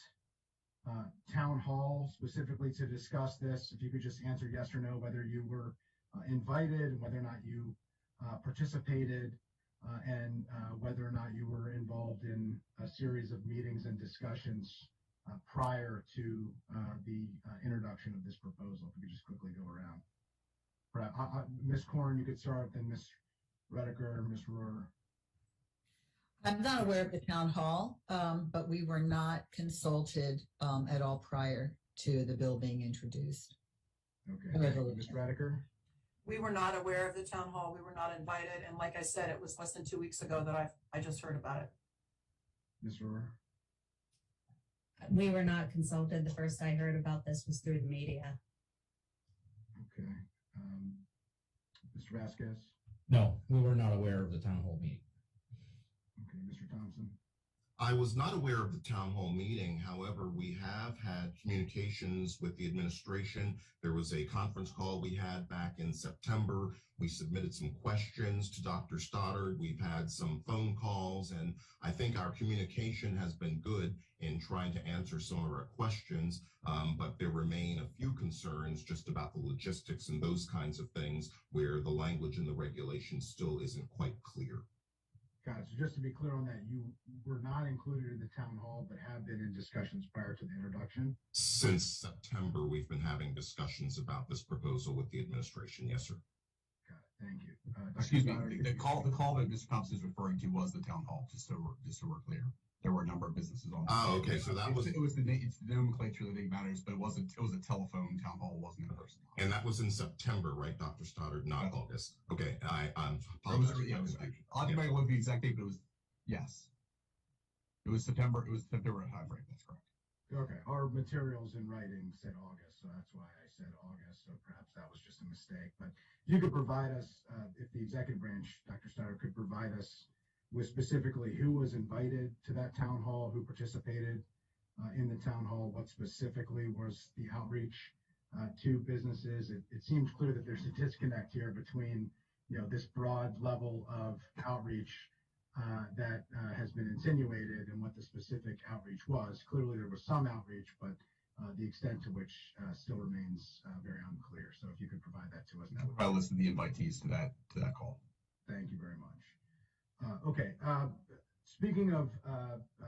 town hall specifically to discuss this. If you could just answer yes or no, whether you were invited and whether or not you participated and whether or not you were involved in a series of meetings and discussions prior to the introduction of this proposal. If we could just quickly go around. Ms. Korn, you could start, then Ms. Redeker, Ms. Rohrer. I'm not aware of the town hall, but we were not consulted at all prior to the bill being introduced. Okay. Ms. Redeker? We were not aware of the town hall. We were not invited. And like I said, it was less than 2 weeks ago that I just heard about it. Ms. Rohrer? We were not consulted. The first I heard about this was through the media. Okay. Mr. Vasquez? No, we were not aware of the town hall meeting. Okay. Mr. Thompson? I was not aware of the town hall meeting. However, we have had communications with the administration. There was a conference call we had back in September. We submitted some questions to Dr. Stoddard. We've had some phone calls, and I think our communication has been good in trying to answer some of our questions, but there remain a few concerns just about the logistics and those kinds of things where the language in the regulation still isn't quite clear. Got it. So just to be clear on that, you were not included in the town hall, but have been in discussions prior to the introduction? Since September, we've been having discussions about this proposal with the administration. Yes, sir. Got it. Thank you. Excuse me. The call that Mr. Thompson is referring to was the town hall. Just so we're clear, there were a number of businesses on. Oh, okay. So that it's the nomenclature that matters, but it was a telephone town hall. It wasn't in person. And that was in September, right, Dr. Stoddard? Not August. Okay. I'm I'll give you the exact date, but it was yes. It was September. It was September timeframe. That's correct. Okay. Our materials in writing said August, so that's why I said August. So perhaps that was just a mistake. But if you could provide us, if the executive branch, Dr. Stoddard, could provide us with specifically who was invited to that town hall, who participated in the town hall, what specifically was the outreach to businesses. It seems clear that there's a disconnect here between, this broad level of outreach that has been insinuated and what the specific outreach was. Clearly there was some outreach, but the extent to which still remains very unclear. So if you could provide that to us now. I'll list the invitees to that call. Thank you very much. Okay. Speaking of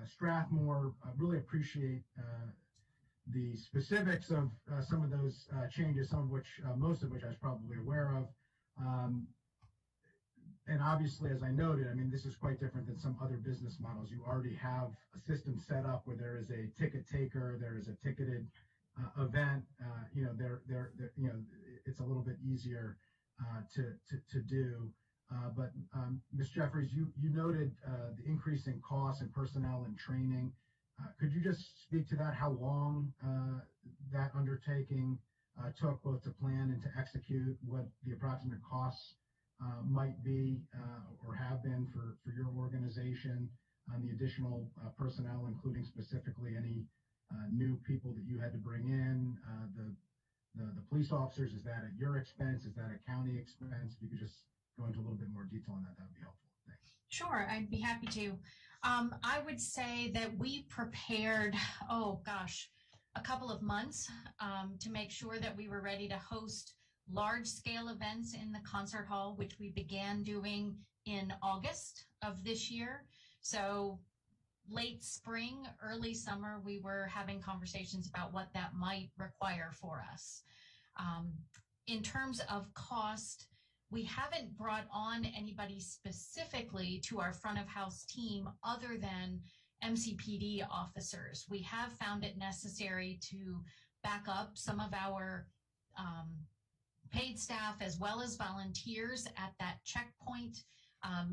Strathmore, I really appreciate the specifics of some of those changes, most of which I was probably aware of. And obviously, as I noted, this is quite different than some other business models. You already have a system set up where there is a ticket taker, there is a ticketed event. It's a little bit easier to do. But Ms. Jeffries, you noted the increase in costs and personnel and training. Could you just speak to that, how long that undertaking took both to plan and to execute, what the approximate costs might be or have been for your organization, the additional personnel, including specifically any new people that you had to bring in, the police officers? Is that at your expense? Is that a county expense? If you could just go into a little bit more detail on that, that would be helpful. Thanks. Sure, I'd be happy to. I would say that we prepared, a couple of months to make sure that we were ready to host large-scale events in the concert hall, which we began doing in August of this year. So late spring, early summer, we were having conversations about what that might require for us. In terms of cost, we haven't brought on anybody specifically to our front of house team other than MCPD officers. We have found it necessary to back up some of our paid staff as well as volunteers at that checkpoint.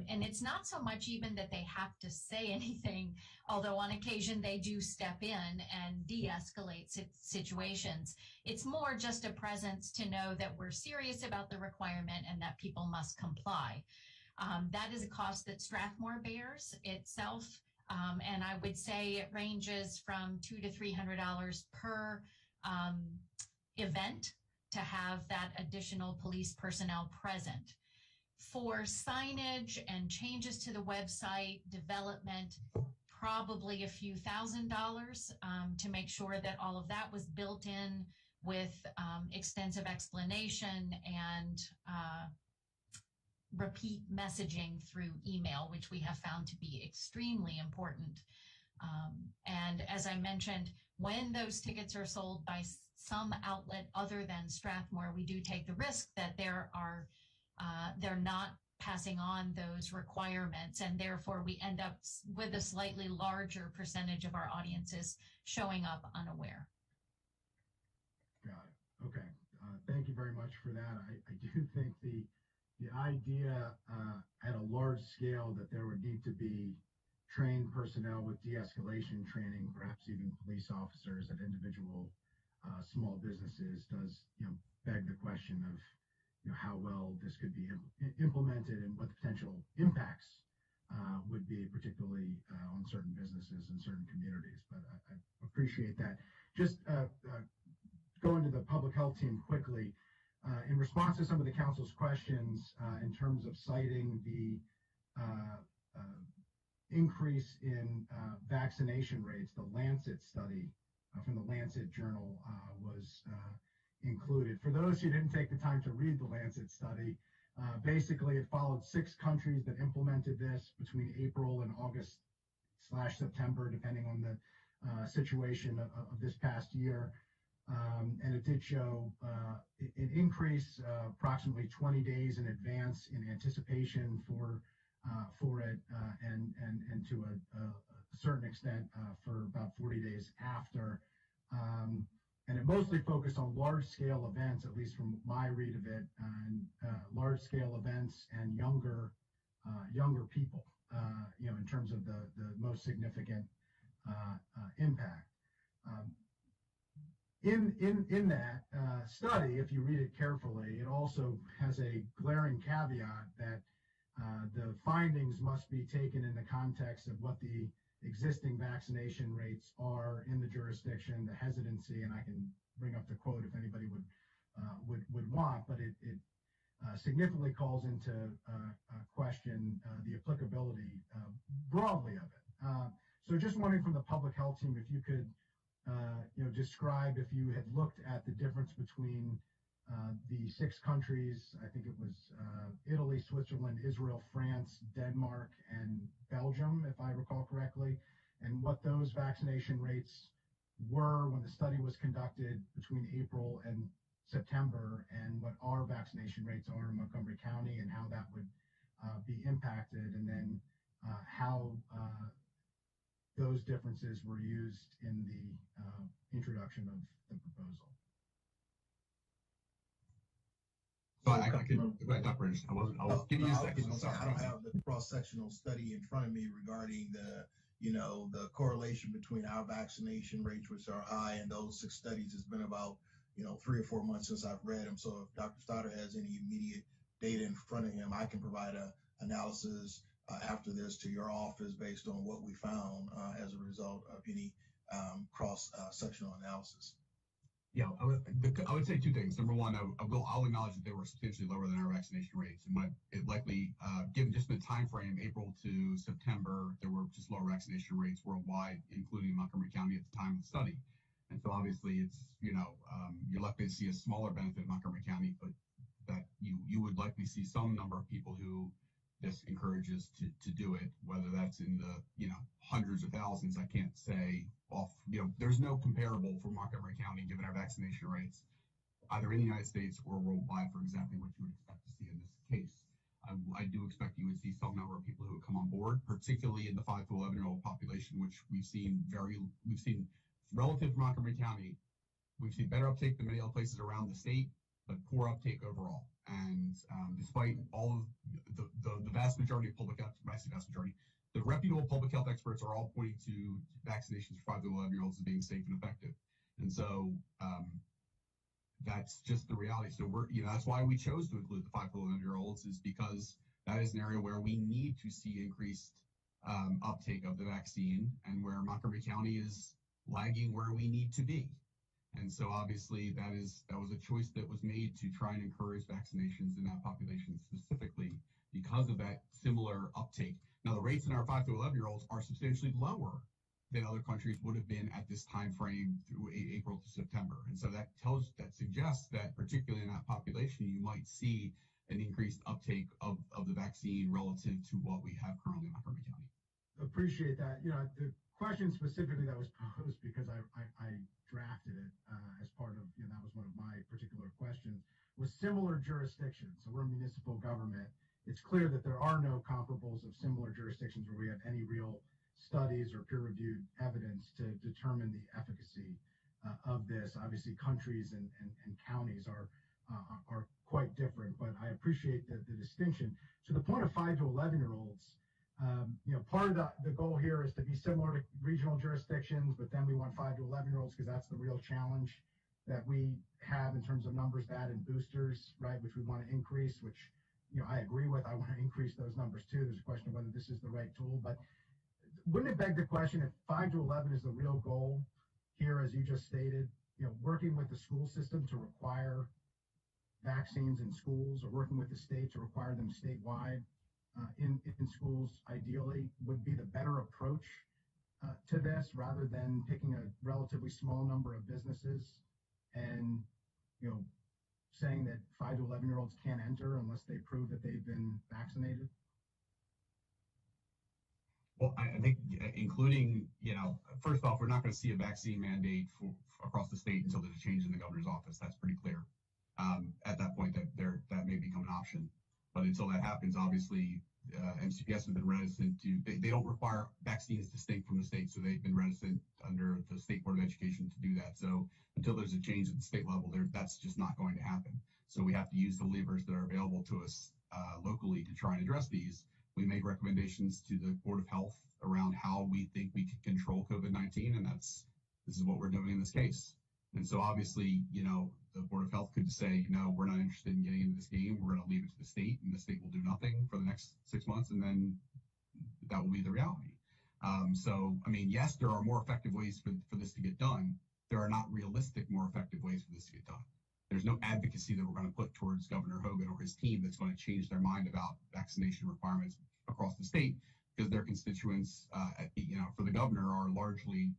And it's not so much even that they have to say anything, although on occasion they do step in and de-escalate situations. It's more just a presence to know that we're serious about the requirement and that people must comply. That is a cost that Strathmore bears itself. And I would say it ranges from $200 to $300 per event to have that additional police personnel present. For signage and changes to the website development, probably a few $1,000s to make sure that all of that was built in with extensive explanation and repeat messaging through email, which we have found to be extremely important. And as I mentioned, when those tickets are sold by some outlet other than Strathmore, we do take the risk that they're not passing on those requirements, and therefore we end up with a slightly larger percentage of our audiences showing up unaware. Got it. Okay. Thank you very much for that. I do think the idea at a large scale that there would need to be trained personnel with de-escalation training, perhaps even police officers at individual small businesses, does beg the question of how well this could be implemented and what the potential impacts would be, particularly on certain businesses and certain communities. But I appreciate that. Just going to the public health team quickly, in response to some of the council's questions in terms of citing the increase in vaccination rates, the Lancet study from the Lancet Journal was included. For those who didn't take the time to read the Lancet study, basically it followed 6 countries that implemented this between April and August/September, depending on the situation of this past year. And it did show an increase approximately 20 days in advance in anticipation for it, and to a certain extent for about 40 days after. And it mostly focused on large-scale events, at least from my read of it, and large-scale events and younger people, in terms of the most significant impact. In that study, if you read it carefully, it also has a glaring caveat that the findings must be taken in the context of what the existing vaccination rates are in the jurisdiction, the hesitancy, and I can bring up the quote if anybody would want, but it significantly calls into question the applicability broadly of it. So just wondering from the public health team if you could describe, if you had looked at the difference between the 6 countries, I think it was Italy, Switzerland, Israel, France, Denmark, and Belgium, if I recall correctly, and what those vaccination rates were when the study was conducted between April and September, and what our vaccination rates are in Montgomery County, and how that would be impacted, and then how those differences were used in the introduction of the proposal. So I can go ahead, Dr. Bress. I was giving you a second. I don't have the cross-sectional study in front of me regarding the correlation between our vaccination rates, which are high, and those 6 studies. It's been about 3 or 4 months since I've read them. So if Dr. Stoddard has any immediate data in front of him, I can provide a analysis after this to your office based on what we found as a result of any cross-sectional analysis. Yeah, I would say 2 things. Number one, I'll acknowledge that they were substantially lower than our vaccination rates, and it likely, given just the time frame, April to September, there were just lower vaccination rates worldwide, including Montgomery County at the time of the study. And so obviously, it's you're likely to see a smaller benefit in Montgomery County, but that you would likely see some number of people who this encourages to do it, whether that's in the hundreds of thousands. I can't say off. There's no comparable for Montgomery County given our vaccination rates, either in the United States or worldwide, for exactly what you would expect to see in this case. I do expect you would see some number of people who would come on board, particularly in the 5 to 11-year-old population, which we've seen relative to Montgomery County. We've seen better uptake than many other places around the state, but poor uptake overall. And despite all of the vast majority of public health, the reputable public health experts are all pointing to vaccinations for 5 to 11-year-olds as being safe and effective. And so that's just the reality. So that's why we chose to include the 5 to 11-year-olds, is because that is an area where we need to see increased uptake of the vaccine, and where Montgomery County is lagging where we need to be. And so obviously that was a choice that was made to try and encourage vaccinations in that population specifically because of that similar uptake. Now, the rates in our 5 to 11-year-olds are substantially lower than other countries would have been at this time frame through April to September. And so that suggests that particularly in that population, you might see an increased uptake of the vaccine relative to what we have currently in Montgomery County. Appreciate that. The question specifically that was posed, because I drafted it as part of, that was one of my particular questions, was similar jurisdictions. So we're a municipal government. It's clear that there are no comparables of similar jurisdictions where we have any real studies or peer-reviewed evidence to determine the efficacy of this. Obviously, countries and counties are quite different, but I appreciate the distinction. To the point of 5 to 11-year-olds, part of the goal here is to be similar to regional jurisdictions, but then we want 5 to 11-year-olds because that's the real challenge that we have in terms of numbers to add in boosters, right, which we want to increase, which I agree with. I want to increase those numbers too. There's a question of whether this is the right tool, but wouldn't it beg the question, if 5 to 11 is the real goal here, as you just stated, working with the school system to require vaccines in schools, or working with the state to require them statewide in schools, ideally, would be the better approach to this, rather than picking a relatively small number of businesses and, saying that 5 to 11-year-olds can't enter unless they prove that they've been vaccinated? Well, I think including, first off, we're not going to see a vaccine mandate across the state until there's a change in the governor's office. That's pretty clear. At that point, that may become an option. But until that happens, obviously, MCPS has been reticent to, they don't require vaccines distinct from the state, so they've been reticent under the State Board of Education to do that. So until there's a change at the state level, that's just not going to happen. So we have to use the levers that are available to us locally to try and address these. We make recommendations to the Board of Health around how we think we can control COVID-19, and this is what we're doing in this case. And so obviously, the Board of Health could say, we're not interested in getting into this game. We're going to leave it to the state, and the state will do nothing for the next 6 months, and then that will be the reality. Yes, there are more effective ways for this to get done. There are not realistic, more effective ways for this to get done. There's no advocacy that we're going to put towards Governor Hogan or his team that's going to change their mind about vaccination requirements across the state, because their constituents, for the governor, are largely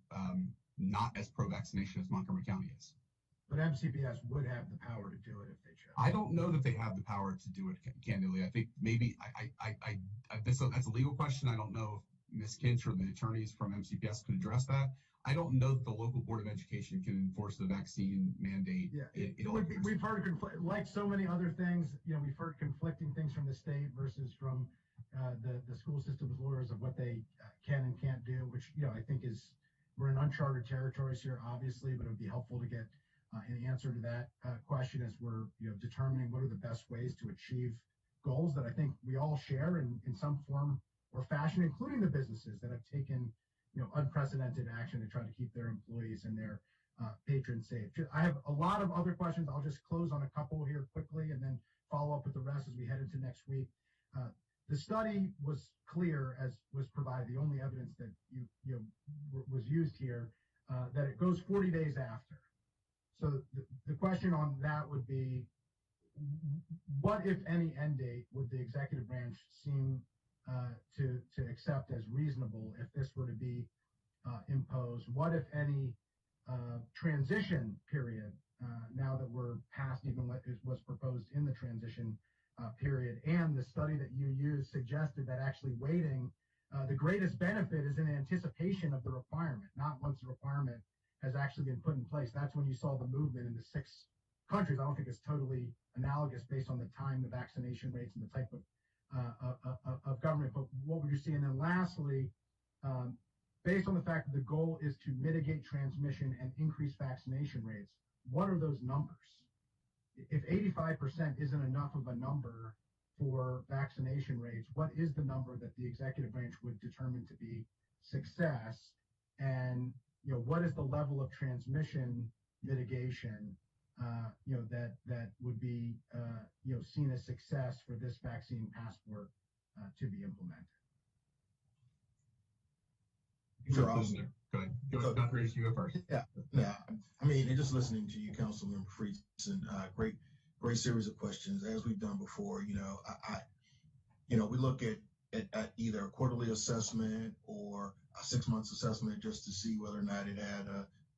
not as pro-vaccination as Montgomery County is. But MCPS would have the power to do it if they chose. I don't know that they have the power to do it, candidly. I think maybe that's a legal question. I don't know if Ms. Kinch or the attorneys from MCPS could address that. I don't know that the local Board of Education can enforce the vaccine mandate. Yeah, we've heard, like so many other things, we've heard conflicting things from the state versus from the school system's lawyers of what they can and can't do, which, I think we're in uncharted territories here, obviously, but it would be helpful to get an answer to that question as we're, determining what are the best ways to achieve goals that I think we all share in some form or fashion, including the businesses that have taken, unprecedented action to try to keep their employees and their patrons safe. I have a lot of other questions. I'll just close on a couple here quickly and then follow up with the rest as we head into next week. The study was clear, as was provided, the only evidence that was used here, that it goes 40 days after. So the question on that would be, what, if any, end date would the executive branch seem to accept as reasonable if this were to be imposed? What, if any, transition period, now that we're past even what was proposed in the transition period? And the study that you used suggested that actually waiting, the greatest benefit is in anticipation of the requirement, not once the requirement has actually been put in place. That's when you saw the movement in the 6 countries. I don't think it's totally analogous based on the time, the vaccination rates, and the type of government, but what would you see? And then lastly, based on the fact that the goal is to mitigate transmission and increase vaccination rates, what are those numbers? If 85% isn't enough of a number for vaccination rates, what is the number that the executive branch would determine to be success? And what is the level of transmission mitigation that would be seen as success for this vaccine passport to be implemented? Sure, go ahead. Dr. You go first. Yeah. Just listening to you, Councilmember Friedson, great series of questions. As we've done before, we look at either a quarterly assessment or a 6 months assessment just to see whether or not it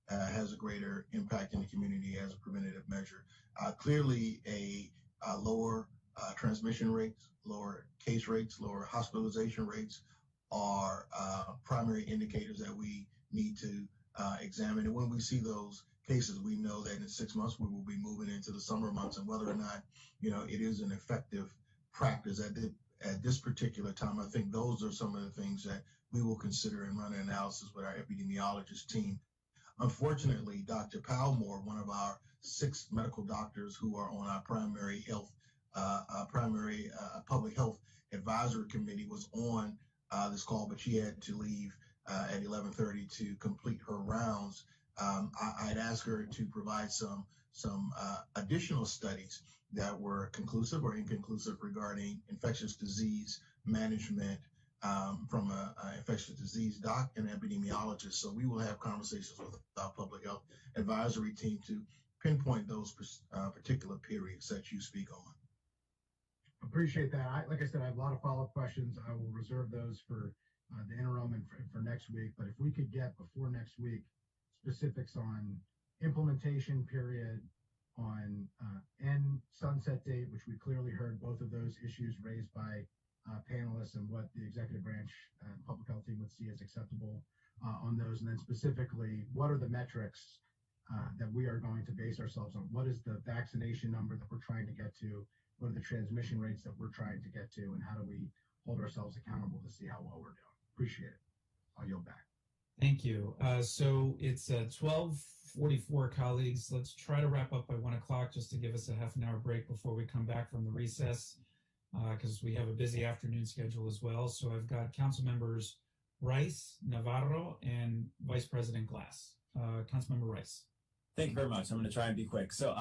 has a greater impact in the community as a preventative measure. Clearly, lower transmission rates, lower case rates, lower hospitalization rates are primary indicators that we need to examine. And when we see those cases, we know that in 6 months we will be moving into the summer months, and whether or not it is an effective practice at this particular time. I think those are some of the things that we will consider and run an analysis with our epidemiologist team. Unfortunately, Dr. Palmore, one of our 6 medical doctors who are on our primary public health advisory committee, was on this call, but she had to leave at 11:30 to complete her rounds. I'd ask her to provide some additional studies that were conclusive or inconclusive regarding infectious disease management from a infectious disease doc and epidemiologist. So we will have conversations with our public health advisory team to pinpoint those particular periods that you speak on. Appreciate that. Like I said, I have a lot of follow-up questions. I will reserve those for the interim and for next week. But if we could get before next week specifics on implementation period, on end sunset date, which we clearly heard both of those issues raised by panelists, and what the executive branch and public health team would see as acceptable on those. And then specifically, what are the metrics that we are going to base ourselves on? What is the vaccination number that we're trying to get to? What are the transmission rates that we're trying to get to? And how do we hold ourselves accountable to see how well we're doing? Appreciate it. I'll yield back. Thank you. So it's 12:44, colleagues. Let's try to wrap up by 1 o'clock, just to give us a half an hour break before we come back from the recess, because we have a busy afternoon schedule as well. So I've got Council Members Rice, Navarro, and Vice President Glass. Councilmember Rice. Thank you very much. I'm going to try and be quick. So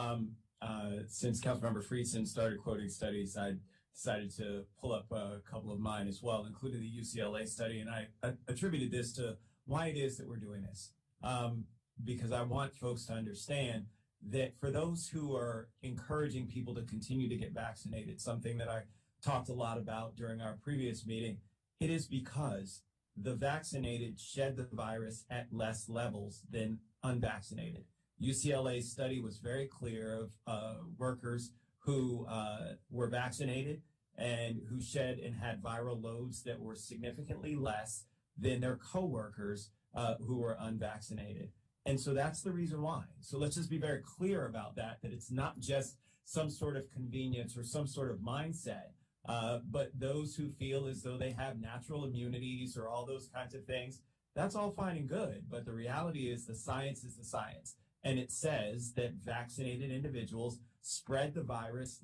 since Councilmember Friedson started quoting studies, I decided to pull up a couple of mine as well, including the UCLA study. And I attributed this to why it is that we're doing this. Because I want folks to understand that for those who are encouraging people to continue to get vaccinated, something that I talked a lot about during our previous meeting, it is because the vaccinated shed the virus at less levels than unvaccinated. UCLA's study was very clear of workers who were vaccinated and who shed and had viral loads that were significantly less than their coworkers who were unvaccinated. And so that's the reason why. So let's just be very clear about that it's not just some sort of convenience or some sort of mindset, but those who feel as though they have natural immunities or all those kinds of things, that's all fine and good. But the reality is the science is the science. And it says that vaccinated individuals spread the virus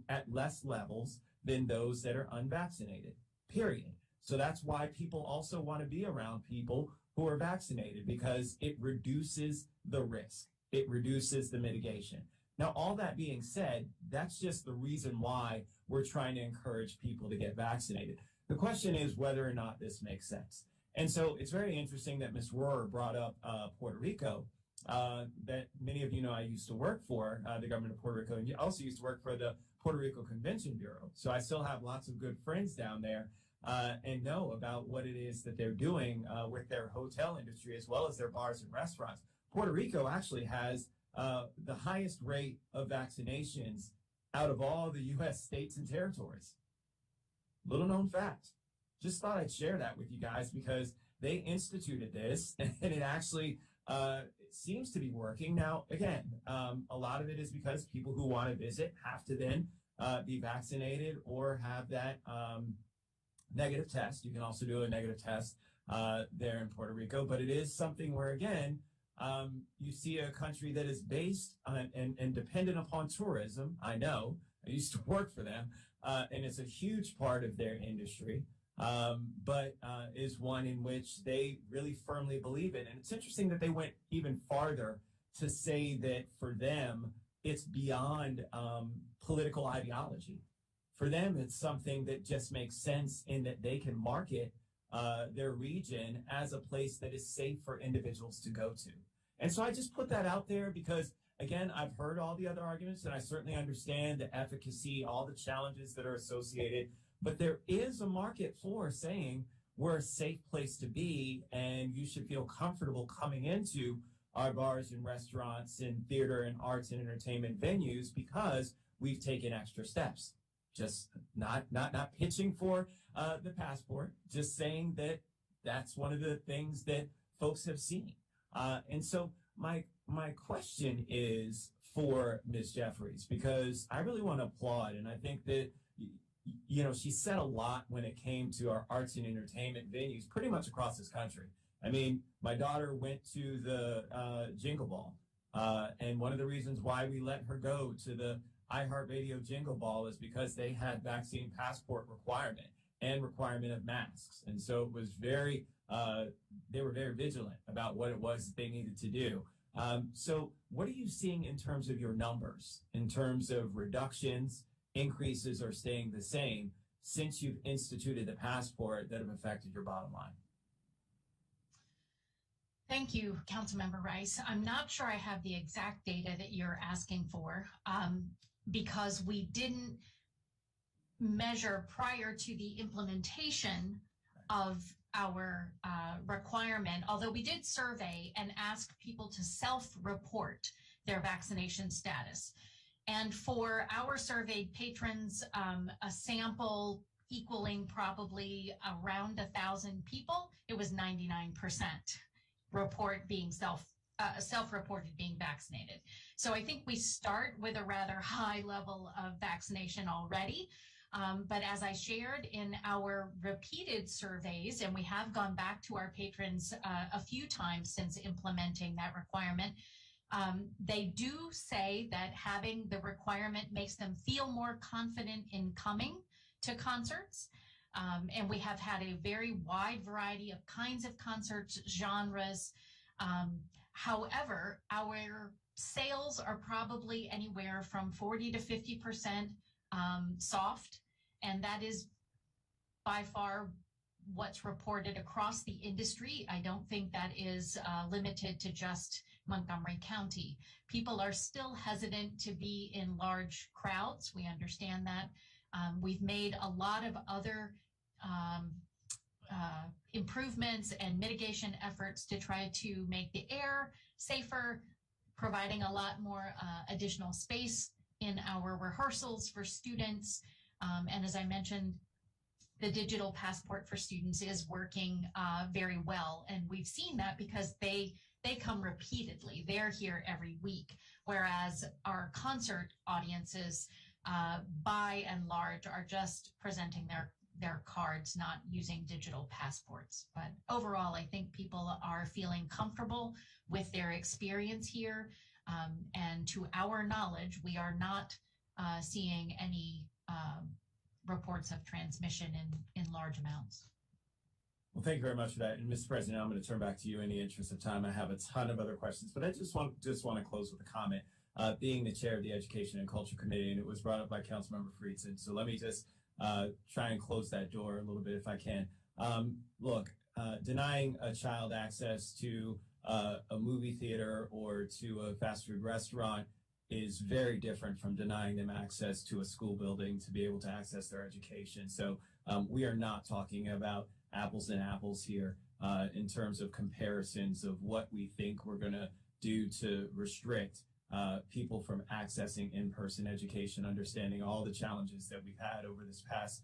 at less levels than those that are unvaccinated, period. So that's why people also want to be around people who are vaccinated, because it reduces the risk. It reduces the mitigation. Now, all that being said, that's just the reason why we're trying to encourage people to get vaccinated. The question is whether or not this makes sense. And so it's very interesting that Ms. Rohrer brought up Puerto Rico, that many of you know I used to work for the government of Puerto Rico, and you also used to work for the Puerto Rico Convention Bureau. So I still have lots of good friends down there and know about what it is that they're doing with their hotel industry as well as their bars and restaurants. Puerto Rico actually has the highest rate of vaccinations out of all the U.S. states and territories. Little known fact. Just thought I'd share that with you guys because they instituted this and it actually seems to be working. Now, again, a lot of it is because people who want to visit have to then be vaccinated or have that negative test. You can also do a negative test there in Puerto Rico, but it is something where, again, you see a country that is based on and dependent upon tourism. I know, I used to work for them, and it's a huge part of their industry, but is one in which they really firmly believe in. And it's interesting that they went even farther to say that for them, it's beyond political ideology. For them, it's something that just makes sense in that they can market their region as a place that is safe for individuals to go to. And so I just put that out there because, again, I've heard all the other arguments and I certainly understand the efficacy, all the challenges that are associated, but there is a market for saying we're a safe place to be and you should feel comfortable coming into our bars and restaurants and theater and arts and entertainment venues because we've taken extra steps. Just not pitching for the passport, just saying that that's one of the things that folks have seen. And so my question is for Ms. Jeffries, because I really want to applaud, and I think that, you know, she said a lot when it came to our arts and entertainment venues pretty much across this country. I mean, my daughter went to the Jingle Ball, and one of the reasons why we let her go to the iHeartRadio Jingle Ball is because they had vaccine passport requirement and requirement of masks. And so it was they were very vigilant about what it was that they needed to do. So what are you seeing in terms of your numbers, in terms of reductions, increases, or staying the same since you've instituted the passport that have affected your bottom line? Thank you, Councilmember Rice. I'm not sure I have the exact data that you're asking for because we didn't measure prior to the implementation of our requirement, although we did survey and ask people to self-report their vaccination status. And for our surveyed patrons, a sample equaling probably around 1,000 people, it was 99% report being self-reported being vaccinated. So I think we start with a rather high level of vaccination already. But as I shared in our repeated surveys, and we have gone back to our patrons a few times since implementing that requirement, they do say that having the requirement makes them feel more confident in coming to concerts. And we have had a very wide variety of kinds of concerts, genres. However, our sales are probably anywhere from 40 to 50% soft, and that is by far what's reported across the industry. I don't think that is limited to just Montgomery County. People are still hesitant to be in large crowds. We understand that. We've made a lot of other improvements and mitigation efforts to try to make the air safer, providing a lot more additional space in our rehearsals for students. And as I mentioned, the digital passport for students is working very well. And we've seen that because they come repeatedly. They're here every week, whereas our concert audiences, by and large, are just presenting their cards, not using digital passports. But overall, I think people are feeling comfortable with their experience here. And to our knowledge, we are not seeing any reports of transmission in large amounts. Well, thank you very much for that. And Mr. President, I'm going to turn back to you in the interest of time. I have a ton of other questions, but I just want to close with a comment. Being the chair of the Education and Culture Committee, and it was brought up by Councilmember Friedson, so let me just try and close that door a little bit if I can. Look, denying a child access to a movie theater or to a fast food restaurant is very different from denying them access to a school building to be able to access their education. So we are not talking about apples and apples here in terms of comparisons of what we think we're going to do to restrict people from accessing in-person education, understanding all the challenges that we've had over this past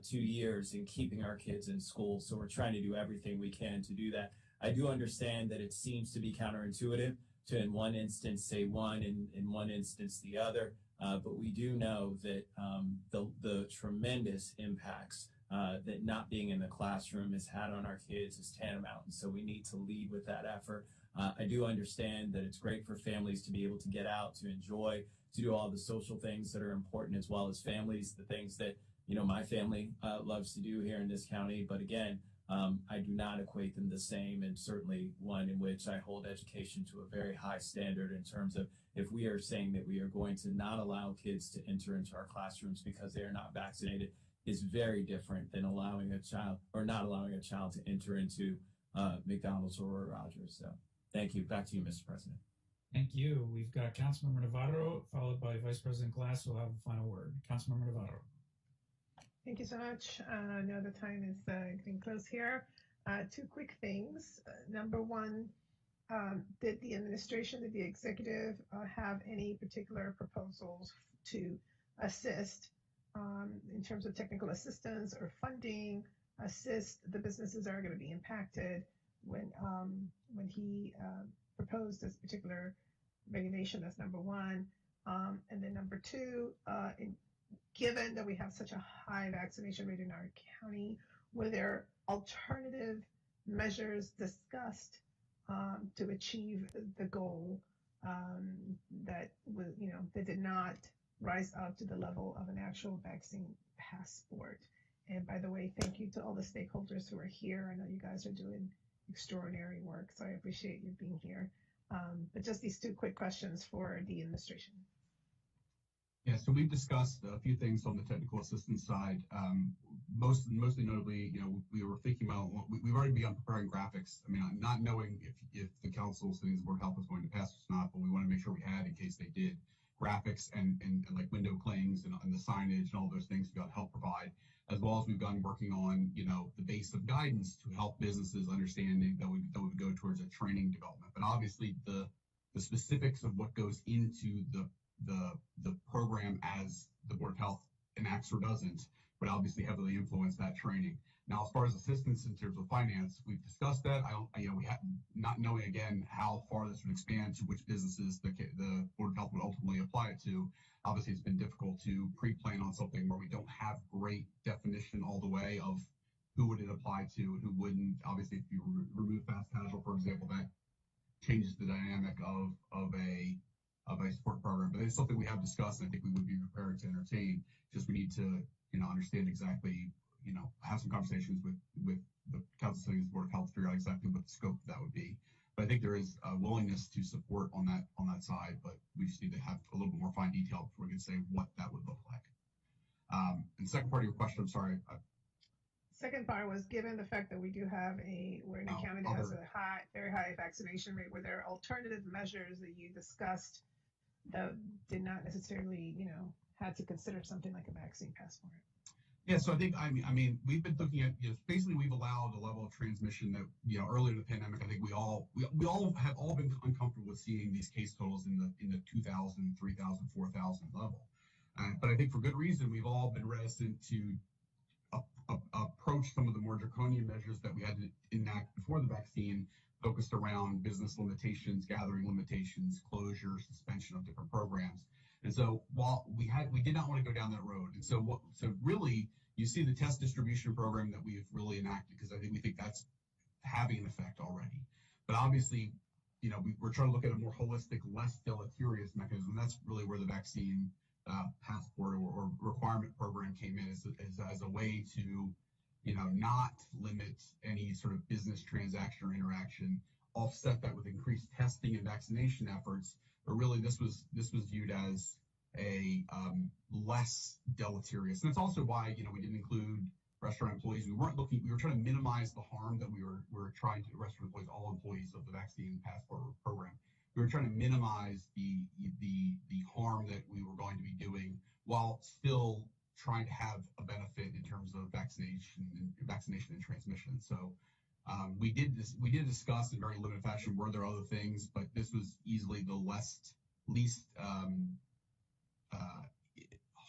2 years in keeping our kids in school. So we're trying to do everything we can to do that. I do understand that it seems to be counterintuitive to in one instance say one, in one instance the other, but we do know that the tremendous impacts that not being in the classroom has had on our kids is tantamount, and so we need to lead with that effort. I do understand that it's great for families to be able to get out, to enjoy, to do all the social things that are important, as well as families, the things that, you know, my family loves to do here in this county. But again, I do not equate them the same, and certainly one in which I hold education to a very high standard in terms of if we are saying that we are going to not allow kids to enter into our classrooms because they are not vaccinated is very different than allowing a child or not allowing a child to enter into McDonald's or Roy Rogers. So thank you. Back to you, Mr. President. Thank you. We've got Councilmember Navarro, followed by Vice President Glass, who will have the final word. Councilmember Navarro. Thank you so much. I know the time is getting close here. Two quick things. Number one, did the administration, did the executive have any particular proposals to assist in terms of technical assistance or funding, assist the businesses that are going to be impacted when he proposed this particular regulation? That's number one. And then number two, given that we have such a high vaccination rate in our county, were there alternative measures discussed to achieve the goal that was, that did not rise up to the level of an actual vaccine passport? And by the way, thank you to all the stakeholders who are here. I know you guys are doing extraordinary work, so I appreciate you being here. But just these two quick questions for the administration. Yeah, so we've discussed a few things on the technical assistance side. Mostly notably, we were thinking about, we've already begun preparing graphics. I mean, not knowing if the council, cities, board of health was going to pass or not, but we want to make sure we had, in case they did, graphics and like window clings and the signage and all those things we got to help provide, as well as we've begun working on, the base of guidance to help businesses understanding that would go towards a training development. But obviously the specifics of what goes into the program as the Board of Health enacts or doesn't would obviously heavily influence that training. Now, as far as assistance in terms of finance, we've discussed that. We have not knowing again how far this would expand to which businesses the Board of Health would ultimately apply it to. Obviously, it's been difficult to pre-plan on something where we don't have great definition all the way of who would it apply to and who wouldn't. Obviously, if you remove fast casual, for example, that changes the dynamic of a support program. But it's something we have discussed, and I think we would be prepared to entertain. Just we need to, understand exactly, have some conversations with the council settings, Board of Health, to figure out exactly what the scope of that would be. But I think there is a willingness to support on that side, but we just need to have a little bit more fine detail before we can say what that would look like. And the second part of your question, I'm sorry. Second part was, given the fact that we're in a county that has a very high vaccination rate, were there alternative measures that you discussed that did not necessarily, had to consider something like a vaccine passport? Yeah, so I think, we've been looking at, basically we've allowed a level of transmission that, earlier in the pandemic, I think we all have been uncomfortable with seeing these case totals in the 2,000, 3,000, 4,000 level. But I think for good reason, we've all been reticent to approach some of the more draconian measures that we had to enact before the vaccine, focused around business limitations, gathering limitations, closure, suspension of different programs. And so while we did not want to go down that road. And so really you see the test distribution program that we've really enacted, because we think that's having an effect already. But obviously, we're trying to look at a more holistic, less deleterious mechanism. That's really where the vaccine passport or requirement program came in, as a way to, not limit any sort of business transaction or interaction, offset that with increased testing and vaccination efforts. But really, this was viewed as a less deleterious. And it's also why, we didn't include restaurant employees. We were trying to minimize the harm that we were trying to, restaurant employees, all employees of the vaccine passport program. We were trying to minimize the harm that we were going to be doing, while still trying to have a benefit in terms of vaccination and transmission. So we did discuss in very limited fashion, were there other things, but this was easily the least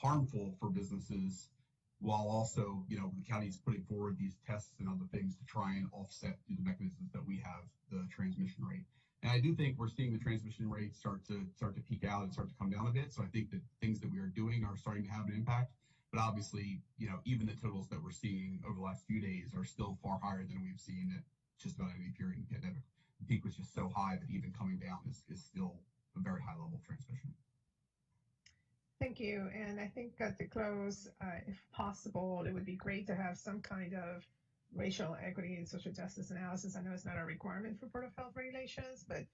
harmful for businesses, while also, the county's putting forward these tests and other things to try and offset through the mechanisms that we have the transmission rate. And I do think we're seeing the transmission rate start to peak out and start to come down a bit. So I think that things that we are doing are starting to have an impact. But obviously, even the totals that we're seeing over the last few days are still far higher than we've seen at just about any period in the pandemic. The peak was just so high that even coming down is still a very high level of transmission. Thank you. And I think to close, if possible, it would be great to have some kind of racial equity and social justice analysis. I know it's not a requirement for Board of Health regulations, but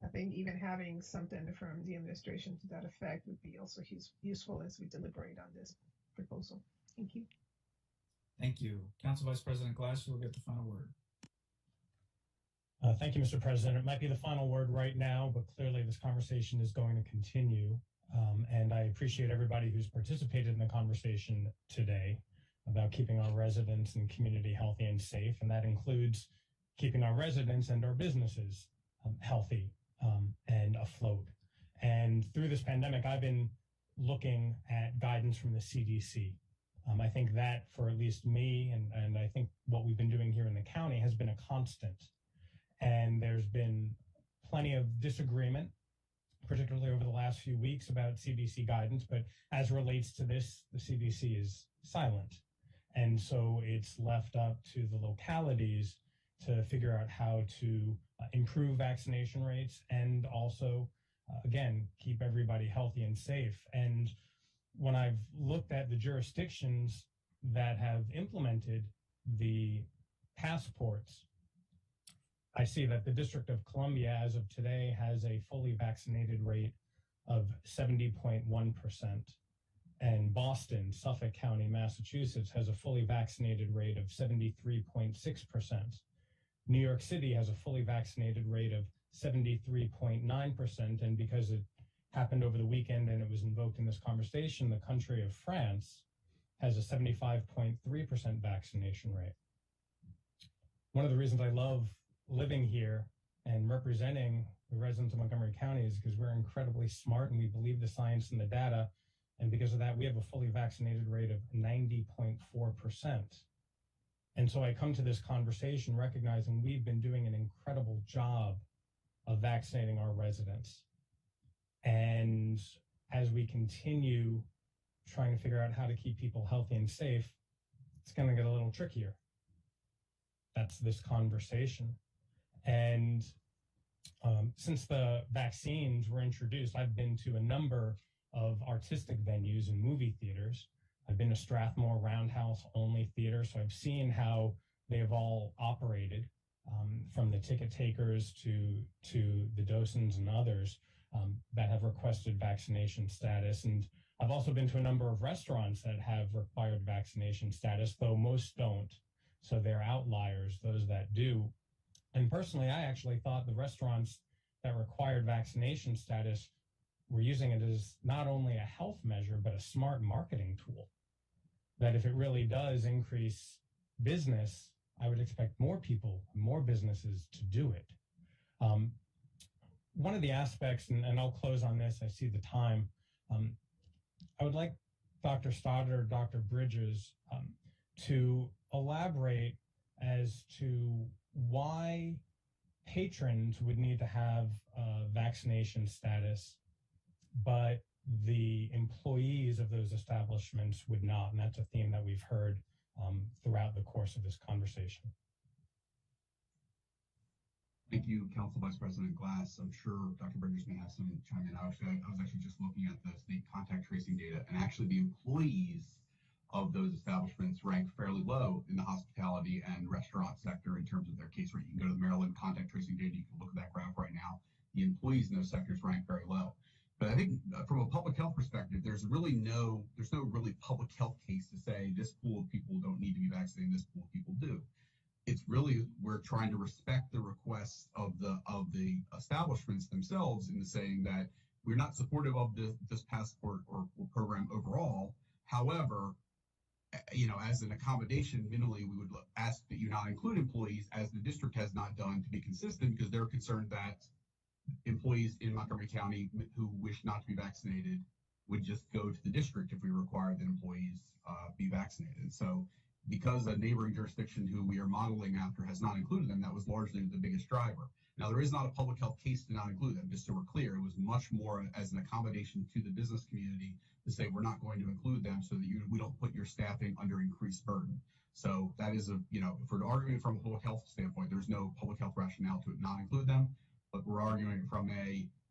I think even having something from the administration to that effect would be also useful as we deliberate on this proposal. Thank you. Thank you. Council Vice President Glass, you will get the final word. Thank you, Mr. President. It might be the final word right now, but clearly this conversation is going to continue. And I appreciate everybody who's participated in the conversation today about keeping our residents and community healthy and safe. And that includes keeping our residents and our businesses healthy and afloat. And through this pandemic, I've been looking at guidance from the CDC. I think that for at least me, and I think what we've been doing here in the county has been a constant. And there's been plenty of disagreement, particularly over the last few weeks, about CDC guidance. But as relates to this, the CDC is silent. And so it's left up to the localities to figure out how to improve vaccination rates and also, again, keep everybody healthy and safe. And when I've looked at the jurisdictions that have implemented the passports, I see that the District of Columbia, as of today, has a fully vaccinated rate of 70.1%. And Boston, Suffolk County, Massachusetts has a fully vaccinated rate of 73.6%. New York City has a fully vaccinated rate of 73.9%. And because it happened over the weekend and it was invoked in this conversation, the country of France has a 75.3% vaccination rate. One of the reasons I love living here and representing the residents of Montgomery County is because we're incredibly smart and we believe the science and the data. And because of that, we have a fully vaccinated rate of 90.4%. And so I come to this conversation recognizing we've been doing an incredible job of vaccinating our residents. And as we continue trying to figure out how to keep people healthy and safe, it's going to get a little trickier. That's this conversation. And since the vaccines were introduced, I've been to a number of artistic venues and movie theaters. I've been to Strathmore Roundhouse only theater, so I've seen how they've all operated, from the ticket takers to the docents and others that have requested vaccination status. And I've also been to a number of restaurants that have required vaccination status, though most don't. So they're outliers, those that do. And personally, I actually thought the restaurants that required vaccination status were using it as not only a health measure, but a smart marketing tool. That if it really does increase business, I would expect more people, more businesses to do it. One of the aspects, and I'll close on this, I see the time, I would like Dr. Stoddard, Dr. Bridges, to elaborate as to why patrons would need to have vaccination status, but the employees of those establishments would not. And that's a theme that we've heard throughout the course of this conversation. Thank you, Council Vice President Glass. I'm sure Dr. Bridges may have some chime in. I was actually just looking at the state contact tracing data, and actually the employees of those establishments rank fairly low in the hospitality and restaurant sector in terms of their case rate. You can go to the Maryland contact tracing data, you can look at that graph right now. The employees in those sectors rank very low. But I think from a public health perspective, there's no really public health case to say this pool of people don't need to be vaccinated, this pool of people do. It's really, we're trying to respect the requests of the establishments themselves in saying that we're not supportive of this passport or program overall. However, as an accommodation, minimally, we would ask that you not include employees, as the district has not done, to be consistent, because they're concerned that employees in Montgomery County who wish not to be vaccinated would just go to the district if we require that employees be vaccinated. So because a neighboring jurisdiction who we are modeling after has not included them, that was largely the biggest driver. Now, there is not a public health case to not include them, just so we're clear. It was much more as an accommodation to the business community to say we're not going to include them so that we don't put your staffing under increased burden. So that is if we're arguing from a public health standpoint, there's no public health rationale to not include them, but we're arguing from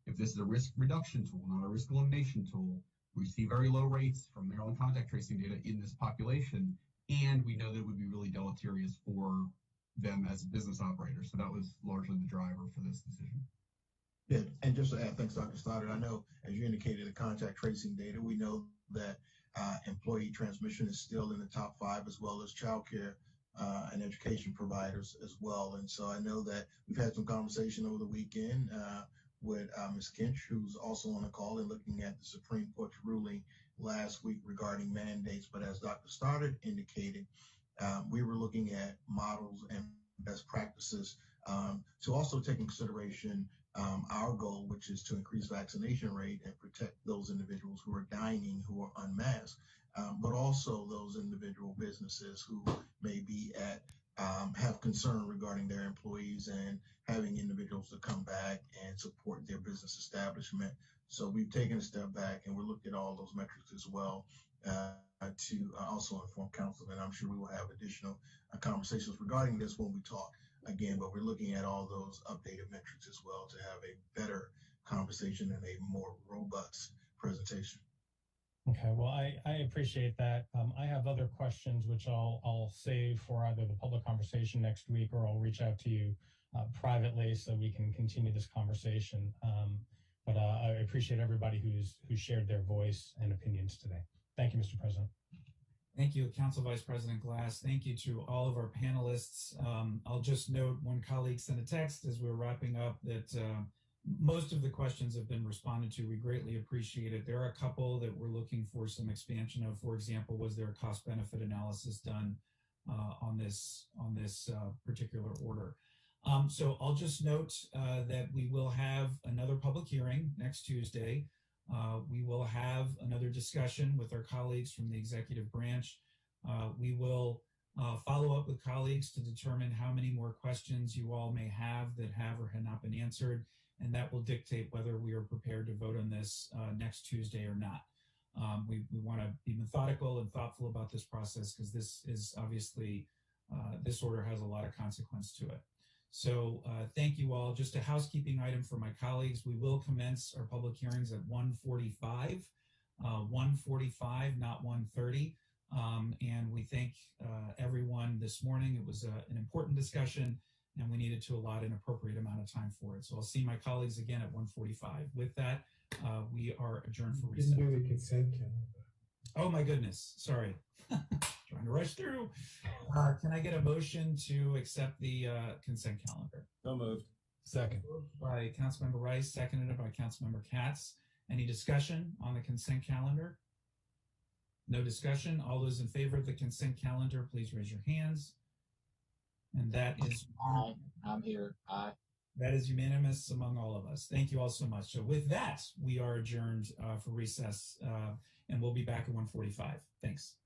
if this is a risk reduction tool, not a risk elimination tool, we see very low rates from Maryland contact tracing data in this population, and we know that it would be really deleterious for them as business operators. So that was largely the driver for this decision. Yeah, and just to add, thanks, Dr. Stoddard. I know, as you indicated, the contact tracing data, we know that employee transmission is still in the top 5, as well as childcare and education providers as well. And so I know that we've had some conversation over the weekend with Ms. Kinch, who's also on the call, and looking at the Supreme Court's ruling last week regarding mandates. But as Dr. Stoddard indicated, we were looking at models and best practices to also take in consideration our goal, which is to increase vaccination rate and protect those individuals who are dining, who are unmasked, but also those individual businesses who may be have concern regarding their employees and having individuals to come back and support their business establishment. So we've taken a step back and we're looking at all those metrics as well to also inform council, and I'm sure we will have additional conversations regarding this when we talk again, but we're looking at all those updated metrics as well to have a better conversation and a more robust presentation. Okay, well, I appreciate that. I have other questions which I'll save for either the public conversation next week, or I'll reach out to you privately so we can continue this conversation. But I appreciate everybody who's shared their voice and opinions today. Thank you, Mr. President. Thank you, Council Vice President Glass. Thank you to all of our panelists. I'll just note one colleague sent a text as we're wrapping up that most of the questions have been responded to. We greatly appreciate it. There are a couple that we're looking for some expansion of. For example, was there a cost-benefit analysis done on this particular order? So I'll just note that we will have another public hearing next Tuesday. We will have another discussion with our colleagues from the executive branch. We will follow up with colleagues to determine how many more questions you all may have that have or have not been answered, and that will dictate whether we are prepared to vote on this next Tuesday or not. We want to be methodical and thoughtful about this process because this is obviously, this order has a lot of consequence to it. So thank you all. Just a housekeeping item for my colleagues. We will commence our public hearings at 1:45, 1:45, not 1:30. And we thank everyone this morning. It was an important discussion, and we needed to allot an appropriate amount of time for it. So I'll see my colleagues again at 1:45. With that, we are adjourned for recess. Didn't do the consent calendar. Oh my goodness, sorry. Trying to rush through. Can I get a motion to accept the consent calendar? So moved. Second. Moved by Councilmember Rice, seconded by Councilmember Katz. Any discussion on the consent calendar? No discussion. All those in favor of the consent calendar, please raise your hands. And that is Aye. I'm here. Aye. That is unanimous among all of us. Thank you all so much. So with that, we are adjourned for recess, and we'll be back at 1:45. Thanks.